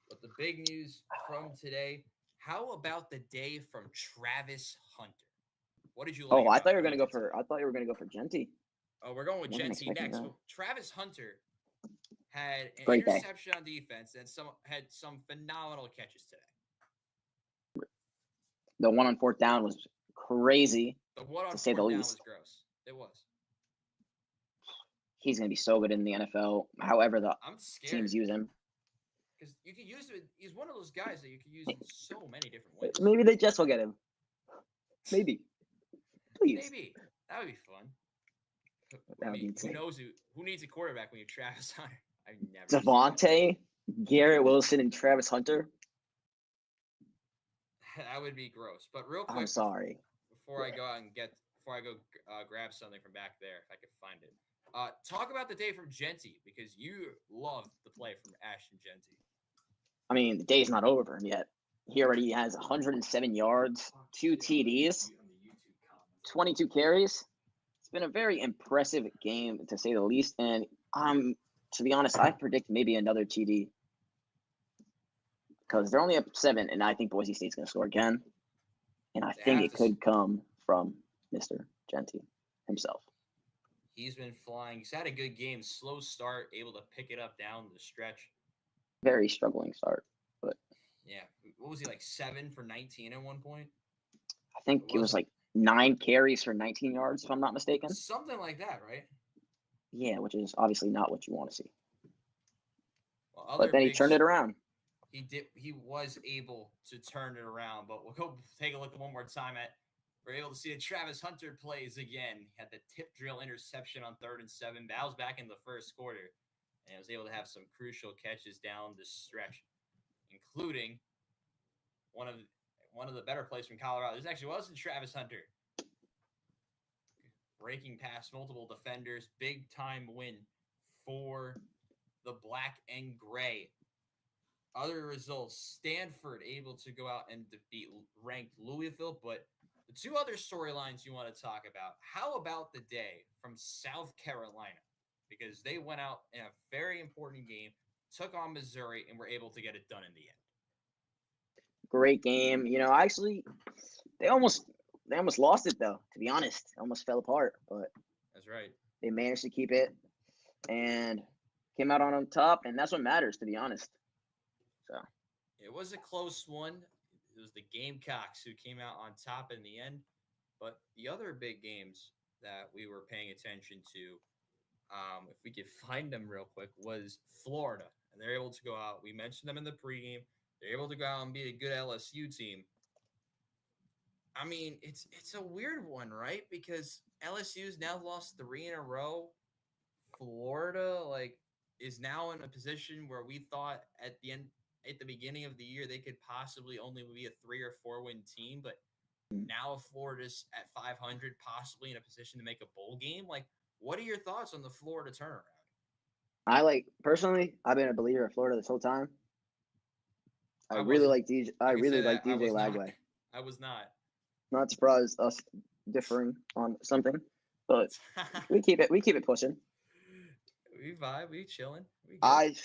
But the big news from today, how about the day from Travis Hunter? What did you like? Oh, I thought you were Hunter gonna go today? for. I thought you were gonna go for Genty. Oh, we're going with Wasn't Genty expecting next. that. But Travis Hunter had an Great day. interception on defense and had some phenomenal catches today. The one on fourth down was crazy. The one on to say the fourth down least. was gross. It was. He's gonna be so good in the NFL. However, I'm scared teams use him. because you can use it. He's one of those guys that you can use in so many different ways. Maybe the Jets will get him. Maybe. Please. Maybe that would be fun. That would be who insane. knows who needs a quarterback when you Travis Hunter? I've never. Devontae, Garrett Wilson, and Travis Hunter. That would be gross. But real quick, I'm sorry. Before I go grab something from back there, if I can find it. Talk about the day from Genty because you love the play from Ashton Genty. I mean, the day's not over for him yet. He already has 107 yards, 2 TDs, 22 carries. It's been a very impressive game, to say the least. And to be honest, I predict maybe another TD because they're only up 7, and I think Boise State's going to score again. And I think it could come from Mr. Genty himself. He's been flying. He's had a good game. Slow start, able to pick it up down the stretch. Very struggling start, but yeah. What was he, like 7 for 19 at one point? I think it was like 9 carries for 19 yards, if I'm not mistaken. Something like that, right? Yeah, which is obviously not what you want to see. Well, but then he turned it around. He was able to turn it around, but we'll go take a look one more time at. We're able to see that Travis Hunter plays again. He had the tip drill interception on 3rd and 7. That was back in the first quarter, and was able to have some crucial catches down the stretch, including one of the better plays from Colorado. This actually wasn't Travis Hunter. Breaking past multiple defenders, big time win for the black and gray. Other results, Stanford able to go out and defeat ranked Louisville, but the two other storylines you want to talk about, how about the day from South Carolina? Because they went out in a very important game, took on Missouri, and were able to get it done in the end. Great game. Actually, they almost lost it, though, to be honest. Almost fell apart, but that's right. They managed to keep it. And came out on top, and that's what matters, to be honest. So It was a close one. It was the Gamecocks who came out on top in the end. But the other big games that we were paying attention to, if we could find them real quick, was Florida. And they're able to go out. We mentioned them in the pregame. They're able to go out and be a good LSU team. I mean, it's a weird one, right? Because LSU's now lost 3 in a row. Florida, like, is now in a position where we thought at the beginning of the year they could possibly only be a 3 or 4 win team, but now Florida's at 500, possibly in a position to make a bowl game. Like, what are your thoughts on the Florida turnaround? personally, I've been a believer of Florida this whole time. I I really wasn't. like DJ. I I can say really that like I DJ was not. Lagway. I was not. Not surprised us differing on something, but we keep it pushing. We vibe. We chilling. We good. I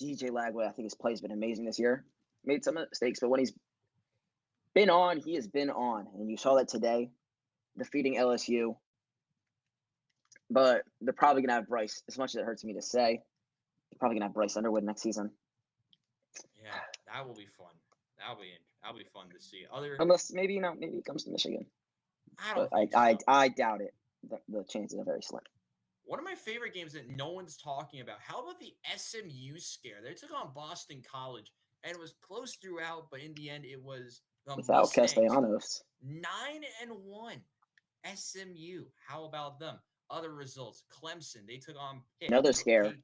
DJ Lagway. I think his play's been amazing this year. Made some mistakes, but when he's been on, he has been on, and you saw that today, defeating LSU. But they're probably gonna have Bryce. As much as it hurts me to say, they're probably gonna have Bryce Underwood next season. Yeah, that will be fun. That'll be fun to see. Other, Unless maybe maybe it comes to Michigan, I but don't think so. I doubt it. The chances are very slim. One of my favorite games that no one's talking about. How about the SMU scare? They took on Boston College, and it was close throughout, but in the end, it was the Without Mustangs Castellanos, 9-1. SMU. How about them? Other results: Clemson. They took on Pitt. another scare.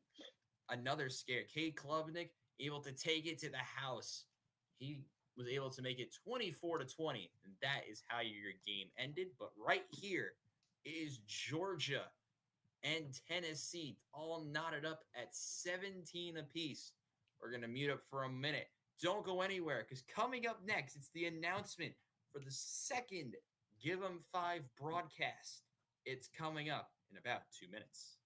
Another scare. Cade Klubnik able to take it to the house. He was able to make it 24-20, and that is how your game ended. But right here is Georgia and Tennessee all knotted up at 17 apiece. We're going to mute up for a minute. Don't go anywhere, because coming up next, it's the announcement for the second Give 'em 5 broadcast. It's coming up in about 2 minutes.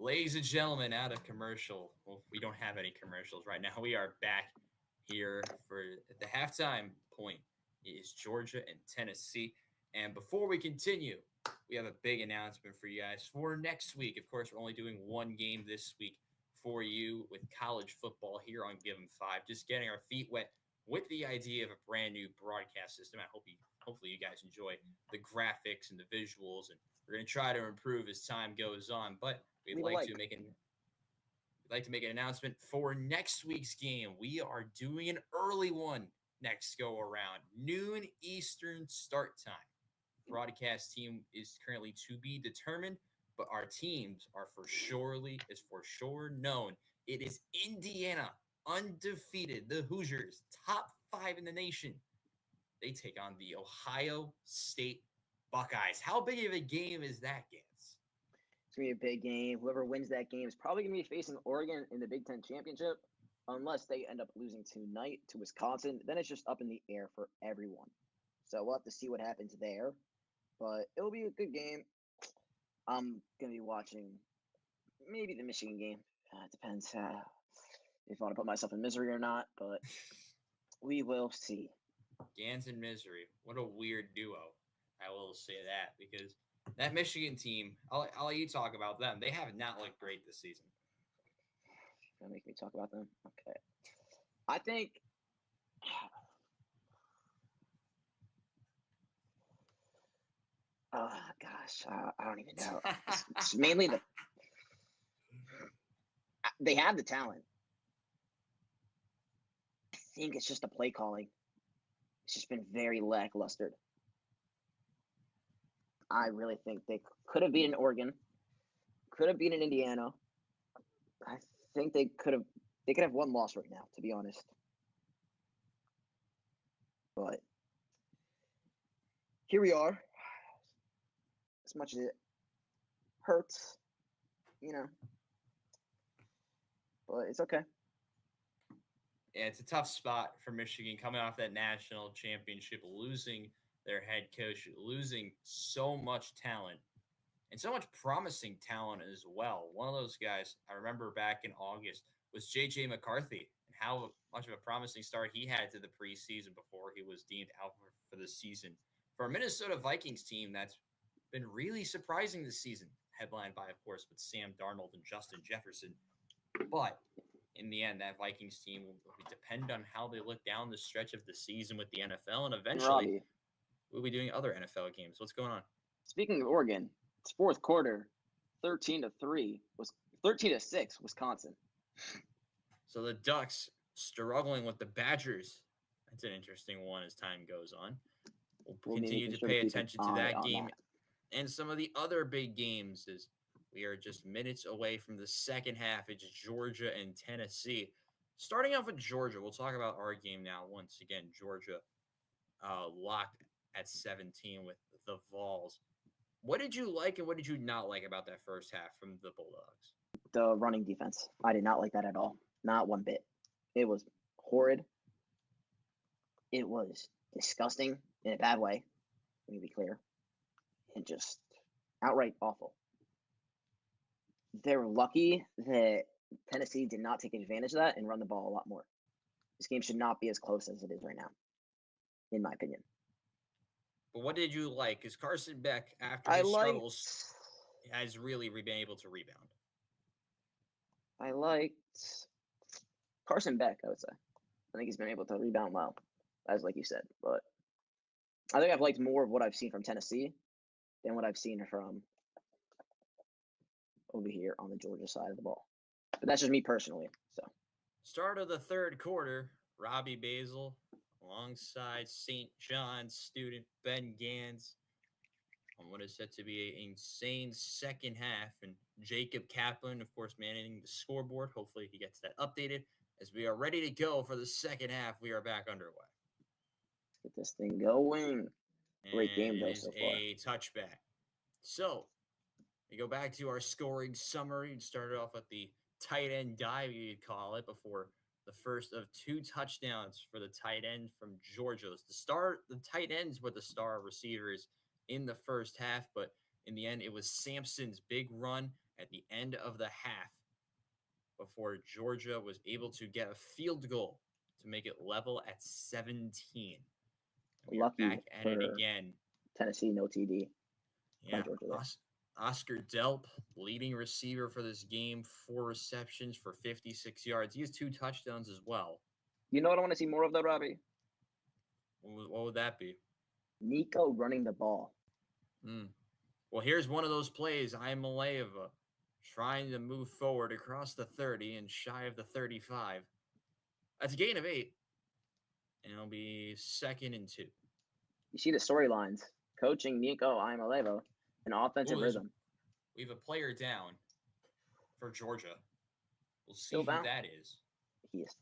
Ladies and gentlemen, out of commercial. Well, we don't have any commercials right now. We are back here for the halftime point. It is Georgia and Tennessee. And before we continue, we have a big announcement for you guys for next week. Of course, we're only doing one game this week for you with college football here on Give 'em Five. Just getting our feet wet with the idea of a brand new broadcast system. Hopefully you guys enjoy the graphics and the visuals, and we're going to try to improve as time goes on. But we'd like to make an announcement for next week's game. We are doing an early one next go around, noon Eastern start time. Broadcast team is currently to be determined, but our teams are for sure known. It is Indiana, undefeated, the Hoosiers, top 5 in the nation. They take on the Ohio State Buckeyes. How big of a game is that, Gans? It's going to be a big game. Whoever wins that game is probably going to be facing Oregon in the Big Ten Championship, unless they end up losing tonight to Wisconsin. Then it's just up in the air for everyone. So we'll have to see what happens there. But it'll be a good game. I'm going to be watching maybe the Michigan game. It depends if I want to put myself in misery or not, but we will see. Ganz and misery. What a weird duo. I will say that, because that Michigan team, I'll let you talk about them. They have not looked great this season. Gonna make me talk about them? Okay. I think oh gosh, I don't even know. It's mainly they have the talent. I think it's just the play calling. It's just been very lackluster. I really think they could have beaten Oregon, could have beaten Indiana. I think they could have one loss right now, to be honest. But here we are. As much as it hurts, but it's okay. Yeah, it's a tough spot for Michigan coming off that national championship, losing their head coach, losing so much talent and so much promising talent as well. One of those guys I remember back in August was J.J. McCarthy, and how much of a promising start he had to the preseason before he was deemed out for the season. For a Minnesota Vikings team that's been really surprising this season, headlined by, of course, with Sam Darnold and Justin Jefferson. But in the end, that Vikings team will depend on how they look down the stretch of the season with the NFL, and eventually Robbie, we'll be doing other NFL games. What's going on? speaking of Oregon, it's fourth quarter, 13-6, Wisconsin. So the Ducks struggling with the Badgers. That's an interesting one as time goes on. We'll continue to pay attention to that game and some of the other big games, as we are just minutes away from the second half. It's Georgia and Tennessee. Starting off with Georgia, we'll talk about our game now. Once again, Georgia locked at 17 with the Vols. What did you like and what did you not like about that first half from the Bulldogs? The running defense. I did not like that at all. Not one bit. It was horrid. It was disgusting in a bad way. Let me be clear. And just outright awful. They're lucky that Tennessee did not take advantage of that and run the ball a lot more. This game should not be as close as it is right now, in my opinion. But what did you like? Because Carson Beck, after his struggles, has really been able to rebound. I liked Carson Beck, I would say. I think he's been able to rebound well, as like you said. But I think I've liked more of what I've seen from Tennessee than what I've seen from over here on the Georgia side of the ball. But that's just me personally. So, start of the third quarter, Robbie Basel alongside St. John's student Ben Ganz on what is set to be an insane second half. And Jacob Kaplan, of course, managing the scoreboard. Hopefully he gets that updated. As we are ready to go for the second half, we are back underway. Let's get this thing going. Great game, though, so far. A touchback. So, we go back to our scoring summary and started off with the tight end dive, you'd call it, before the first of 2 touchdowns for the tight end from Georgia. The tight ends were the star receivers in the first half, but in the end, it was Sampson's big run at the end of the half before Georgia was able to get a field goal to make it level at 17. And we are Lucky back at it for again. Tennessee, no TD. Yeah, Georgia there. Oscar Delp, leading receiver for this game, 4 receptions for 56 yards. He has 2 touchdowns as well. You know what I want to see more of, though, Robbie? What would that be? Nico running the ball. Well, here's one of those plays. Imaleva trying to move forward across the 30 and shy of the 35. That's a gain of 8. And it'll be 2nd and 2. You see the storylines. Coaching Nico Iamalevo, an offensive rhythm. We have a player down for Georgia. We'll see Still who down? that is. He is.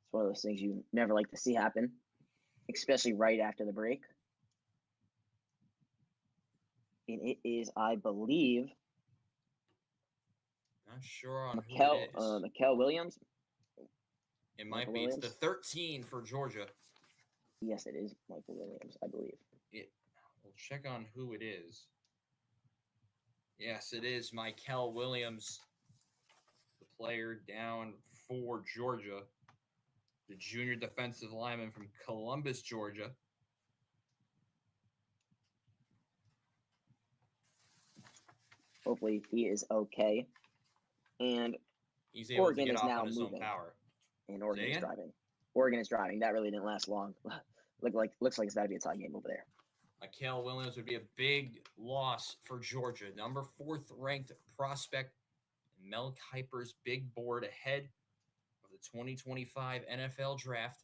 It's one of those things you never like to see happen, especially right after the break. And it is, I believe, not sure on who it is. Mikel Williams. It might be. It's the 13 for Georgia. Yes, it is Michael Williams, I believe. We'll check on who it is. Yes, it is Mikel Williams, the player down for Georgia, the junior defensive lineman from Columbus, Georgia. Hopefully he is okay. And he's able Oregon to get is off now on his moving. own power. And Oregon is driving. Oregon is driving. That really didn't last long. Looks like it's about to be a tie game over there. Mikel Williams would be a big loss for Georgia. Number 4th ranked prospect, Mel Kiper's big board ahead of the 2025 NFL draft.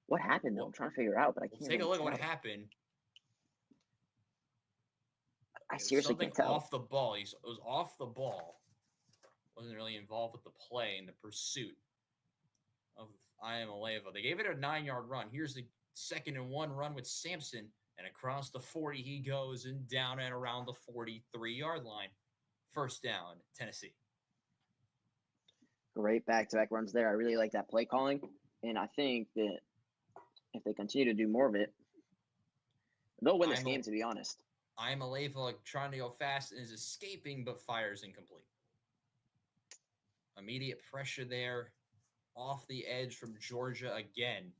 What happened, though? I'm trying to figure out, but I can't. Take a look at what happened. I seriously can't tell. Off the ball. It was off the ball. Wasn't really involved with the play and the pursuit of Iamalevo. They gave it a 9-yard run. Here's the 2nd and 1 run with Sampson. And across the 40 he goes and down and around the 43-yard line. 1st down, Tennessee. Great back-to-back runs there. I really like that play calling. And I think that if they continue to do more of it, they'll win this game, to be honest. Iamalevo trying to go fast and is escaping, but fires incomplete. Immediate pressure there. Off the edge from Georgia again.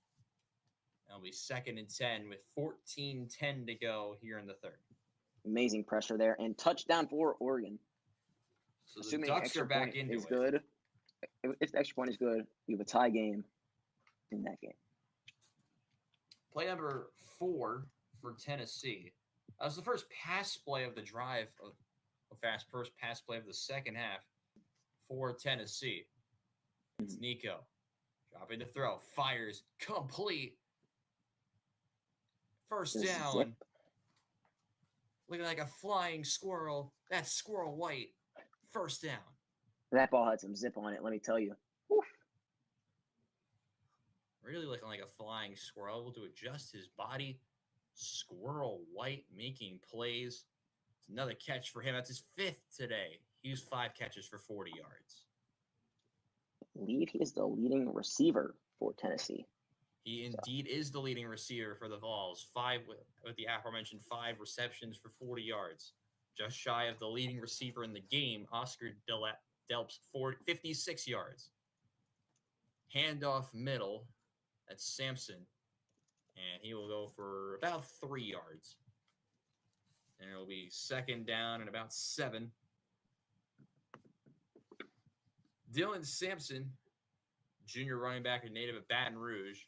That'll be 2nd and 10 with 14:10 to go here in the 3rd. Amazing pressure there. And touchdown for Oregon. So the Ducks are back into it. Good. If the extra point is good, you have a tie game in that game. Play number 4 for Tennessee. That was the first pass play of the drive, first pass play of the second half for Tennessee. It's Nico. Dropping the throw. Fires. Complete. 1st down. Zip. Looking like a flying squirrel. That's Squirrel White. 1st down. That ball had some zip on it, let me tell you. Oof. Really looking like a flying squirrel. Able to adjust his body. Squirrel White making plays. It's another catch for him. That's his 5th today. He used 5 catches for 40 yards. I believe he is the leading receiver for Tennessee. He indeed is the leading receiver for the Vols. 5 with the aforementioned 5 receptions for 40 yards. Just shy of the leading receiver in the game, Oscar Delp's 56 yards. Handoff middle. That's Sampson. And he will go for about 3 yards. And it'll be 2nd down and about 7. Dylan Sampson, junior running back and native of Baton Rouge.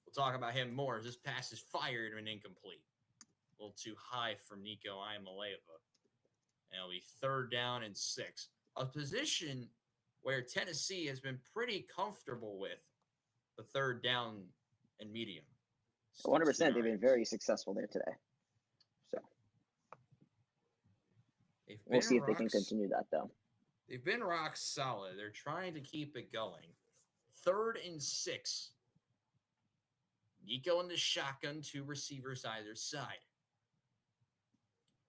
We'll talk about him more as this pass is fired and incomplete. A little too high for Nico Iamalevo. And it'll be 3rd down and 6. A position where Tennessee has been pretty comfortable with the 3rd down and medium. 100%. They've been very successful there today. So we'll see if they can continue that, though. They've been rock solid. They're trying to keep it going. 3rd and 6. Nico in the shotgun, 2 receivers either side.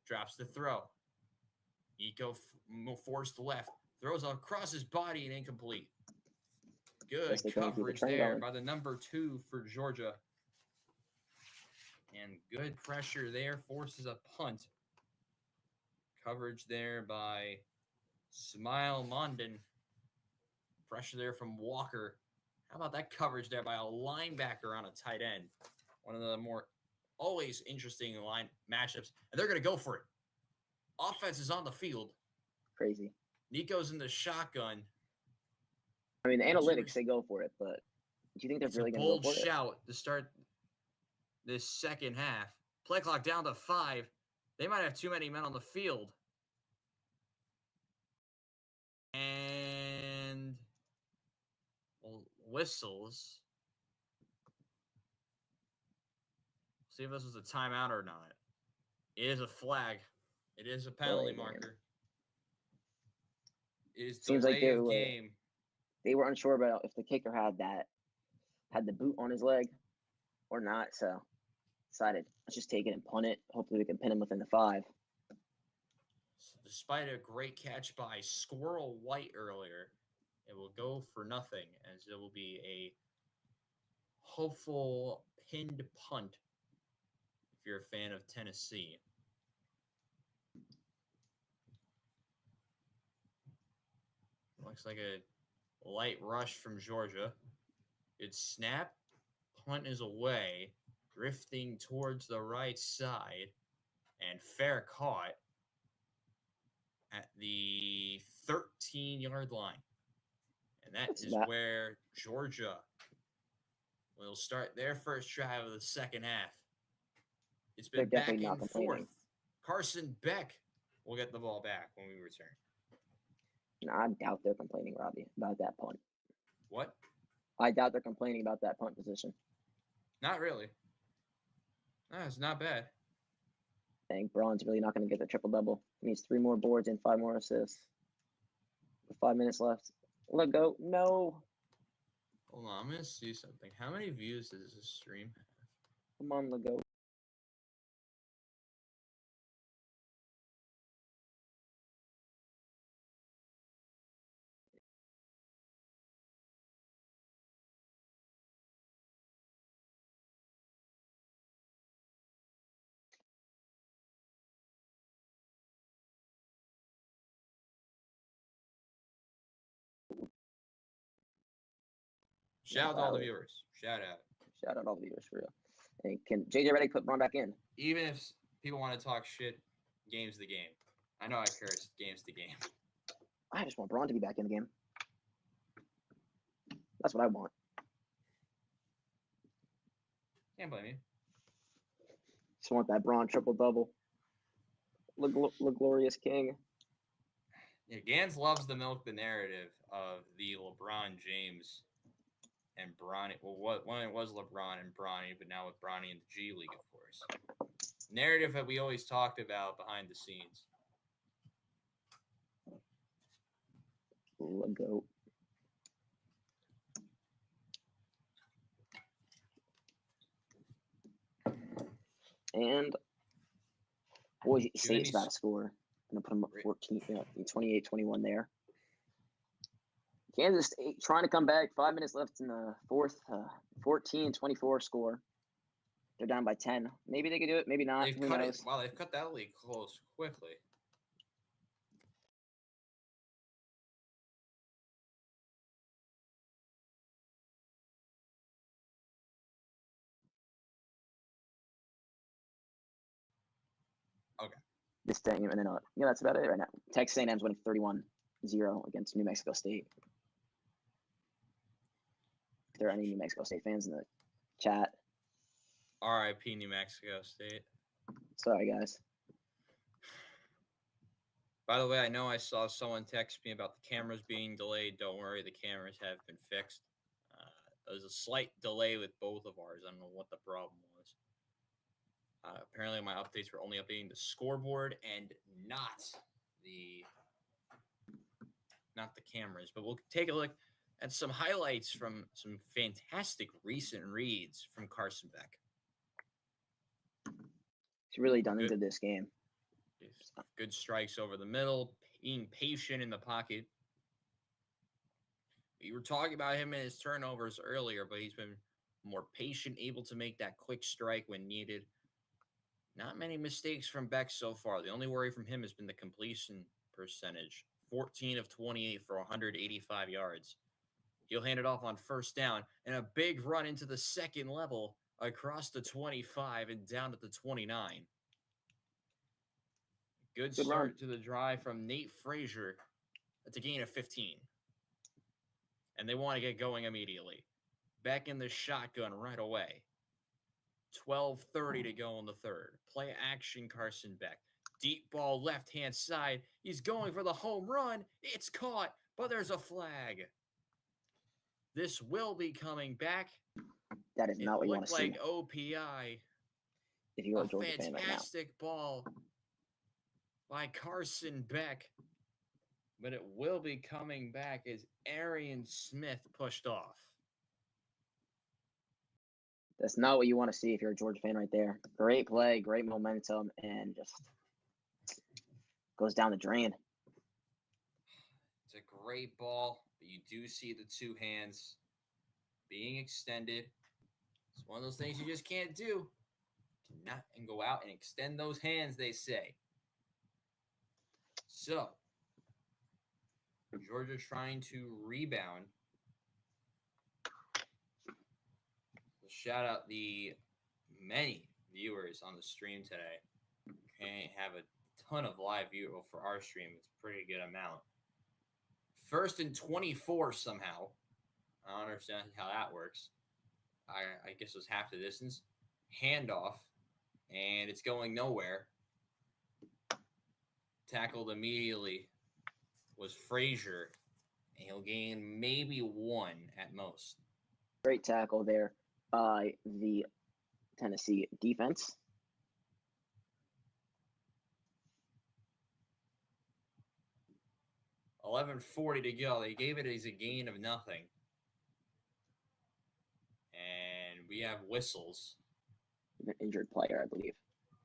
Drops the throw. Nico forced left. Throws across his body and incomplete. Good coverage there by the number 2 for Georgia. And good pressure there. Forces a punt. Coverage there by Smile Mondin. Pressure there from Walker. How about that coverage there by a linebacker on a tight end? One of the more always interesting line matchups. And they're going to go for it. Offense is on the field. Crazy. Nico's in the shotgun. I mean, the analytics say go for it, but do you think they're really going to go for it? It's a bold shout to start this second half. Play clock down to 5. They might have too many men on the field. And whistles. See if this was a timeout or not. It is a flag. It is a penalty marker. It is seems like delay of game. They were unsure about if the kicker had the boot on his leg or not, so decided let's just take it and punt it. Hopefully we can pin him within the 5. So despite a great catch by Squirrel White earlier, it will go for nothing as it will be a hopeful pinned punt if you're a fan of Tennessee. Looks like a light rush from Georgia. Good snap. Punt is away, drifting towards the right side, and fair caught at the 13-yard line. And that is where Georgia will start their first drive of the second half. It's been back and forth. Carson Beck will get the ball back when we return. No, I doubt they're complaining, Robbie, about that punt. What? I doubt they're complaining about that punt position. Not really. No, it's not bad. I think Braun's really not going to get the triple-double. He needs 3 more boards and 5 more assists. With 5 minutes left. Let go. No. Hold on, I'm going to see something. How many views does this stream have? Come on, let go. Shout out to all the viewers. Shout out. Shout out all the viewers, for real. And can JJ Redick put Braun back in? Even if people want to talk shit, game's the game. I know I curse. Game's the game. I just want Braun to be back in the game. That's what I want. Can't blame you. Just want that Braun triple-double. Look glorious king. Yeah, Ganz loves to milk the narrative of the LeBron James and Bronny. Well, when it was LeBron and Bronny, but now with Bronny in the G League, of course. Narrative that we always talked about behind the scenes. Let go. And Boise State's about to score. I'm going to put them up 28-21 there. Kansas State trying to come back. 5 minutes left in the fourth. 14-24 score. They're down by 10. Maybe they could do it. Maybe not. They've cut that lead close quickly. Okay. This thing, and then that's about it right now. Texas A&M's winning 31-0 against New Mexico State. If there are any New Mexico State fans in the chat. RIP New Mexico State. Sorry, guys. By the way, I know I saw someone text me about the cameras being delayed. Don't worry, the cameras have been fixed. There's a slight delay with both of ours. I don't know what the problem was. Apparently, my updates were only updating the scoreboard and not the cameras. But we'll take a look at some highlights from some fantastic recent reads from Carson Beck. He's really done into this game. Good strikes over the middle, being patient in the pocket. We were talking about him and his turnovers earlier, but he's been more patient, able to make that quick strike when needed. Not many mistakes from Beck so far. The only worry from him has been the completion percentage 14 of 28 for 185 yards. He'll hand it off on first down and a big run into the second level across the 25 and down at the 29. Good Good run. start to the drive from Nate Frazier. That's a gain of 15. And they want to get going immediately. Back in the shotgun right away. 12:30 to go in the third. Play action, Carson Beck. Deep ball left-hand side. He's going for the home run. It's caught, but there's a flag. This will be coming back. That is not what you want to see. It looked like OPI. If you are A a Georgia fan right now. fantastic ball by Carson Beck. But it will be coming back as Arian Smith pushed off. That's not what you want to see if you're a Georgia fan right there. Great play, great momentum, and just goes down the drain. It's a great ball, but you do see the two hands being extended. It's one of those things you just can't do. Cannot and go out and extend those hands, they say. So, Georgia trying to rebound. Shout out the many viewers on the stream today. Can't have a ton of live view for our stream. It's a pretty good amount. 1st and 24 somehow. I don't understand how that works. I guess it was half the distance. Handoff, and it's going nowhere. Tackled immediately was Frazier, and he'll gain maybe 1 at most. Great tackle there by the Tennessee defense. $11:40 to go. They gave it as a gain of nothing. And we have whistles. An injured player, I believe.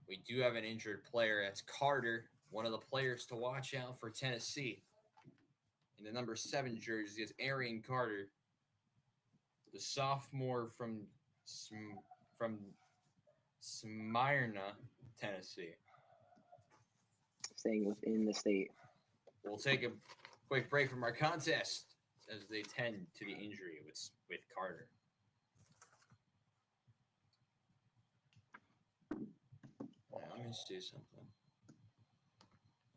We do have an injured player. That's Carter, one of the players to watch out for Tennessee. In the number 7 jersey is Arian Carter, the sophomore from Smyrna, Tennessee. Staying within the state. We'll take a quick break from our contest as they tend to the injury with Carter. Let me see something.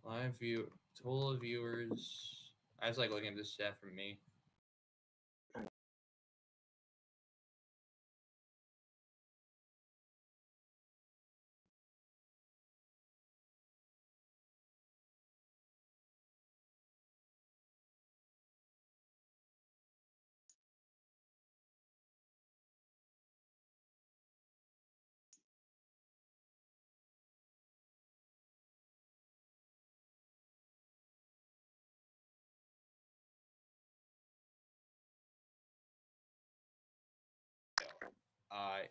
Live view, total viewers. I was like looking at this stat from me.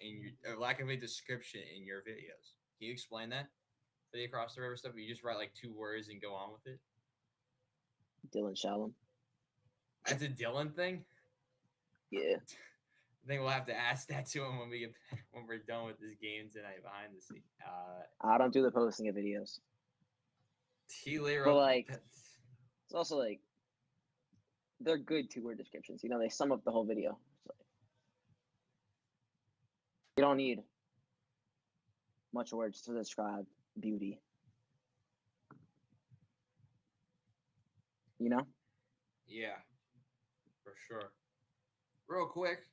In your lack of a description in your videos. Can you explain that? For the across the river stuff, you just write like 2 words and go on with it? Dylan Shalom. That's a Dylan thing? Yeah. I think we'll have to ask that to him when we're done with this game tonight behind the scenes. I don't do the posting of videos. But like, it's also like they're good 2-word descriptions. You know, they sum up the whole video. So you don't need much words to describe beauty. You know? Yeah, for sure. Real quick,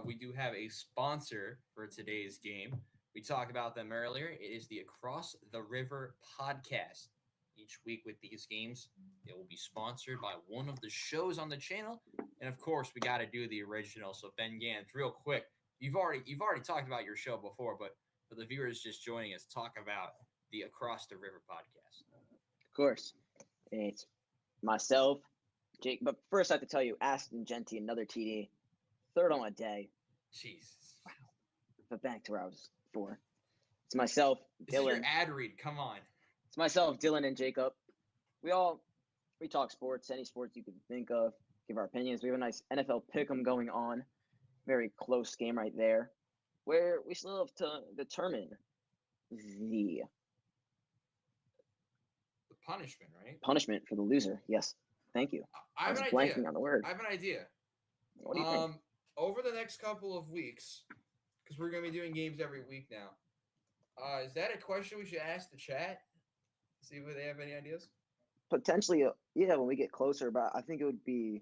we do have a sponsor for today's game. We talked about them earlier. It is the Across the River podcast. Each week with these games, it will be sponsored by one of the shows on the channel. And of course, we got to do the original. So Ben Ganz, real quick, you've already talked about your show before, but for the viewers just joining us, talk about the Across the River podcast. Of course. It's myself, Jake. But first, I have to tell you, Aston Genty, another TD, 3rd on a day. Jesus. Wow. But back to where I was before. It's myself, This Dylan. is your ad read. Come on. It's myself, Dylan, and Jacob. We talk sports, any sports you can think of, give our opinions. We have a nice NFL pick'em going on. Very close game right there, where we still have to determine the punishment, right? punishment for the loser. Yes. Thank you. I I have was an blanking idea. on the word. I have an idea. What do you think? Over the next couple of weeks, because we're going to be doing games every week now, is that a question we should ask the chat? See if they have any ideas? Potentially, yeah, when we get closer, but I think it would be.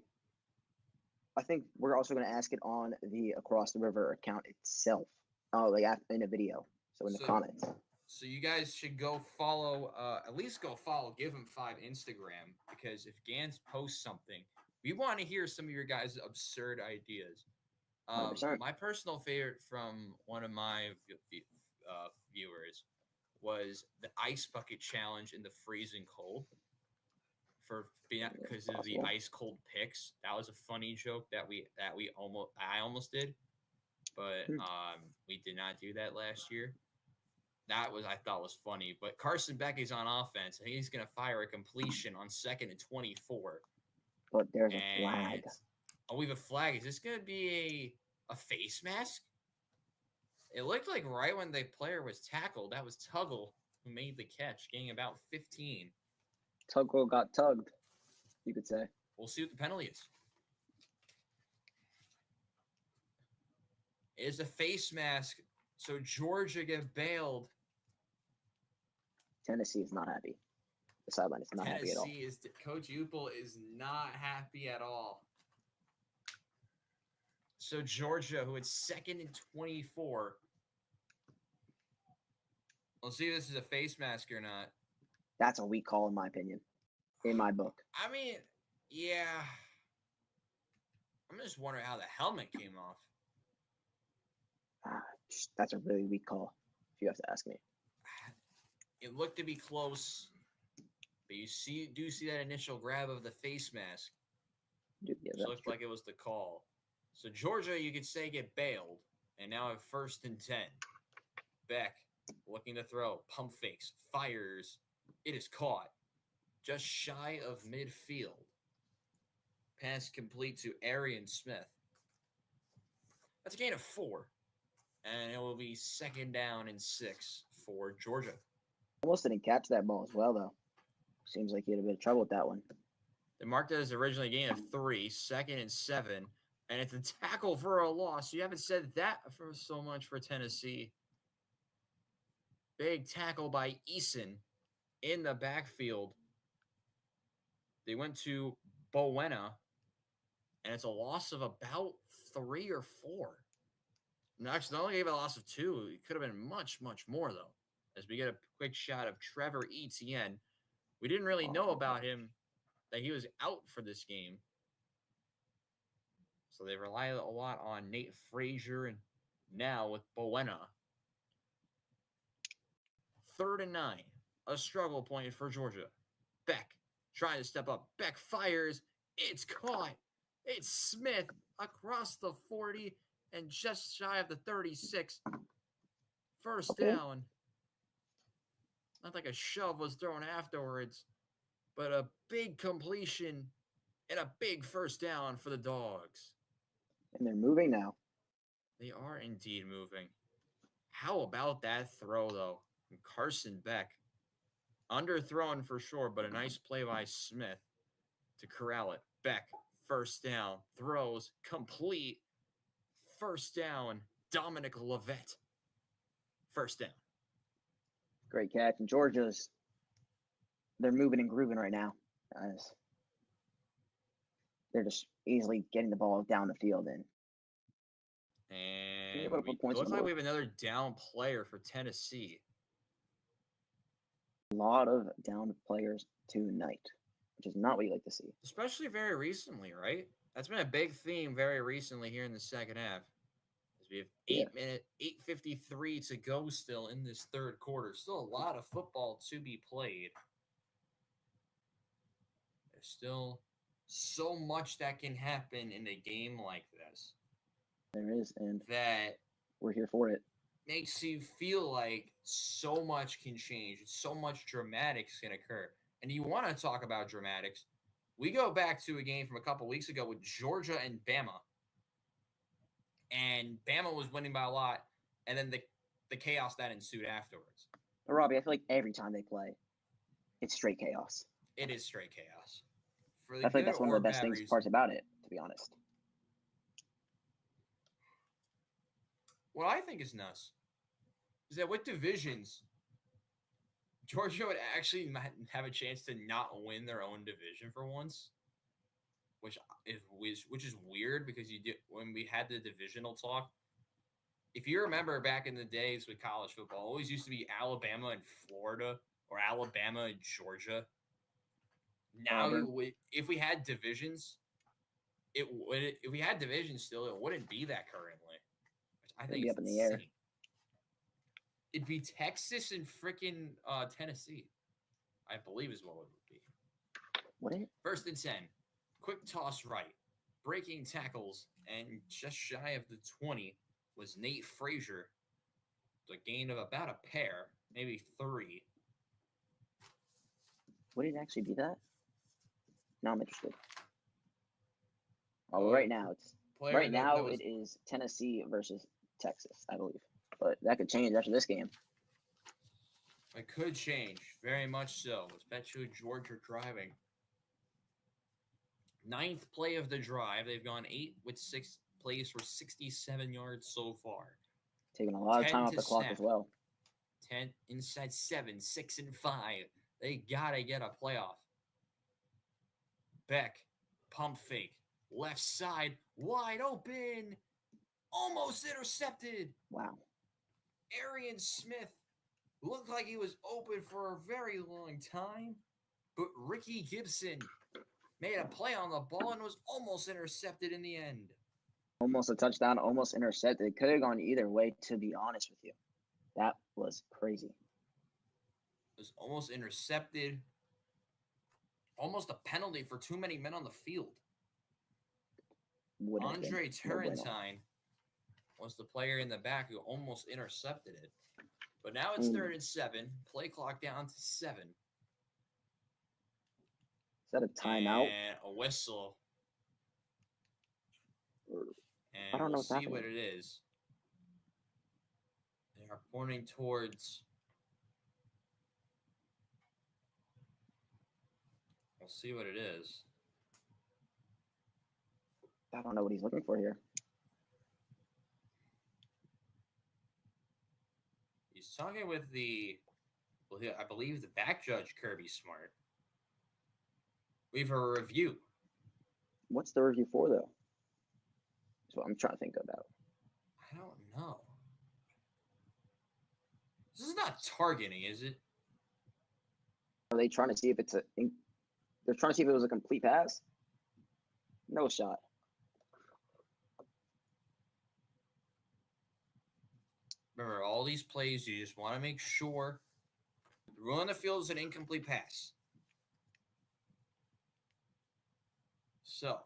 I think we're also going to ask it on the Across the River account itself. Oh, like in a video. So in the comments. So you guys should go follow, at least go follow Give Him 5 Instagram, because if Ganz posts something, we want to hear some of your guys' absurd ideas. 100%. My personal favorite from one of my viewers was the ice bucket challenge in the freezing cold because of the ice cold picks. That was a funny joke that I almost did, but we did not do that last year. That I thought was funny. But Carson Beck is on offense, and he's going to fire a completion on 2nd and 24. But there's a flag. Oh, we have a flag. Is this going to be a face mask? It looked like right when the player was tackled, that was Tuggle who made the catch, getting about 15. Tuggle got tugged, you could say. We'll see what the penalty is. It is a face mask, so Georgia get bailed. Tennessee is not happy. The sideline is not happy at all. Coach Upel is not happy at all. So Georgia, who had 2nd and 24. We'll see if this is a face mask or not. That's a weak call, in my opinion. In my book. I mean, yeah. I'm just wondering how the helmet came off. That's a really weak call, if you have to ask me. It looked to be close, but you do see that initial grab of the face mask. Dude, yeah, it looked like it was the call. So Georgia, you could say, get bailed, and now have 1st and 10. Beck looking to throw, pump fakes, fires. It is caught just shy of midfield. Pass complete to Arian Smith. That's a gain of 4, and it will be 2nd down and 6 for Georgia. Almost didn't catch that ball as well, though. Seems like he had a bit of trouble with that one. They marked it as originally a gain of 3, 2nd and 7, and it's a tackle for a loss. You haven't said that for so much for Tennessee. Big tackle by Eason in the backfield. They went to Bowena, and it's a loss of about 3 or 4. No, actually, they only gave a loss of 2. It could have been much, much more, though. As we get a quick shot of Trevor Etienne. We didn't really know about him, that he was out for this game. So they rely a lot on Nate Frazier, and now with Bowena. 3rd and 9. A struggle point for Georgia. Beck trying to step up. Beck fires. It's caught. It's Smith across the 40 and just shy of the 36. 1st down. Not like a shove was thrown afterwards, but a big completion and a big 1st down for the Dogs. And they're moving now. They are indeed moving. How about that throw, though, from Carson Beck? Underthrown for sure, but a nice play by Smith to corral it. Beck, 1st down, throws, complete. 1st down, Dominic Levette. 1st down. Great catch. And Georgia's, they're moving and grooving right now, guys. They're just easily getting the ball down the field. And it looks like we have another down player for Tennessee. A lot of down players tonight, which is not what you like to see. Especially very recently, right? That's been a big theme very recently here in the 2nd half. As we have 8:53 to go still in this 3rd quarter. Still a lot of football to be played. There's still so much that can happen in a game like this. There is, and that we're here for it. Makes you feel like so much can change. So much dramatics can occur. And you want to talk about dramatics. We go back to a game from a couple weeks ago with Georgia and Bama. And Bama was winning by a lot. And then the chaos that ensued afterwards. But Robbie, I feel like every time they play, it's straight chaos. It is straight chaos. For the I feel like good that's one of or the best bad reason. parts about it, to be honest. What I think is nuts is that with divisions, Georgia would actually have a chance to not win their own division for once, which is weird because you did when we had the divisional talk. If you remember back in the days with college football, it always used to be Alabama and Florida or Alabama and Georgia. Now, if we had divisions, it would. If we had divisions still, it wouldn't be that currently. Which I think It'd be up in the air. It'd be Texas and freaking Tennessee, I believe is what it would be. Would it? 1st and 10. Quick toss right. Breaking tackles. And just shy of the 20 was Nate Frazier. The gain of about a pair, maybe 3. Would it actually be that? Now I'm interested. Oh, right now it is Tennessee versus Texas, I believe. But that could change after this game. It could change, very much so, especially Georgia driving. 9th play of the drive. They've gone 8 with 6 plays for 67 yards so far. Taking a lot of time off the clock as well. 10 inside 7, 6 and 5. They gotta get a playoff. Beck, pump fake, left side, wide open, almost intercepted. Wow. Arian Smith looked like he was open for a very long time, but Ricky Gibson made a play on the ball and was almost intercepted in the end. Almost a touchdown, almost intercepted. It could have gone either way, to be honest with you. That was crazy. It was almost intercepted. Almost a penalty for too many men on the field. Andre Turrentine was the player in the back who almost intercepted it. But now it's 3rd and 7. Play clock down to 7. Is that a timeout? And a whistle. And I don't know we'll see happening. what it is. They are pointing towards... We'll see what it is. I don't know what he's looking for here. He's talking with I believe the back judge, Kirby Smart. We have a review. What's the review for, though? That's what I'm trying to think about. I don't know. This is not targeting, is it? Are they trying to see if it's they're trying to see if it was a complete pass? No shot. Remember, all these plays, you just want to make sure the rule on the field is an incomplete pass. So,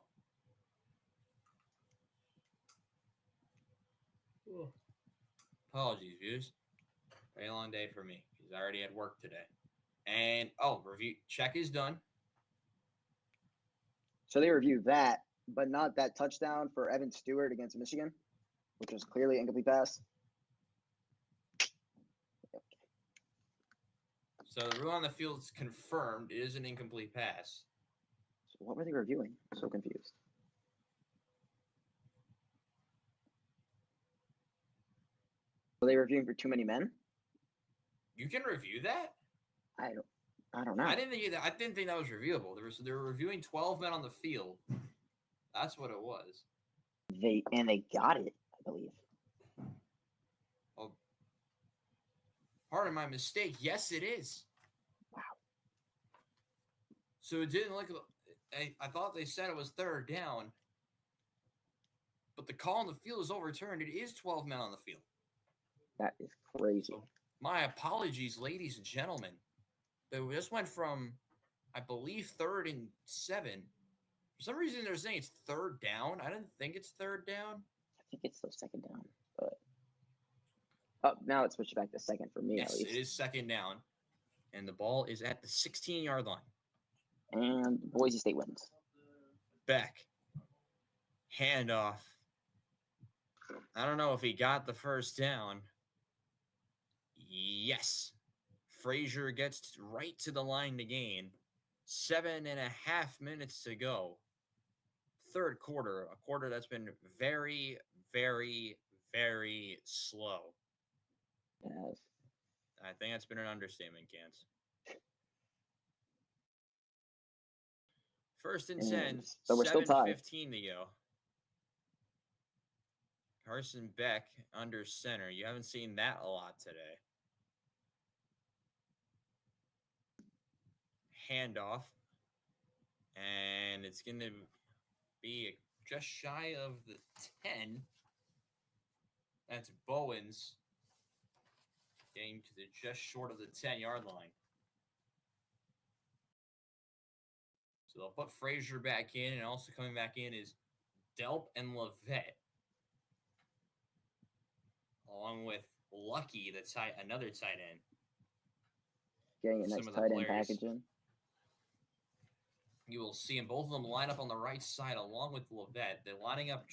apologies, viewers. Very long day for me because I already had work today. And, review check is done. So they reviewed that, but not that touchdown for Evan Stewart against Michigan, which was clearly an incomplete pass. So the rule on the field is confirmed. It is an incomplete pass. So what were they reviewing? I'm so confused. Were they reviewing for too many men? You can review that? I don't know. I didn't think that was reviewable. They were reviewing 12 men on the field. That's what it was. They got it, I believe. Oh, pardon my mistake. Yes, it is. Wow. So it didn't look. I thought they said it was 3rd down, but the call on the field is overturned. It is 12 men on the field. That is crazy. So my apologies, ladies and gentlemen. But this went from, I believe, 3rd and 7. For some reason, they're saying it's 3rd down. I didn't think it's 3rd down. I think it's still 2nd down. But now it's switched back to 2nd for me, yes, at least. It is 2nd down. And the ball is at the 16-yard line. And Boise State wins. Beck. Handoff. I don't know if he got the 1st down. Yes. Frazier gets right to the line to gain. 7.5 minutes to go. Third quarter, a quarter that's been very, very, very slow. Yes. I think that's been an understatement, Ganz. First and 10, So we're still tied. 7:15 to go. Carson Beck under center. You haven't seen that a lot today. Handoff. And it's going to be just shy of the 10. That's Bowens getting to the just short of the 10-yard line. So they'll put Frazier back in, and also coming back in is Delp and Levette, along with Lucky, another tight end. Getting a nice tight end package in. You will see them, both of them line up on the right side along with Levette. They're lining up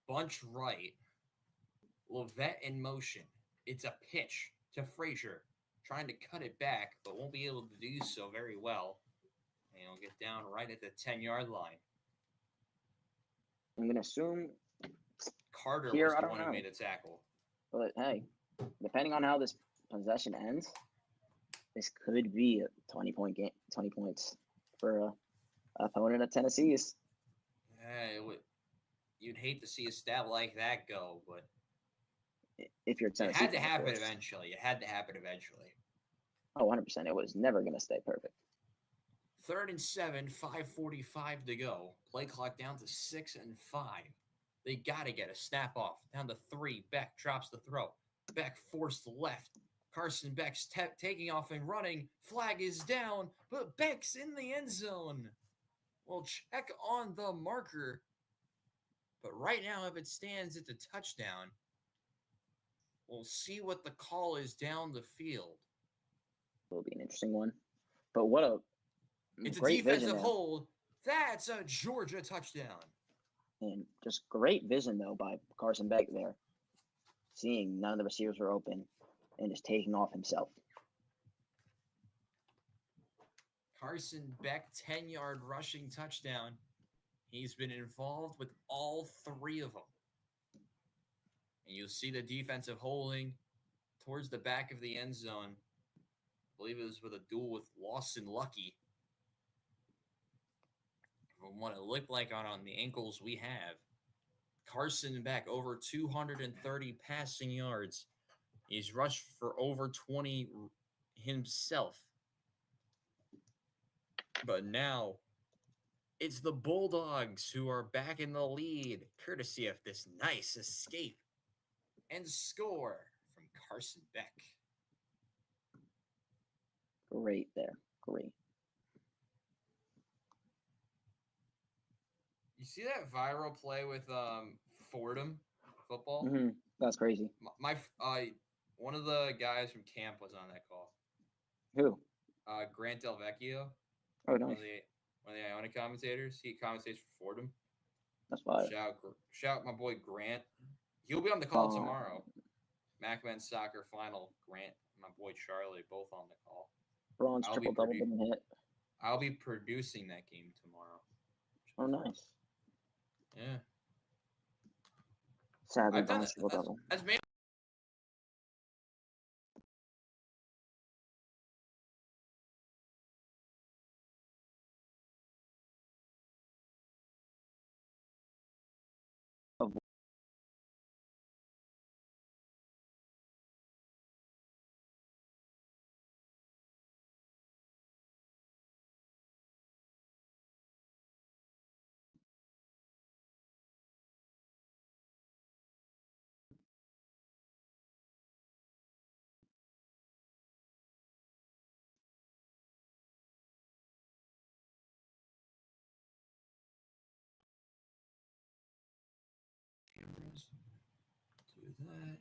bunch right. Levette in motion. It's a pitch to Frazier, trying to cut it back, but won't be able to do so very well. And he'll get down right at the 10-yard line. I'm going to assume Carter was the one who made the tackle. But hey, depending on how this possession ends, this could be a 20-point game, 20 points for a opponent of Tennessee's. You'd hate to see a stat like that go, but if you're Tennessee, it had to happen eventually. It had to happen eventually. Oh, 100%. It was never going to stay perfect. 3rd and 7, 5:45 to go. Play clock down to 6 and 5. They got to get a snap off. Down to 3. Beck drops the throw. Beck forced left. Carson Beck's taking off and running. Flag is down, but Beck's in the end zone. We'll check on the marker. But right now, if it stands, it's a touchdown. We'll see what the call is down the field. Will be an interesting one. But what a it's great a defensive vision hold. That's a Georgia touchdown. And just great vision, though, by Carson Beck there. Seeing none of the receivers were open and just taking off himself. Carson Beck, 10-yard rushing touchdown. He's been involved with all 3 of them. And you'll see the defensive holding towards the back of the end zone. I believe it was with a duel with Lawson Lucky. From what it looked like on the ankles we have. Carson Beck, over 230 passing yards. He's rushed for over 20 himself. But now, it's the Bulldogs who are back in the lead, courtesy of this nice escape and score from Carson Beck. Great there. Great. You see that viral play with Fordham football? Mm-hmm. That's crazy. One of the guys from camp was on that call. Who? Grant Del Vecchio. Oh, nice. One of the Iona commentators. He commentates for Fordham. That's fine. Shout my boy Grant. He'll be on the call tomorrow. Mac Men's Soccer Final. Grant and my boy Charlie both on the call. Bronze triple-double didn't hit. I'll be producing that game tomorrow. Oh, nice. Yeah. Sadly, bronze triple-double. That's mainly do that.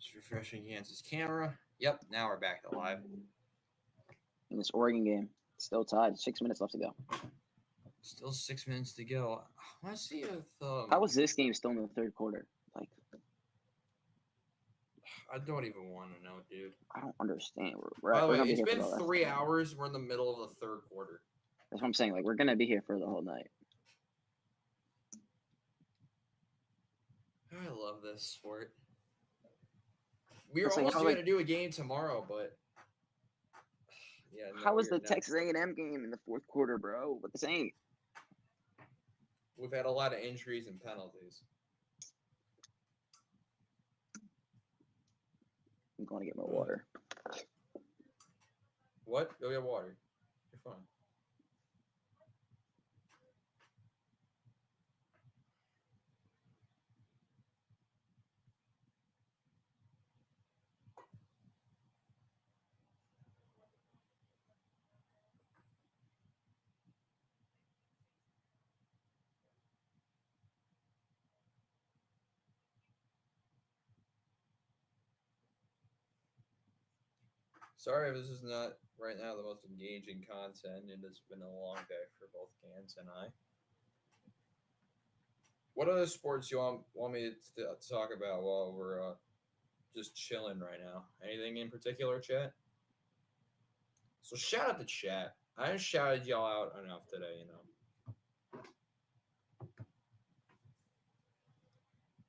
Just refreshing Gans's camera. Yep, now we're back to live. In this Oregon game, still tied. 6 minutes left to go. Still 6 minutes to go. I want to see if how was this game still in the third quarter? Like, I don't even want to know, dude. I don't understand. By the We're way, gonna be it's here for been the rest of 3 the night. hours. We're in the middle of the third quarter. That's what I'm saying. Like, we're gonna be here for the whole night. I love this sport. We were It's like, almost how, going like, to do a game tomorrow, but yeah, no, how was we are the not. Texas A&M game in the fourth quarter, bro? What this ain't? We've had a lot of injuries and penalties. I'm going to get my water. What? Go get water. You're fine. Sorry if this is not right now the most engaging content. It has been a long day for both Ganz and I. What other sports you want me to talk about while we're just chilling right now? Anything in particular, chat? So shout out to chat. I just shouted y'all out enough today,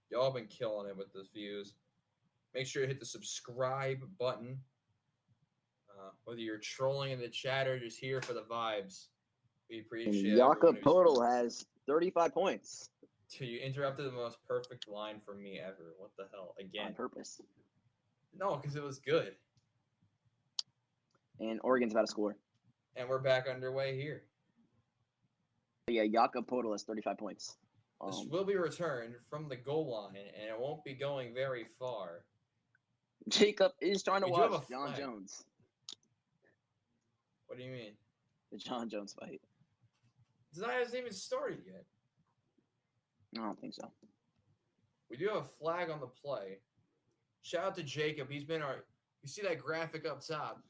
Y'all have been killing it with the views. Make sure to hit the subscribe button. Whether you're trolling in the chat or just here for the vibes, we appreciate everyone Jakob Podol has 35 points. You interrupted the most perfect line from me ever. What the hell? Again. On purpose. No, because it was good. And Oregon's about to score. And we're back underway here. Yeah, Jakob Podol has 35 points. This will be returned from the goal line, and it won't be going very far. Jacob is trying to We watch John Jones. What do you mean? The John Jones fight. That hasn't even started yet. I don't think so. We do have a flag on the play. Shout out to Jacob. He's been our. You see that graphic up top?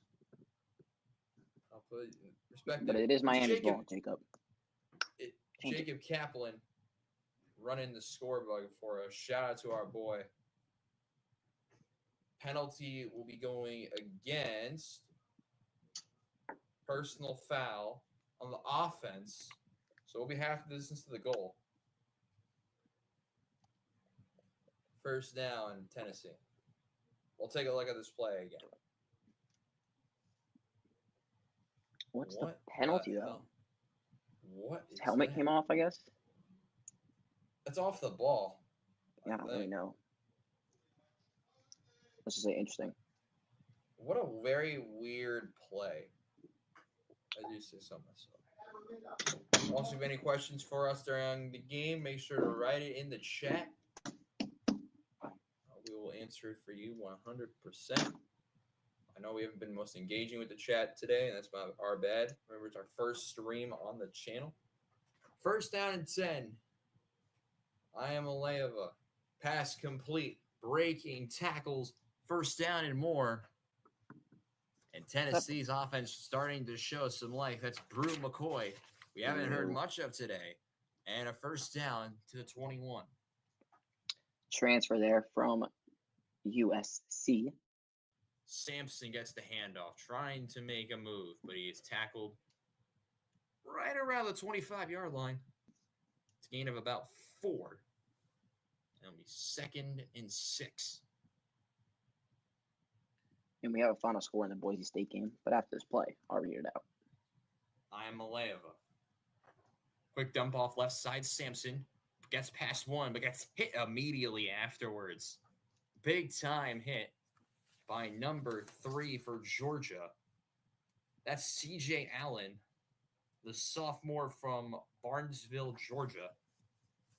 I'll put respect. But it is Miami's ball, Jacob. Jacob Kaplan running the scoreboard for us. Shout out to our boy. Penalty will be going against personal foul on the offense. So we'll be half the distance to the goal. First down, Tennessee. We'll take a look at this play again. What's the penalty, though? What? His helmet came off, I guess? It's off the ball. Yeah, I don't really know. Let's just say interesting. What a very weird play. I do say so myself. Also, if you have any questions for us during the game, make sure to write it in the chat. We will answer it for you 100%. I know we haven't been most engaging with the chat today, and that's our bad. Remember, it's our first stream on the channel. First down and 10. I am Aleeva. Pass complete. Breaking tackles. First down and more. And Tennessee's offense starting to show some life. That's Brew McCoy. We haven't heard much of today. And a first down to the 21. Transfer there from USC. Sampson gets the handoff, trying to make a move, but he is tackled right around the 25-yard line. It's a gain of about 4. It'll be 2nd and 6. And we have a final score in the Boise State game, but after this play, I'll read it out. I am Aleeva. Quick dump off left side. Sampson gets past one, but gets hit immediately afterwards. Big time hit by number 3 for Georgia. That's CJ Allen, the sophomore from Barnesville, Georgia.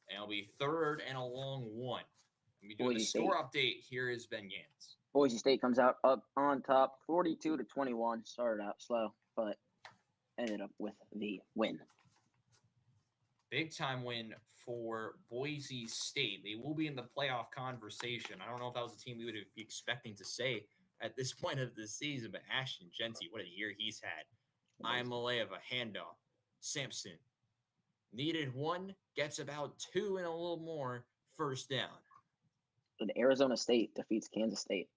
And it'll be 3rd and a long 1. Let me do the score update. Here is Ben Ganz. Boise State comes out up on top, 42-21. Started out slow, but ended up with the win. Big time win for Boise State. They will be in the playoff conversation. I don't know if that was a team we would be expecting to say at this point of the season, but Ashton Genty, what a year he's had. I'm Aleeva, handoff. Sampson needed 1, gets about 2 and a little more. First down. And Arizona State defeats Kansas State.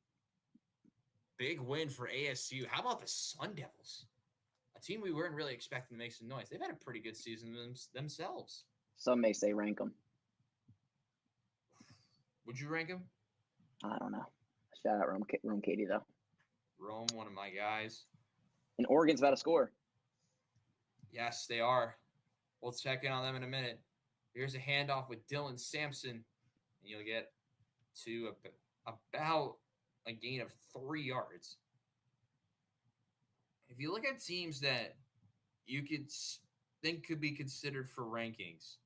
Big win for ASU. How about the Sun Devils? A team we weren't really expecting to make some noise. They've had a pretty good season themselves. Some may say rank them. Would you rank them? I don't know. Shout out Rome Katie, though. Rome, one of my guys. And Oregon's about to score. Yes, they are. We'll check in on them in a minute. Here's a handoff with Dylan Sampson, and you'll get to about a gain of 3 yards. If you look at teams that you could think could be considered for rankings,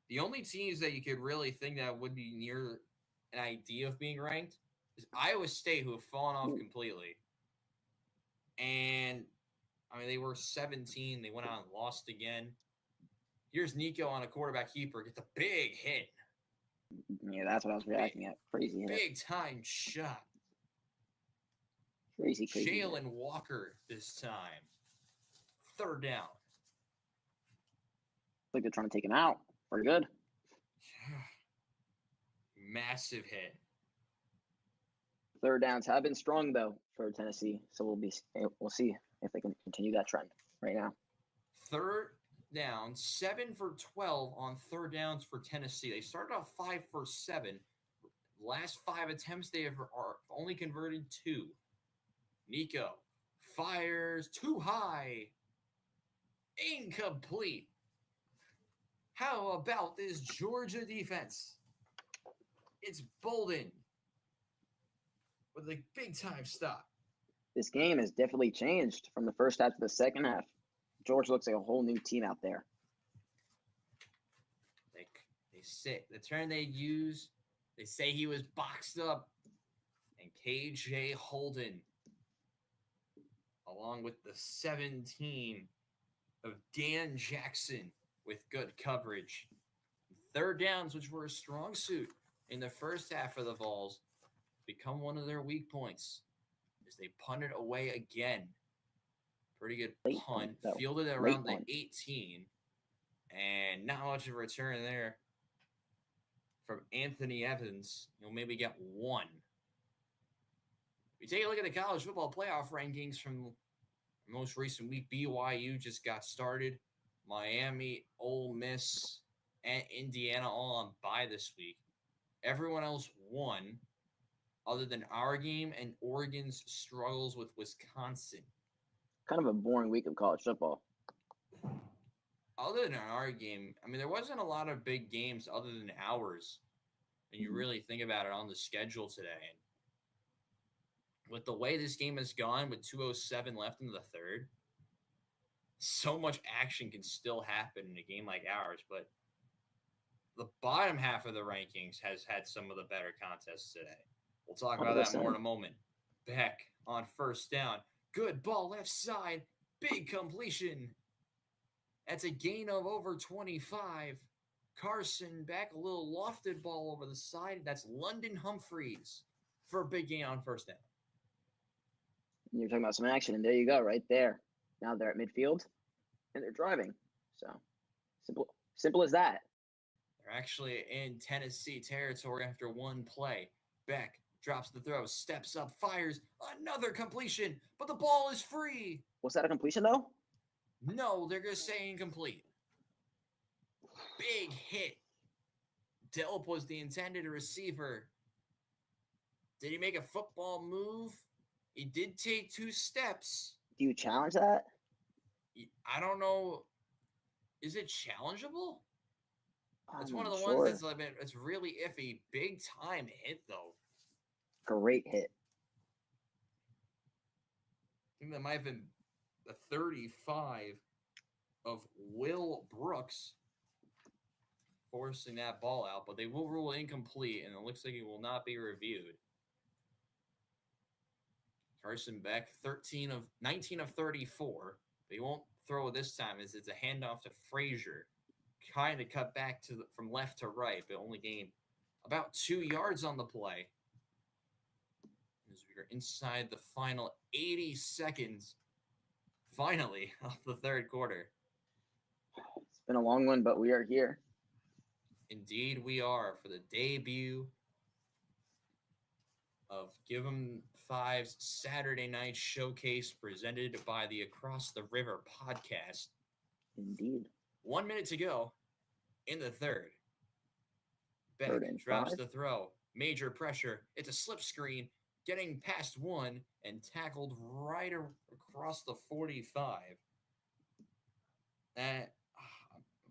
the only teams that you could really think that would be near an idea of being ranked is Iowa State, who have fallen off completely. And, I mean, they were 17. They went out and lost again. Here's Nico on a quarterback keeper. Gets a big hit. Yeah, that's what I was reacting at. Crazy hit. Big time shot. Crazy. Jalen Walker this time. 3rd down. Like they're trying to take him out. Pretty good. Massive hit. 3rd downs have been strong though for Tennessee, so we'll see if they can continue that trend right now. 3rd down, 7 for 12 on 3rd downs for Tennessee. They started off 5 for 7. Last 5 attempts they have only converted 2. Nico fires too high. Incomplete. How about this Georgia defense? It's Bolden with a big-time stop. This game has definitely changed from the first half to the second half. Georgia looks like a whole new team out there. They sit. The turn they use, they say he was boxed up. And KJ Holden, along with the 17 of Dan Jackson with good coverage. 3rd downs, which were a strong suit in the first half of the Vols, become one of their weak points as they punted away again. Pretty good punt. Fielded it around the 18. And not much of a return there from Anthony Evans. He'll maybe get 1. We take a look at the college football playoff rankings from the most recent week. BYU just got started. Miami, Ole Miss, and Indiana all on bye this week. Everyone else won, other than our game and Oregon's struggles with Wisconsin. Kind of a boring week of college football. Other than our game, I mean, there wasn't a lot of big games other than ours. And you really think about it on the schedule today. And with the way this game has gone, with 2:07 left in the 3rd, so much action can still happen in a game like ours. But the bottom half of the rankings has had some of the better contests today. We'll talk about that more in a moment. Beck on 1st down. Good ball left side. Big completion. That's a gain of over 25. Carson back, a little lofted ball over the side. That's London Humphreys for a big gain on 1st down. You're talking about some action, and there you go, right there. Now they're at midfield, and they're driving. So simple as that. They're actually in Tennessee territory after one play. Beck drops the throw, steps up, fires another completion, but the ball is free. Was that a completion, though? No, they're going to say incomplete. Big hit. Delp was the intended receiver. Did he make a football move? He did take 2 steps. Do you challenge that? I don't know. Is it challengeable? It's one of the sure. ones that's like, it's really iffy. Big time hit, though. Great hit. I think that might have been the 35 of Will Brooks forcing that ball out, but they will rule incomplete, and it looks like it will not be reviewed. Carson Beck, 19 of 34. But he won't throw it this time, as it's a handoff to Frazier. Trying to cut back from left to right, but only gained about 2 yards on the play. As we are inside the final 80 seconds, finally, of the 3rd quarter. It's been a long one, but we are here. Indeed, we are, for the debut of Give 'em Five's Saturday Night Showcase presented by the Across the River podcast. Indeed. 1 minute to go in the third. Beck Third and drops 5. the throw. Major pressure. It's a slip screen. Getting past one and tackled right across the 45. I'm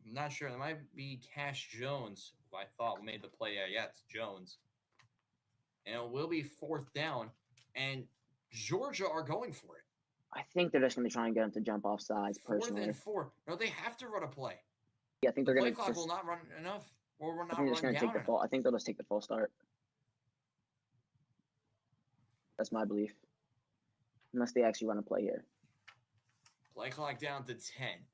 not sure. It might be Cash Jones, who I thought made the play. Yeah, it's Jones. And it will be 4th down. And Georgia are going for it. I think they're just going to try and get him to jump off sides, 4th personally. and 4. No, they have to run a play. Yeah, I think The they're play going to clock will not run enough, or will not I think they're run just going to down take the enough. full. I think they'll just take the full start. That's my belief. Unless they actually run a play here. Play clock down to 10.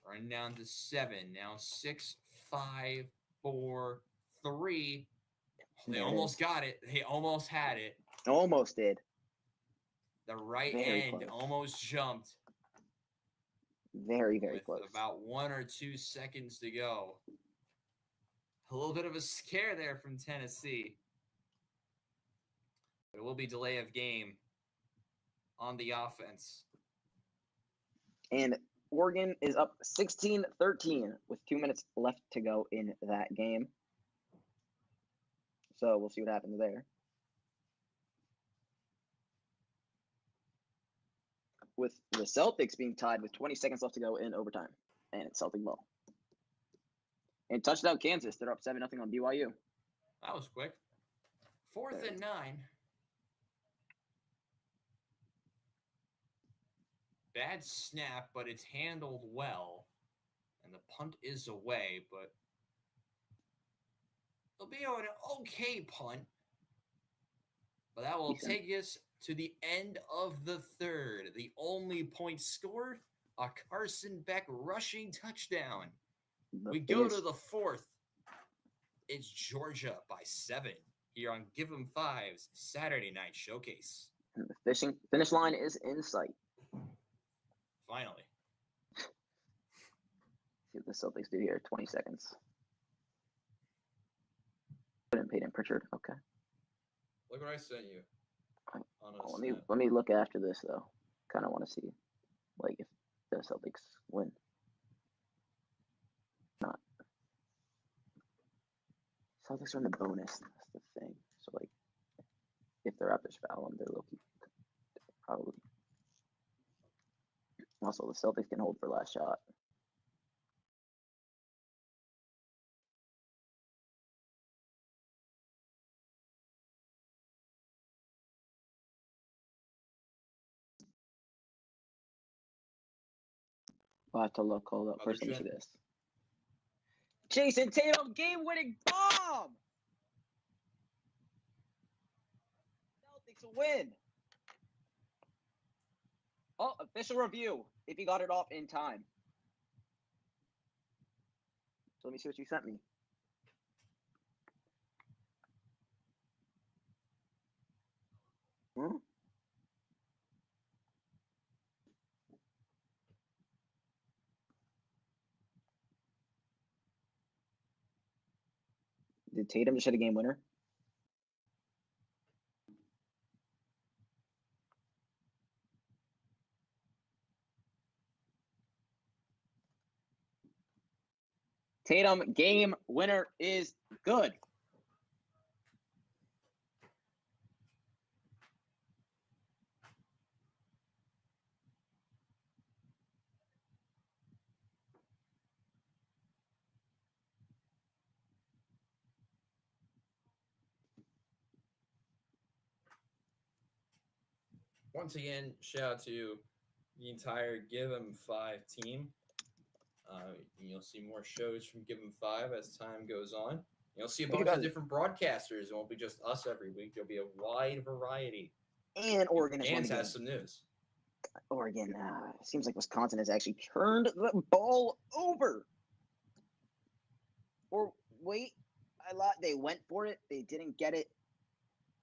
Running down to 7. Now 6, 5, 4, 3. They almost got it. They almost had it. Almost did. The right Very end close. almost jumped. Very, very with close. About 1 or 2 seconds to go. A little bit of a scare there from Tennessee. But it will be delay of game on the offense. And Oregon is up 16-13 with 2 minutes left to go in that game. So we'll see what happens there. With the Celtics being tied with 20 seconds left to go in overtime. And it's Celtic ball. And touchdown Kansas. They're up 7-0 on BYU. That was quick. 4th and 9. Bad snap, but it's handled well. And the punt is away, but it'll be an okay punt. But that will take us to the end of the third. The only point scored, a Carson Beck rushing touchdown. We go to the 4th. It's Georgia by 7 here on Give 'em Five's Saturday Night Showcase. And the finish line is in sight. Finally. See what the Celtics do here. 20 seconds. Peyton Pritchard. Okay. Look what I sent you. Let me look after this though. Kind of want to see, like, if the Celtics win. Not. Celtics are in the bonus. That's the thing. So like, if the Raptors foul them, they're low-key probably. Also, the Celtics can hold for last shot. I'll have to look. Hold up. First, let me see this. Jason Tatum, game-winning bomb! Celtics win. Oh, official review. If he got it off in time. So let me see what you sent me. Hmm? Did Tatum just hit a game winner? Tatum, game winner is good. Once again, shout out to the entire Give 'em Five team. You'll see more shows from Give 'em Five as time goes on. You'll see a bunch of different broadcasters. It won't be just us every week. There'll be a wide variety. And Oregon Ganz has some news. Oregon, seems like Wisconsin has actually turned the ball over. Or wait, I lied. They went for it. They didn't get it.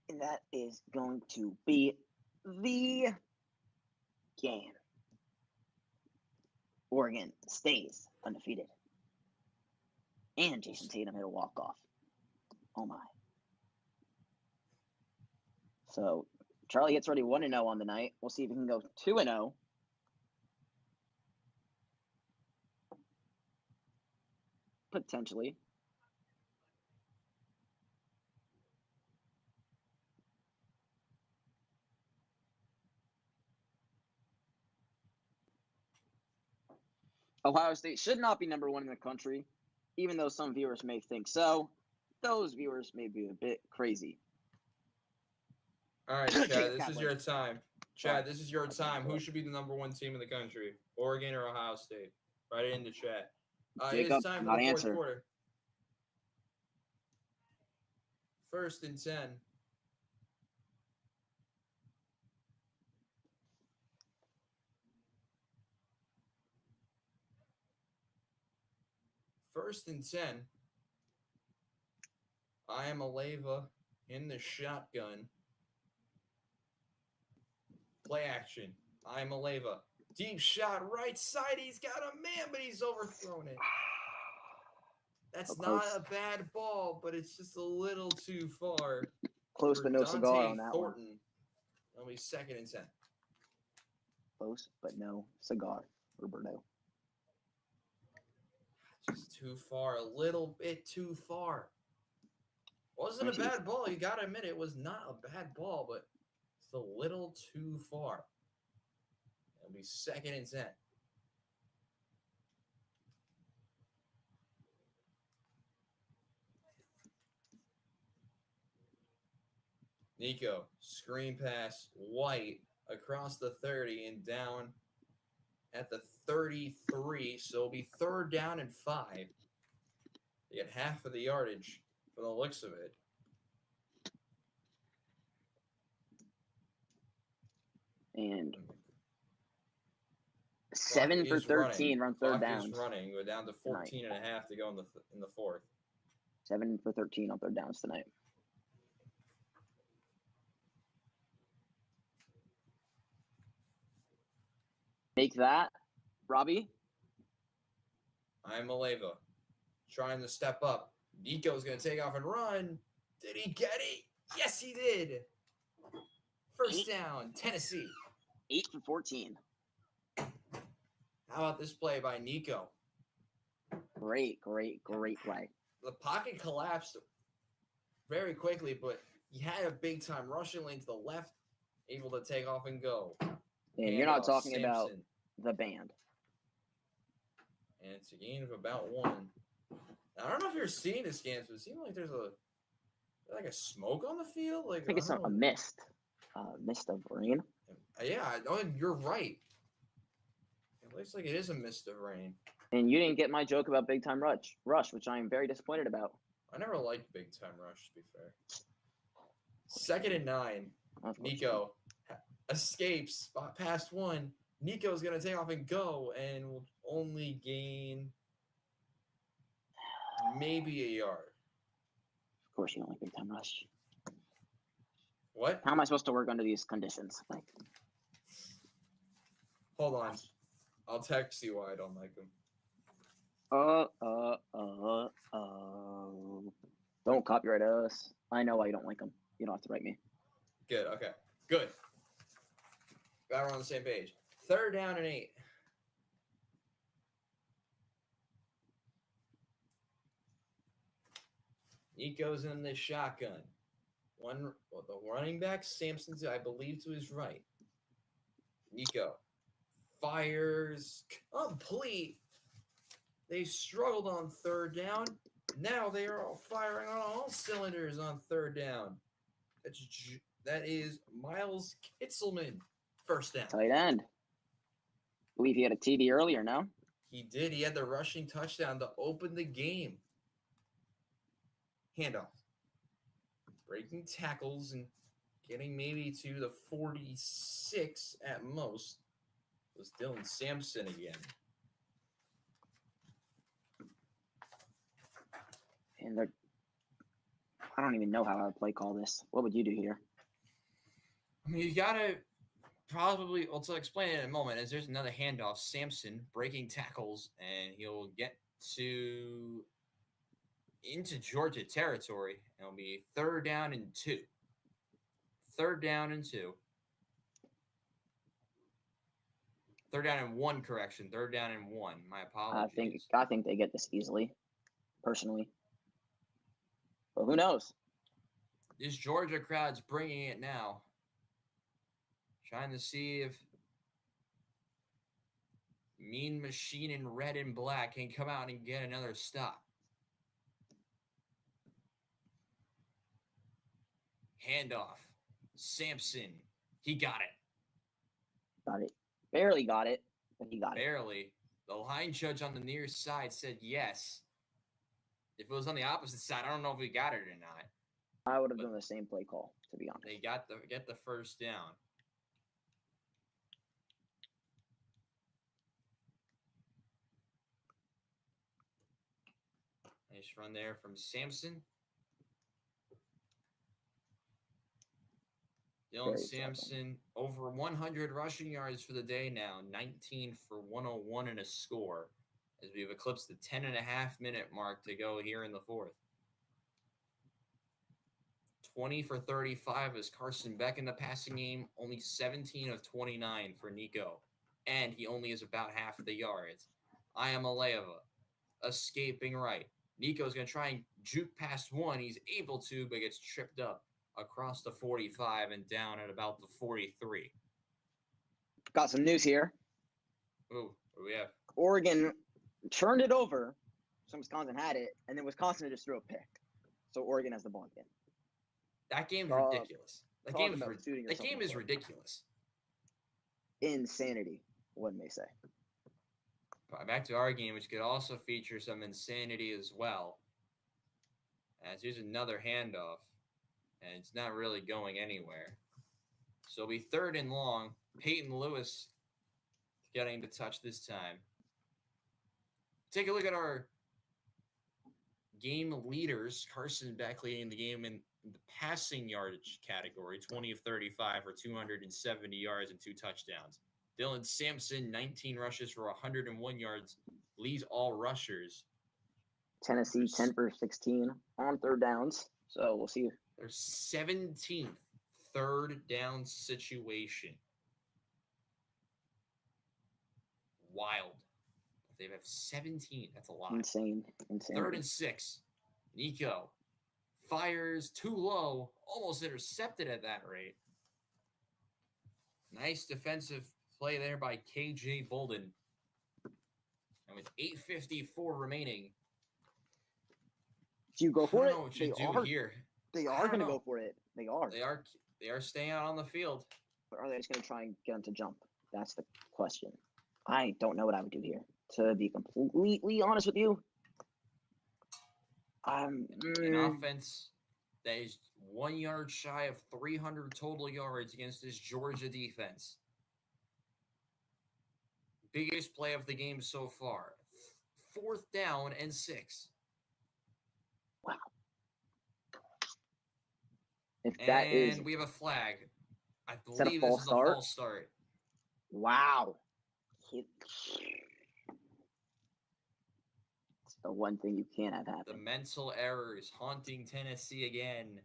And that is going to be the game. Oregon stays undefeated. And Jason Tatum hit a walk-off. Oh, my. So Charlie gets ready 1-0 on the night. We'll see if he can go 2-0. Potentially. Ohio State should not be number 1 in the country, even though some viewers may think so. Those viewers may be a bit crazy. All right, Chad, this is your time. Chad, this is your time. Who should be the number 1 team in the country? Oregon or Ohio State? Write it in the chat. It's time for the fourth quarter. 1st and 10. First and 10. I am Aleva in the shotgun. Play action. I am Aleva. Deep shot, right side. He's got a man, but he's overthrown it. That's not a bad ball, but it's just a little too far. Close, but no cigar on that one. That'll be 2nd and 10. Close, but no cigar, Roberto. Just too far, a little bit too far. Wasn't a bad ball. You got to admit it was not a bad ball, but it's a little too far. It'll be 2nd and 10. Nico, screen pass, White across the 30 and down at the 33. So it'll be 3rd down and 5. You get half of the yardage for the looks of it. And 7 for 13 on 3rd down. Running. We're down to 14 and a half to go in the 4th. 7 for 13 on 3rd downs tonight. Take that, Robbie. I'm Aleva. Trying to step up. Nico's going to take off and run. Did he get it? Yes, he did. 1st down, Tennessee. 8 for 14. How about this play by Nico? Great play. The pocket collapsed very quickly, but he had a big-time rushing lane to the left, able to take off and go. And you're not talking about the band. And it's a gain of about 1. I don't know if you're seeing this, Ganz, but it seems like there's a smoke on the field. Like I think it's a mist. Mist of rain. Yeah, you're right. It looks like it is a mist of rain. And you didn't get my joke about Big Time Rush, which I am very disappointed about. I never liked Big Time Rush, to be fair. 2nd and 9. Nico escapes past 1. Nico's going to take off and go, and will only gain maybe a yard. Of course you don't like Big Time Rush. What? How am I supposed to work under these conditions? Hold on. I'll text you why I don't like them. Don't copyright us. I know why you don't like them. You don't have to write me. Good. Okay. Good. Glad we're on the same page. 3rd down and 8. Nico's in the shotgun. The running back, Sampson's, I believe, to his right. Nico fires complete. They struggled on 3rd down. Now they are all firing on all cylinders on 3rd down. That is Miles Kitzelman. 1st down. Tight end. I believe he had a TD earlier, no? He did. He had the rushing touchdown to open the game. Handoff. Breaking tackles and getting maybe to the 46 at most was Dylan Sampson again. And I don't even know how I would play call this. What would you do here? I mean, you got to probably, well, to explain it in a moment, as there's another handoff, Sampson breaking tackles, and he'll get into Georgia territory. It'll be 3rd down and 2. Third down and 2. Third down and 1, correction. Third down and 1. My apologies. I think they get this easily, personally. But who knows? This Georgia crowd's bringing it now. Trying to see if Mean Machine in red and black can come out and get another stop. Handoff. Sampson. He got it. Got it. Barely got it, but he got it. Barely. The line judge on the near side said yes. If it was on the opposite side, I don't know if we got it or not. I would have done the same play call, to be honest. They get the first down. Nice run there from Sampson. Dylan Sampson, over 100 rushing yards for the day now, 19 for 101 and a score, as we've eclipsed the 10.5-minute mark to go here in the fourth. 20 for 35 is Carson Beck in the passing game, only 17 of 29 for Nico, and he only is about half the yards. Ayamaleva escaping right. Nico's going to try and juke past one. He's able to, but gets tripped up across the 45 and down at about the 43. Got some news here. Ooh, what do we have? Oregon turned it over, so Wisconsin had it, and then Wisconsin just threw a pick. So Oregon has the ball again. That game's ridiculous. That game is ridiculous. Insanity, one may say. Back to our game, which could also feature some insanity as well. As here's another handoff, and it's not really going anywhere. So it'll be third and long. Peyton Lewis getting to touch this time. Take a look at our game leaders. Carson Beck leading the game in the passing yardage category, 20 of 35 for 270 yards and 2 touchdowns. Dylan Sampson, 19 rushes for 101 yards, leads all rushers. Tennessee, 10 for 16 on third downs. So we'll see. Their 17th third down situation. Wild. They have 17. That's a lot. Insane. Third and 6. Nico fires too low, almost intercepted at that rate. Nice defensive play there by KJ Bolden. And with 8:54 remaining, do you go for it? What you do here. They are going to go for it. They are. They are staying out on the field. But are they just going to try and get them to jump? That's the question. I don't know what I would do here. To be completely honest with you, an offense that is 1 yard shy of 300 total yards against this Georgia defense. Biggest play of the game so far. 4th down and 6. Wow. And we have a flag. I believe this is a false start. Wow. It's the one thing you can't have happen. The mental errors haunting Tennessee again.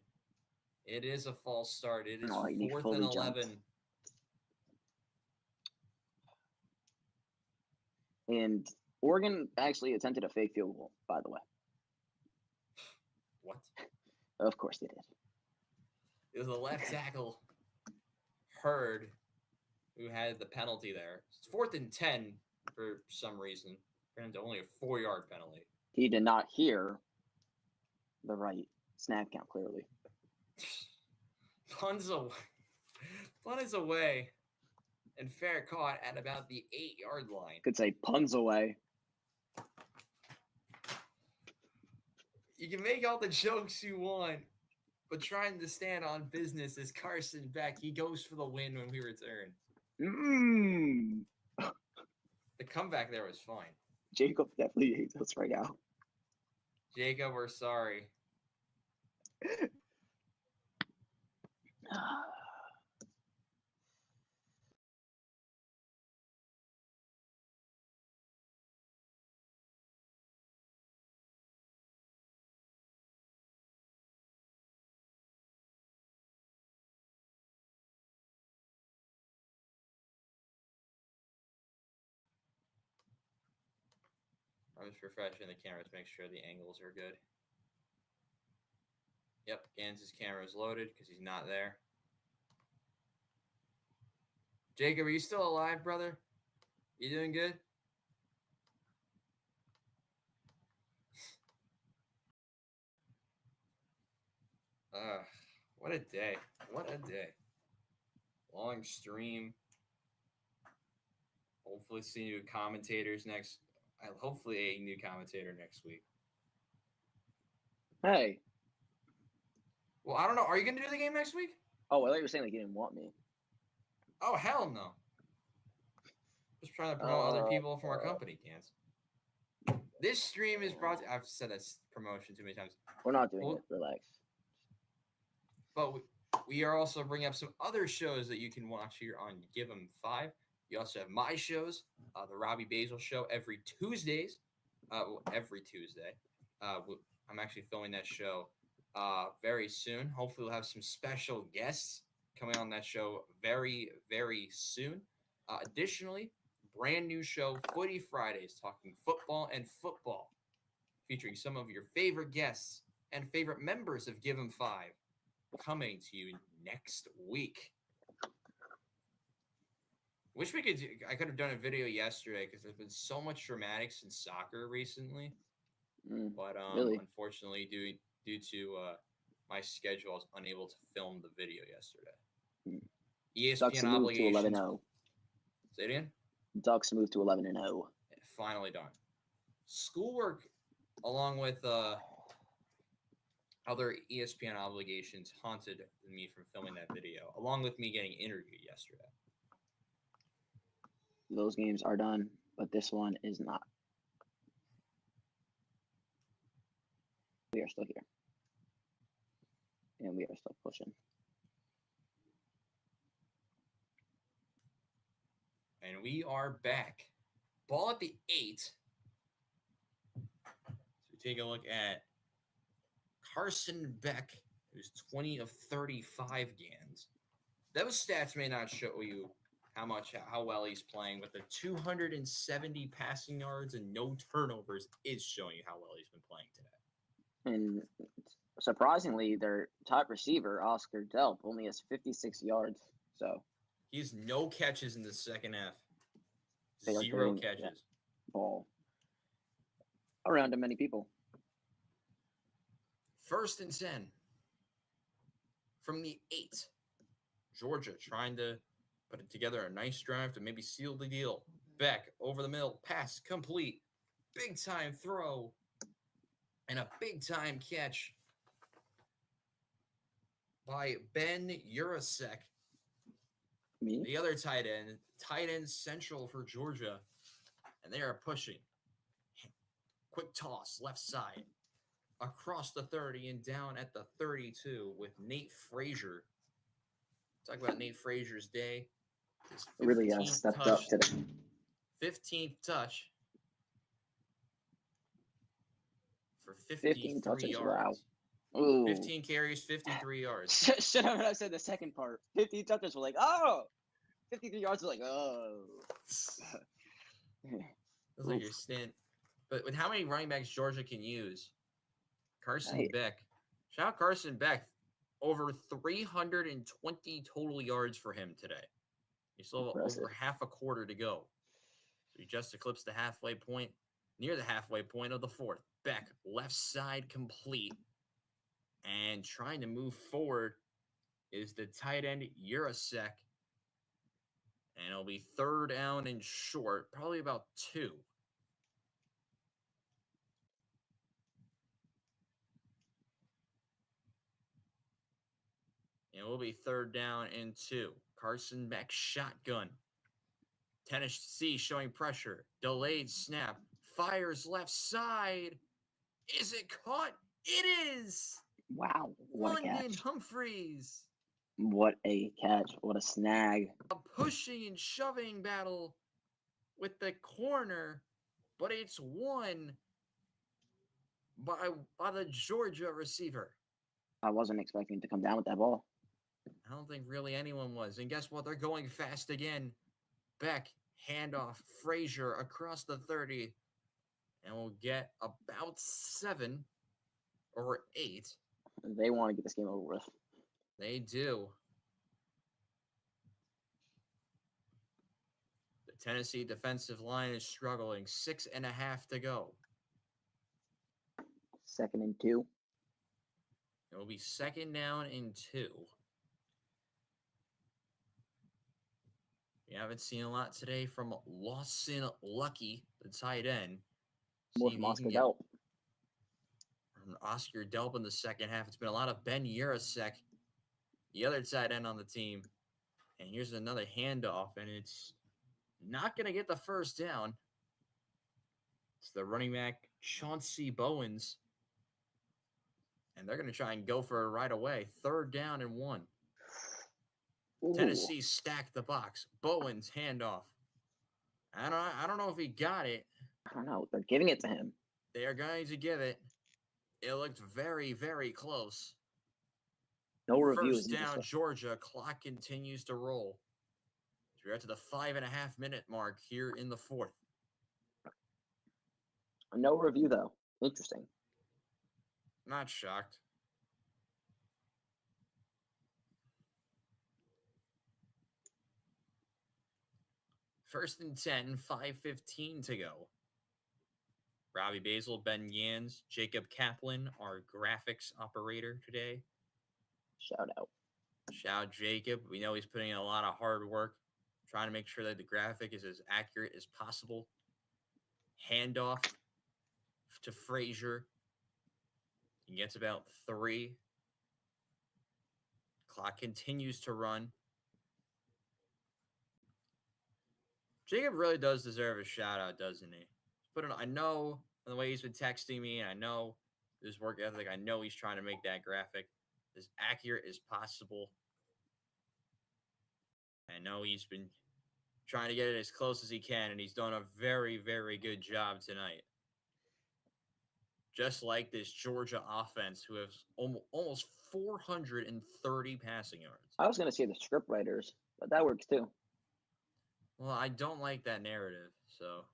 It is a false start. It is 4th and 11. Jumped. And Oregon actually attempted a fake field goal, by the way. What? Of course they did. It was a left tackle, Hurd, who had the penalty there. It's 4th and 10 for some reason. Granted, only a 4-yard penalty. He did not hear the right snap count, clearly. Punt is away. And fair caught at about the 8-yard line. Could say puns away. You can make all the jokes you want, but trying to stand on business is Carson Beck. He goes for the win when we return. The comeback there was fine. Jacob definitely hates us right now. Jacob, we're sorry. I'm just refreshing the camera to make sure the angles are good. Yep, Ganz' camera is loaded because he's not there. Jacob, are you still alive, brother? You doing good? What a day. What a day. Long stream. Hopefully see new commentators next. Hopefully a new commentator next week. Hey. Well, I don't know. Are you going to do the game next week? Oh, I thought you were saying like you didn't want me. Oh, hell no. Just trying to promote other people from our company, Ganz. This stream is brought to... I've said that promotion too many times. We're not doing it. Relax. But we are also bringing up some other shows that you can watch here on Give 'em 5. You also have my shows, the Robbie Basel show every Tuesdays. Every Tuesday. I'm actually filming that show very soon. Hopefully we'll have some special guests coming on that show very, very soon. Additionally, brand new show, Footy Fridays, talking football and football, featuring some of your favorite guests and favorite members of Give 'em 5, coming to you next week. Wish we could. I could have done a video yesterday because there's been so much dramatics in soccer recently. But really? Unfortunately, due to my schedule, I was unable to film the video yesterday. ESPN obligations. To 11-0. Say it again. Ducks moved to 11-0. Finally done. Schoolwork, along with other ESPN obligations, haunted me from filming that video, along with me getting interviewed yesterday. Those games are done, but this one is not. We are still here. And we are still pushing. And we are back. Ball at the 8. So we take a look at Carson Beck, who's 20 of 35 Gans. Those stats may not show you how well he's playing, but the 270 passing yards and no turnovers is showing you how well he's been playing today. And surprisingly, their top receiver, Oscar Delp, only has 56 yards. So he has no catches in the second half. They 0 catches. Yeah, ball around to many people. 1st and 10 from the 8. Georgia trying to put together a nice drive to maybe seal the deal. Beck over the middle, pass complete, big time throw, and a big time catch by Ben Urasek. Me? The other tight end central for Georgia, and they are pushing. Quick toss, left side, across the 30 and down at the 32 with Nate Frazier. Talk about Nate Frazier's day. His really stepped up today. 15th touch for 15 touches, yards. Wow. Ooh. 15 carries, 53 yards. Should have said the second part. 15 touches were like, oh. 53 yards were like, oh. Looks like your stint. But with how many running backs Georgia can use, Carson Beck. Shout out Carson Beck. Over 320 total yards for him today. You still have over half a quarter to go. So you just eclipsed the halfway point, near the halfway point of the 4th. Beck, left side complete. And trying to move forward is the tight end, Urasek. And it'll be 3rd down and short, probably about 2. It will be 3rd down and 2. Carson Beck shotgun. Tennessee showing pressure. Delayed snap. Fires left side. Is it caught? It is. Wow. What a London catch. Humphreys. What a catch. What a snag. A pushing and shoving battle with the corner, but it's won by the Georgia receiver. I wasn't expecting to come down with that ball. I don't think really anyone was. And guess what? They're going fast again. Beck, handoff, Frazier across the 30 and we'll get about 7 or 8. They want to get this game over with. They do. The Tennessee defensive line is struggling. 6.5 to go. 2nd and 2. It will be 2nd down and 2. We haven't seen a lot today from Lawson Lucky, the tight end. More from Oscar Delp. From Oscar Delp in the second half. It's been a lot of Ben Urasek, the other tight end on the team. And here's another handoff, and it's not going to get the first down. It's the running back, Chauncey Bowens. And they're going to try and go for it right away. 3rd down and 1. Ooh. Tennessee stacked the box. Bowens handoff. I don't know if he got it. I don't know. They're giving it to him. They are going to give it. It looked very, very close. No reviews. First down, Georgia. Clock continues to roll. So we're at to the 5.5-minute mark here in the 4th. No review, though. Interesting. Not shocked. First and 10, 5:15 to go. Robbie Basel, Ben Ganz, Jacob Kaplan, our graphics operator today. Shout out. Shout out Jacob. We know he's putting in a lot of hard work, trying to make sure that the graphic is as accurate as possible. Handoff to Frazier. He gets about 3. Clock continues to run. Jacob really does deserve a shout out, doesn't he? I know the way he's been texting me, and I know his work ethic. I know he's trying to make that graphic as accurate as possible. I know he's been trying to get it as close as he can, and he's done a very, very good job tonight. Just like this Georgia offense, who has almost 430 passing yards. I was going to say the script writers, but that works too. Well, I don't like that narrative, so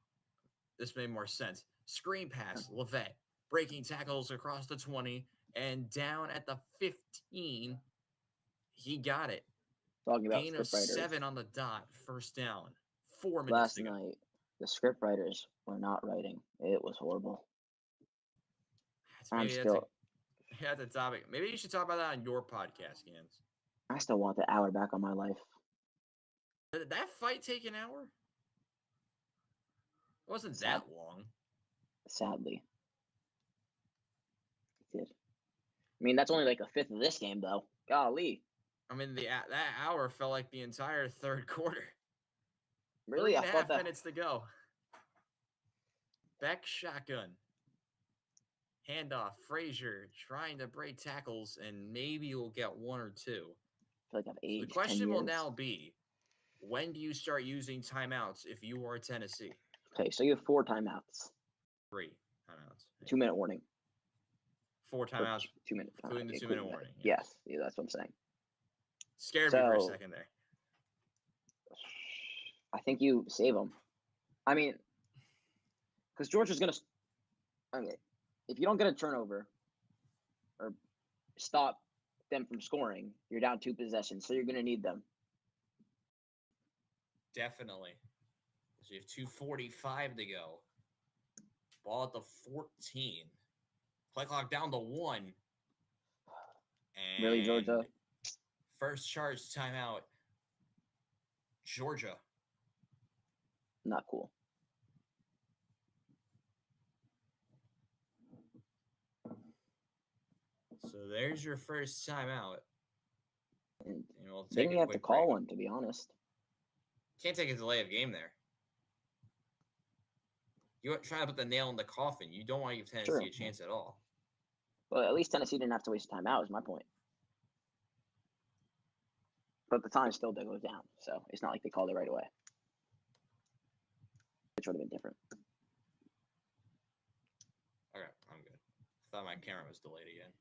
this made more sense. Screen pass, Levette, breaking tackles across the 20, and down at the 15, he got it. Talking about Gain of script writers. 7 on the dot, first down. 4 minutes to go. Last night, the script writers were not writing. It was horrible. That's the topic. Maybe you should talk about that on your podcast, Ganz. I still want the hour back on my life. Did that fight take an hour? It wasn't that long. Sadly. It did. I mean, that's only like a fifth of this game, though. Golly. I mean, that hour felt like the entire third quarter. Really? 3.5 minutes to go. Beck shotgun. Handoff. Frazier trying to break tackles, and maybe we'll get 1 or 2. I feel like I've aged. The question will now be, when do you start using timeouts if you are Tennessee? Okay, so you have 4 timeouts. 3 timeouts. 2-minute warning. 4 timeouts. 2 minutes. Including the 2-minute warning. Yes, yeah, that's what I'm saying. Scared me for a second there. I think you save them. I mean, because Georgia's going to. I mean, if you don't get a turnover or stop them from scoring, you're down 2 possessions, so you're going to need them. Definitely. So you have 2:45 to go. Ball at the 14. Play clock down to 1. And really, Georgia? First charge timeout. Georgia. Not cool. So there's your first timeout. And we'll take didn't you have to call one, to be honest? Can't take a delay of game there. You're trying to put the nail in the coffin. You don't want to give Tennessee a chance at all. Well, at least Tennessee didn't have to waste timeout, is my point. But the time still goes down, so it's not like they called it right away. Which would have been different. Okay, I'm good. I thought my camera was delayed again.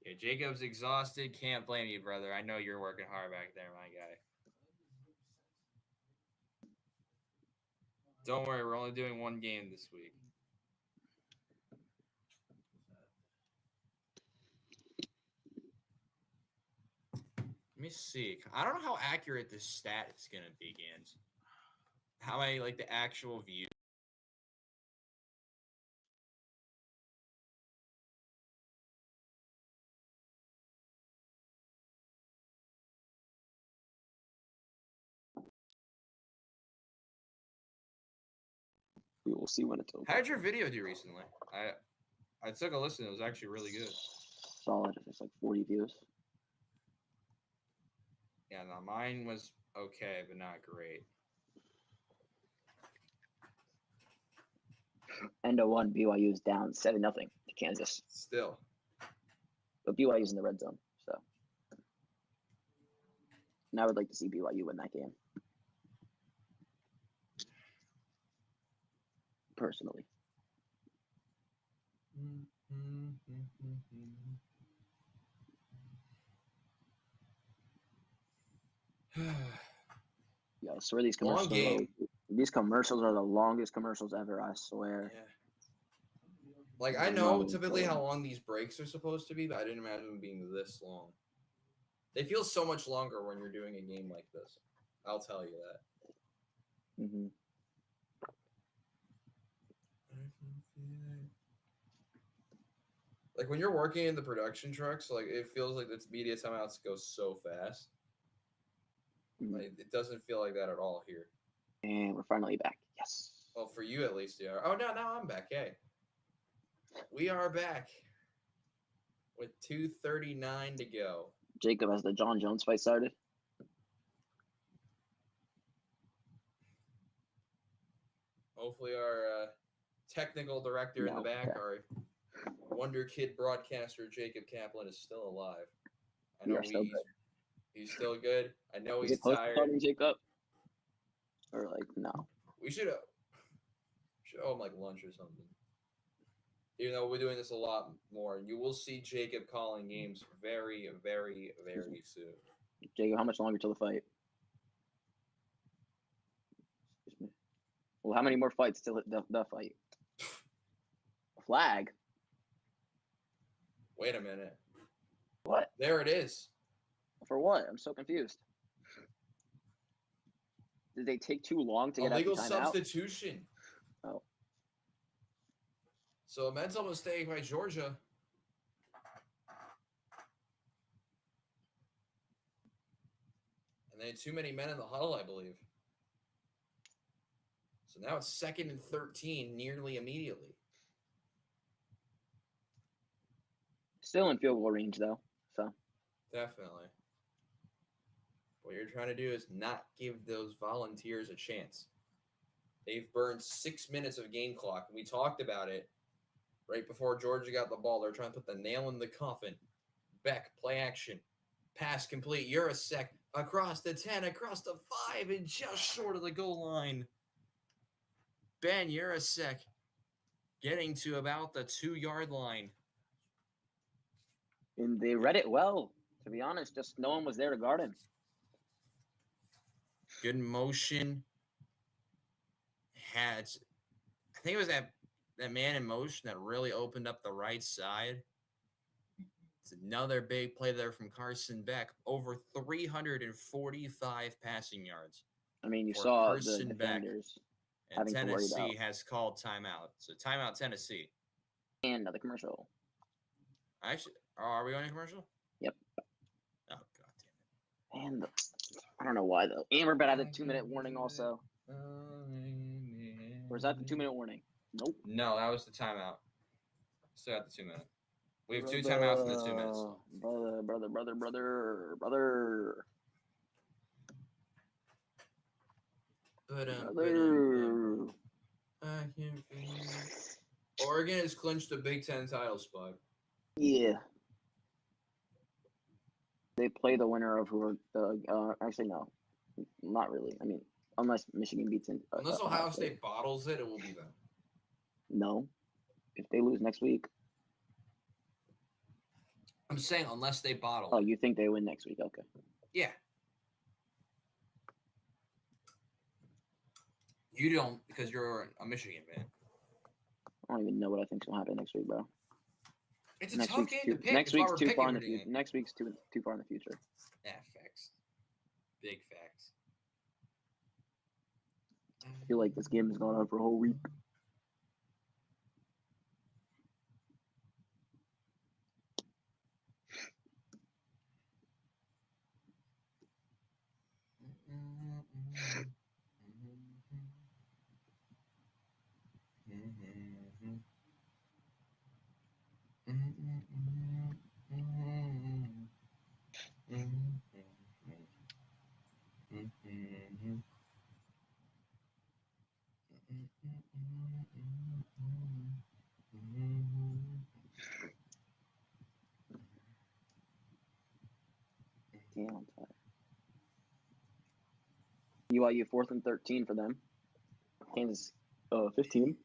Yeah, Okay, Jacob's exhausted. Can't blame you, brother. I know you're working hard back there, my guy. Don't worry, we're only doing one game this week. Let me see. I don't know how accurate this stat is going to be, Ganz. How many, like, the actual views. We will see when it's over. How did your video do recently? I took a listen. It was actually really good. Solid. It's like 40 views. Yeah, no, mine was okay, but not great. End of one, BYU's down 7-0 to Kansas. Still. But BYU's in the red zone, so. And I would like to see BYU win that game. Personally. Yeah, I swear these commercials are the longest commercials ever, I swear. Yeah. Like, I know typically how long these breaks are supposed to be, but I didn't imagine them being this long. They feel so much longer when you're doing a game like this. I'll tell you that. Mm-hmm. Like, when you're working in the production trucks, like, it feels like the media timeouts go so fast. Mm-hmm. Like, it doesn't feel like that at all here. And we're finally back. Yes. Well, for you at least, yeah. Oh, no, now I'm back. Hey. We are back with 2:39 to go. Jacob, has the John Jones fight started? Hopefully our technical director in the back, our Wonder Kid broadcaster, Jacob Kaplan, is still alive. I know he's still good. I know he's tired. Jacob? Or, like, no? We should owe him, like, lunch or something. Even though we're doing this a lot more, you will see Jacob calling games very, very, very soon. Jacob, how much longer till the fight? Excuse me. Well, how many more fights till the fight? Flag? Wait a minute. What? There it is. For what? I'm so confused. Did they take too long to get out the timeout? Illegal substitution. Oh. So a mental mistake by Georgia. And they had too many men in the huddle, I believe. So now it's 2nd and 13 nearly immediately. Still in field goal range, though. So Definitely. What you're trying to do is not give those Volunteers a chance. They've burned 6 minutes of game clock. We talked about it right before Georgia got the ball. They're trying to put the nail in the coffin. Beck, play action. Pass complete. Urasek across the 10, across the 5, and just short of the goal line. Ben Urasek getting to about the 2-yard line. And they read it well, to be honest. Just no one was there to guard him. Good motion. I think it was that man in motion that really opened up the right side. It's another big play there from Carson Beck. Over 345 passing yards. I mean, you saw Carson the Beck. defenders. And Tennessee has called timeout. So timeout, Tennessee. And another commercial. Actually, are we going to commercial? Yep. Oh, God damn it. And I don't know why, though. And we're about at the 2-minute warning also. Or is that the 2-minute warning? Nope. No, that was the timeout. Still got the 2 minute. We have 2 timeouts in the 2 minutes. Brother. Oregon has clinched the Big Ten title spot. Yeah. They play the winner of who are actually no, not really. I mean, unless Michigan beats in. Unless Ohio State bottles it, it will be them. No, if they lose next week. I'm saying unless they bottle. Oh, you think they win next week? Okay. Yeah. You don't because you're a Michigan fan. I don't even know what I think's gonna happen next week, bro. It's a tough game to pick. Next That's why week's we're too picking far in the everything. future. Next week's too far in the future. Yeah, facts. Big facts. I feel like this game has gone on for a whole week. Damn, I'm tired. BYU 4th and 13 for them. Kansas 15.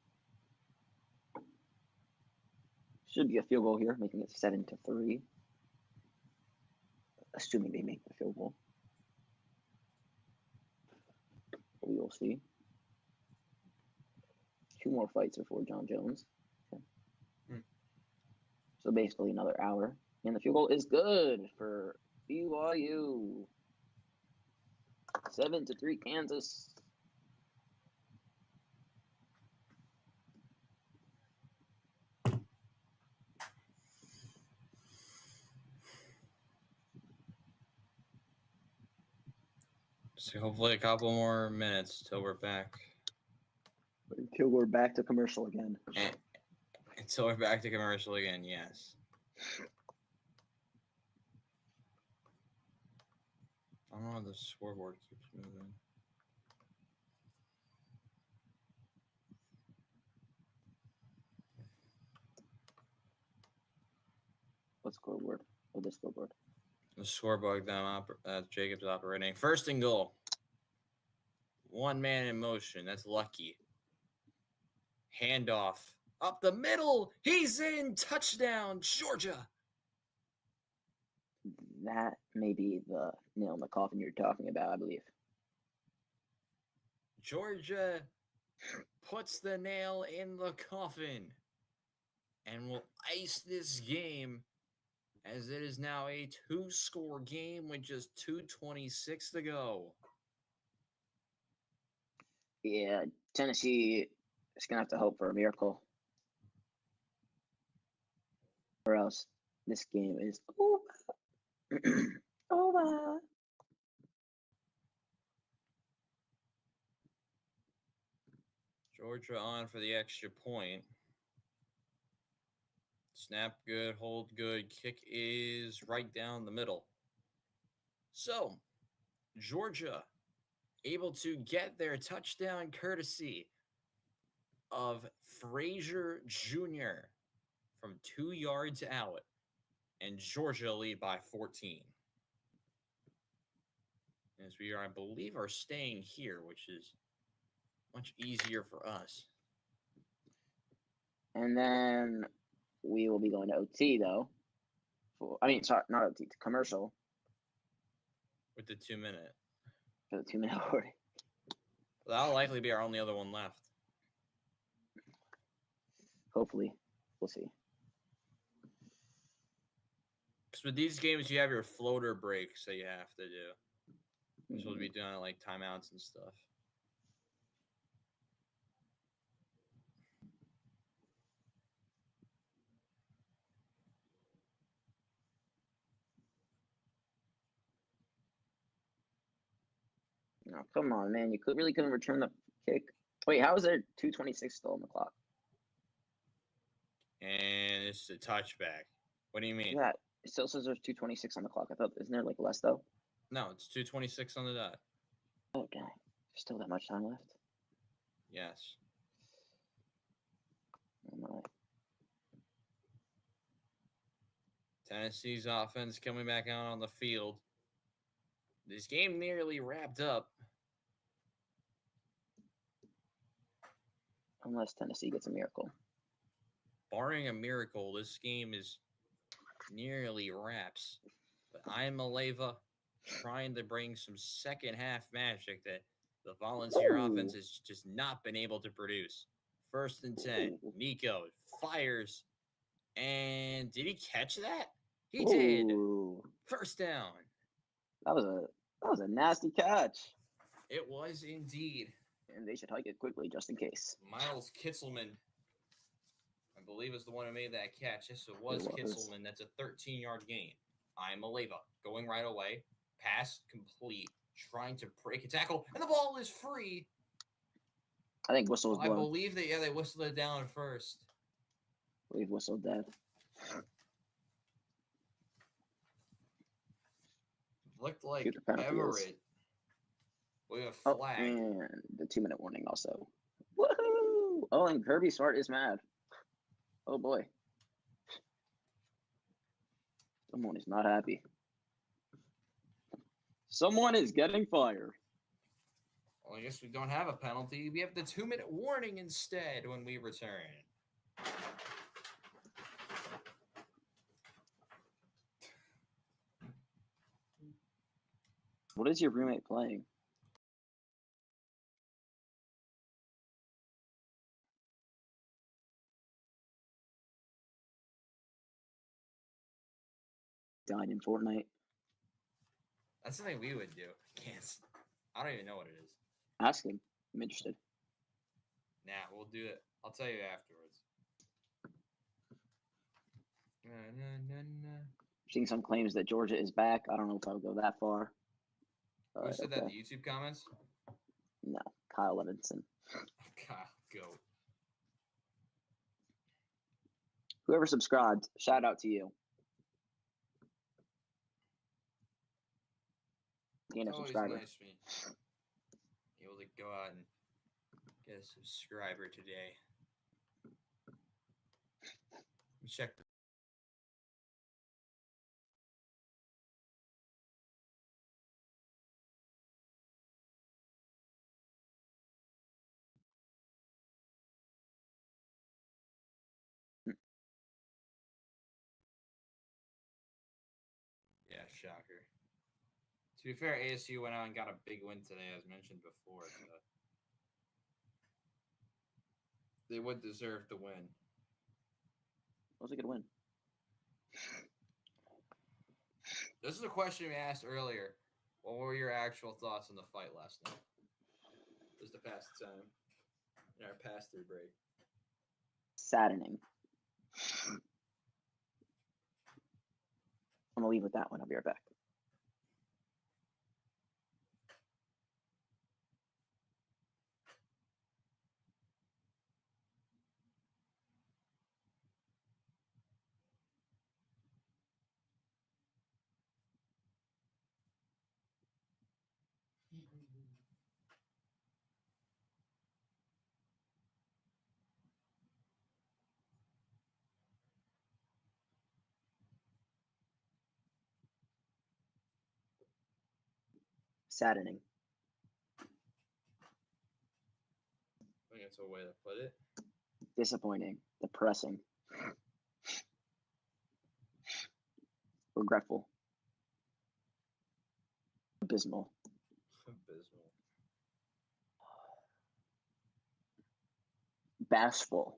Should be a field goal here, making it 7-3. Assuming they make the field goal. We will see. 2 more fights before John Jones. Okay. So basically another hour. And the field goal is good for BYU. 7-3 Kansas. So hopefully a couple more minutes till we're back. Until we're back to commercial again. Until we're back to commercial again, yes. I don't know how the scoreboard keeps moving. What scoreboard? Oh, the scoreboard. The scoreboard that Jacob's operating. 1st and goal. 1 man in motion. That's lucky. Handoff. Up the middle. He's in. Touchdown, Georgia. That may be the nail in the coffin you're talking about, I believe. Georgia puts the nail in the coffin and will ice this game as it is now a 2-score game with just 2:26 to go. Yeah, Tennessee is going to have to hope for a miracle. Or else this game is over. Over. Georgia on for the extra point. Snap good, hold good. Kick is right down the middle. So, Georgia able to get their touchdown courtesy of Frazier Jr. from 2 yards out, and Georgia lead by 14. As we are, I believe, are staying here, which is much easier for us. And then we will be going to OT, though. Sorry, not OT, to commercial. With the 2-minute. For the 2-minute warning. Well, that'll likely be our only other one left. Hopefully. We'll see. Because with these games, you have your floater breaks that you have to do. You're supposed to be doing like timeouts and stuff. No, come on, man. You really couldn't return the kick. Wait, how is there 2:26 still on the clock? And it's a touchback. What do you mean? Yeah, it still says there's 2:26 on the clock. I thought, isn't there like less, though? No, it's 2:26 on the dot. Oh, dang. There's still that much time left? Yes. Oh, my. Tennessee's offense coming back out on the field. This game nearly wrapped up. Unless Tennessee gets a miracle. Barring a miracle, this game is nearly wraps. But I'm Maleva trying to bring some second half magic that the Volunteer offense Ooh. has just not been able to produce. First and 10. Ooh. Nico fires. And did he catch that? He did. Ooh. First down. That was a nasty catch. It was indeed. And they should hike it quickly just in case. Miles Kitzelman, I believe, is the one who made that catch. Yes, it was Kitzelman. That's a 13-yard gain. I'm Maleva going right away. Pass complete. Trying to break a tackle. And the ball is free. I think whistle was blown. I believe that, they whistled it down first. I believe whistle dead. Looked like Everett with a flag. And the 2-minute warning also. Woohoo! Oh, and Kirby Smart is mad. Oh boy. Someone is not happy. Someone is getting fired. Well, I guess we don't have a penalty. We have the 2-minute warning instead when we return. What is your roommate playing? Died in Fortnite. That's something we would do. Ganz. I don't even know what it is. Ask him. I'm interested. Nah, we'll do it. I'll tell you afterwards. Seeing some claims that Georgia is back. I don't know if I would go that far. Who said that in the YouTube comments? No, Kyle Levinson. Kyle, go. Whoever subscribed, shout out to you. Gain a subscriber. Nice me able to go out and get a subscriber today. Let me check. Yeah, shocker. To be fair, ASU went out and got a big win today, as mentioned before. So they would deserve to win. That was a good win. This is a question we asked earlier. What were your actual thoughts on the fight last night? Just to pass the time in our pass-through break. Saddening. I'm going to leave with that one. I'll be right back. Saddening. I think that's a way to put it. Disappointing. Depressing. Regretful. Abysmal. Abysmal. Bashful.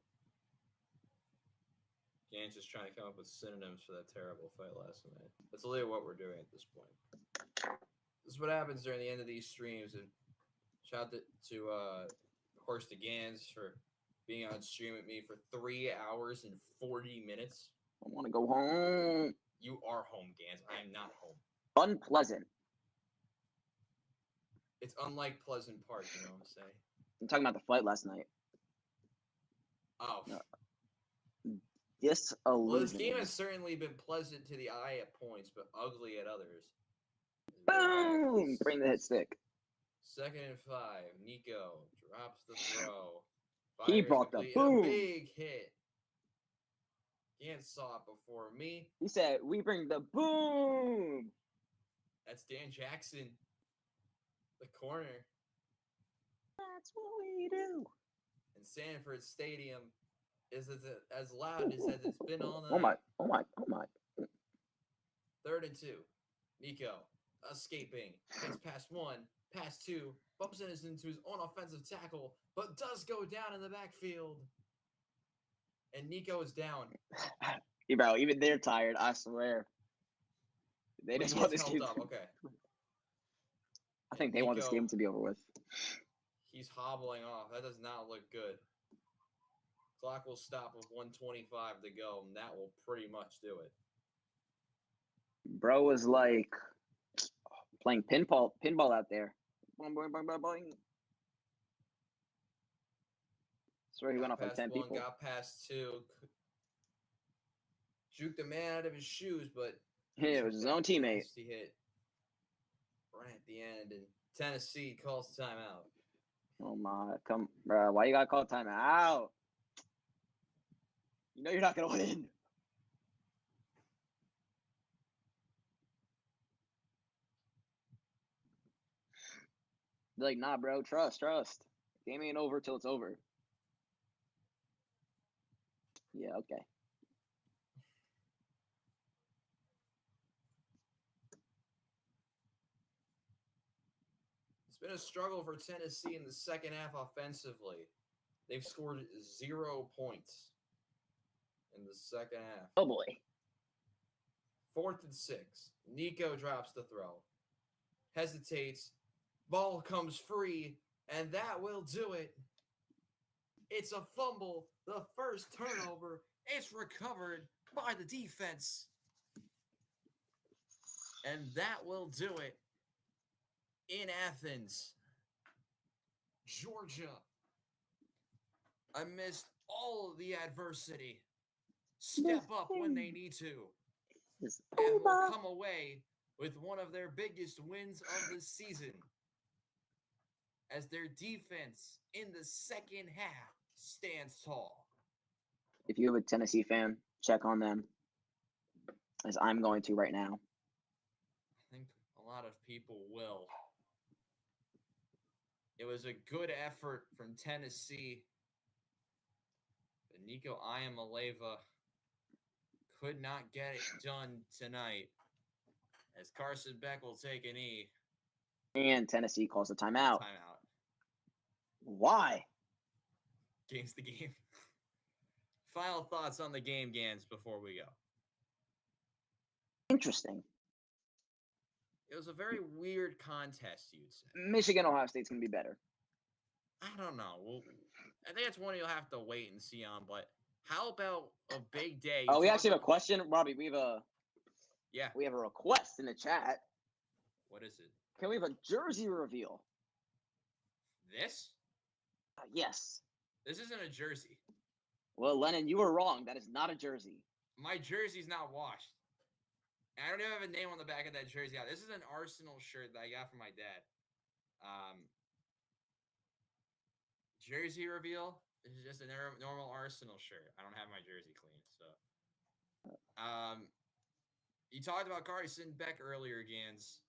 Ganz just trying to come up with synonyms for that terrible fight last night. That's literally what we're doing at this point. This is what happens during the end of these streams. And shout out to of course, to Ganz for being on stream with me for 3 hours and 40 minutes. I want to go home. You are home, Ganz. I am not home. Unpleasant. It's unlike Pleasant Park, you know what I'm saying? I'm talking about the fight last night. Oh. No. Disillusion. Well, this game has certainly been pleasant to the eye at points, but ugly at others. Boom! Bring the hit stick. 2nd and 5. Nico drops the throw. He brought the boom. A big hit. Ganz saw it before me. He said, "We bring the boom." That's Dan Jackson. The corner. That's what we do. And Sanford Stadium is as loud as it's been all night. Oh my. 3rd and 2. Nico escaping. Gets past 1, past 2, bumps into his own offensive tackle, but does go down in the backfield. And Nico is down. Bro, even they're tired, I swear. They But just he want gets this held game. up. Okay. I think they want this game to be over with. He's hobbling off. That does not look good. Clock will stop with 1:25 to go, and that will pretty much do it. Bro was like playing pinball out there. Boing, boing, boing, boing, boing. Swear he went off like 10 people. Got past 2. Juked the man out of his shoes, but Yeah, it was his own teammate. He hit right at the end, and Tennessee calls timeout. Oh my, bro, why you gotta call timeout? You know you're not gonna win. They're like, nah, bro, trust. Game ain't over till it's over. Yeah, okay. It's been a struggle for Tennessee in the second half offensively. They've scored 0 points in the second half. Oh boy. 4th and 6. Nico drops the throw. Hesitates. Ball comes free, and that will do it. It's a fumble. The first turnover. It's recovered by the defense. And that will do it. In Athens, Georgia, amidst all of the adversity, step up when they need to, and will come away with one of their biggest wins of the season, as their defense in the second half stands tall. If you're a Tennessee fan, check on them, as I'm going to right now. I think a lot of people will. It was a good effort from Tennessee. But Nico Iamaleava could not get it done tonight, as Carson Beck will take a knee. And Tennessee calls a timeout. Why? Game's the game. Final thoughts on the game, Ganz, before we go. Interesting. It was a very weird contest, you'd say. Michigan, Ohio State's going to be better. I don't know. Well, I think it's one you'll have to wait and see on, but how about a big day? We actually have a question. Robbie, we have a request in the chat. What is it? Can we have a jersey reveal? This? Yes. This isn't a jersey. Well, Lennon, you were wrong. That is not a jersey. My jersey's not washed. I don't even have a name on the back of that jersey. This is an Arsenal shirt that I got from my dad. Jersey reveal. This is just a normal Arsenal shirt. I don't have my jersey clean, so. You talked about Carson Beck earlier, Ganz,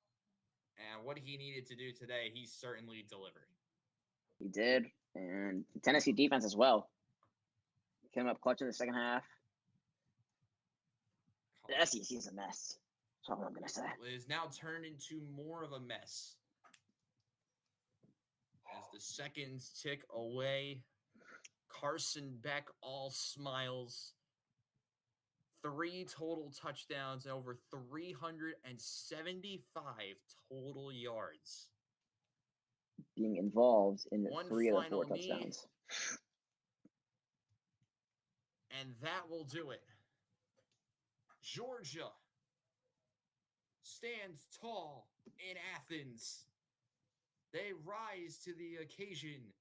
and what he needed to do today. He certainly delivered. He did, and the Tennessee defense as well. Came up clutch in the second half. The SEC is a mess. That's all I'm going to say. It is now turned into more of a mess. As the seconds tick away, Carson Beck all smiles. 3 total touchdowns and over 375 total yards. Being involved in 3 of the 4 touchdowns. And that will do it. Georgia stands tall in Athens. They rise to the occasion,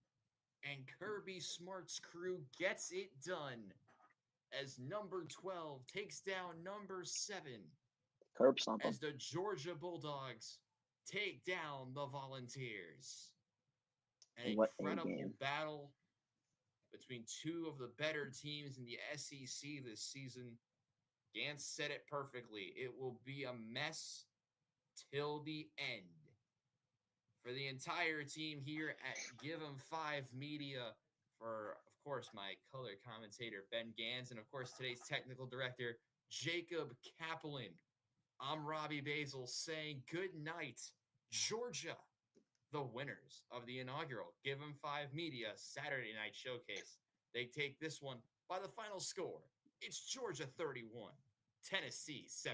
and Kirby Smart's crew gets it done as number 12 takes down number 7. Curb stomp as the Georgia Bulldogs take down the Volunteers. An incredible battle between 2 of the better teams in the SEC this season. Ganz said it perfectly. It will be a mess till the end. For the entire team here at Give 'em 5 Media, for, of course, my color commentator, Ben Ganz, and, of course, today's technical director, Jacob Kaplan, I'm Robbie Basel saying good night, Georgia, the winners of the inaugural Give 'em 5 Media Saturday Night Showcase. They take this one by the final score. It's Georgia 31, Tennessee 7.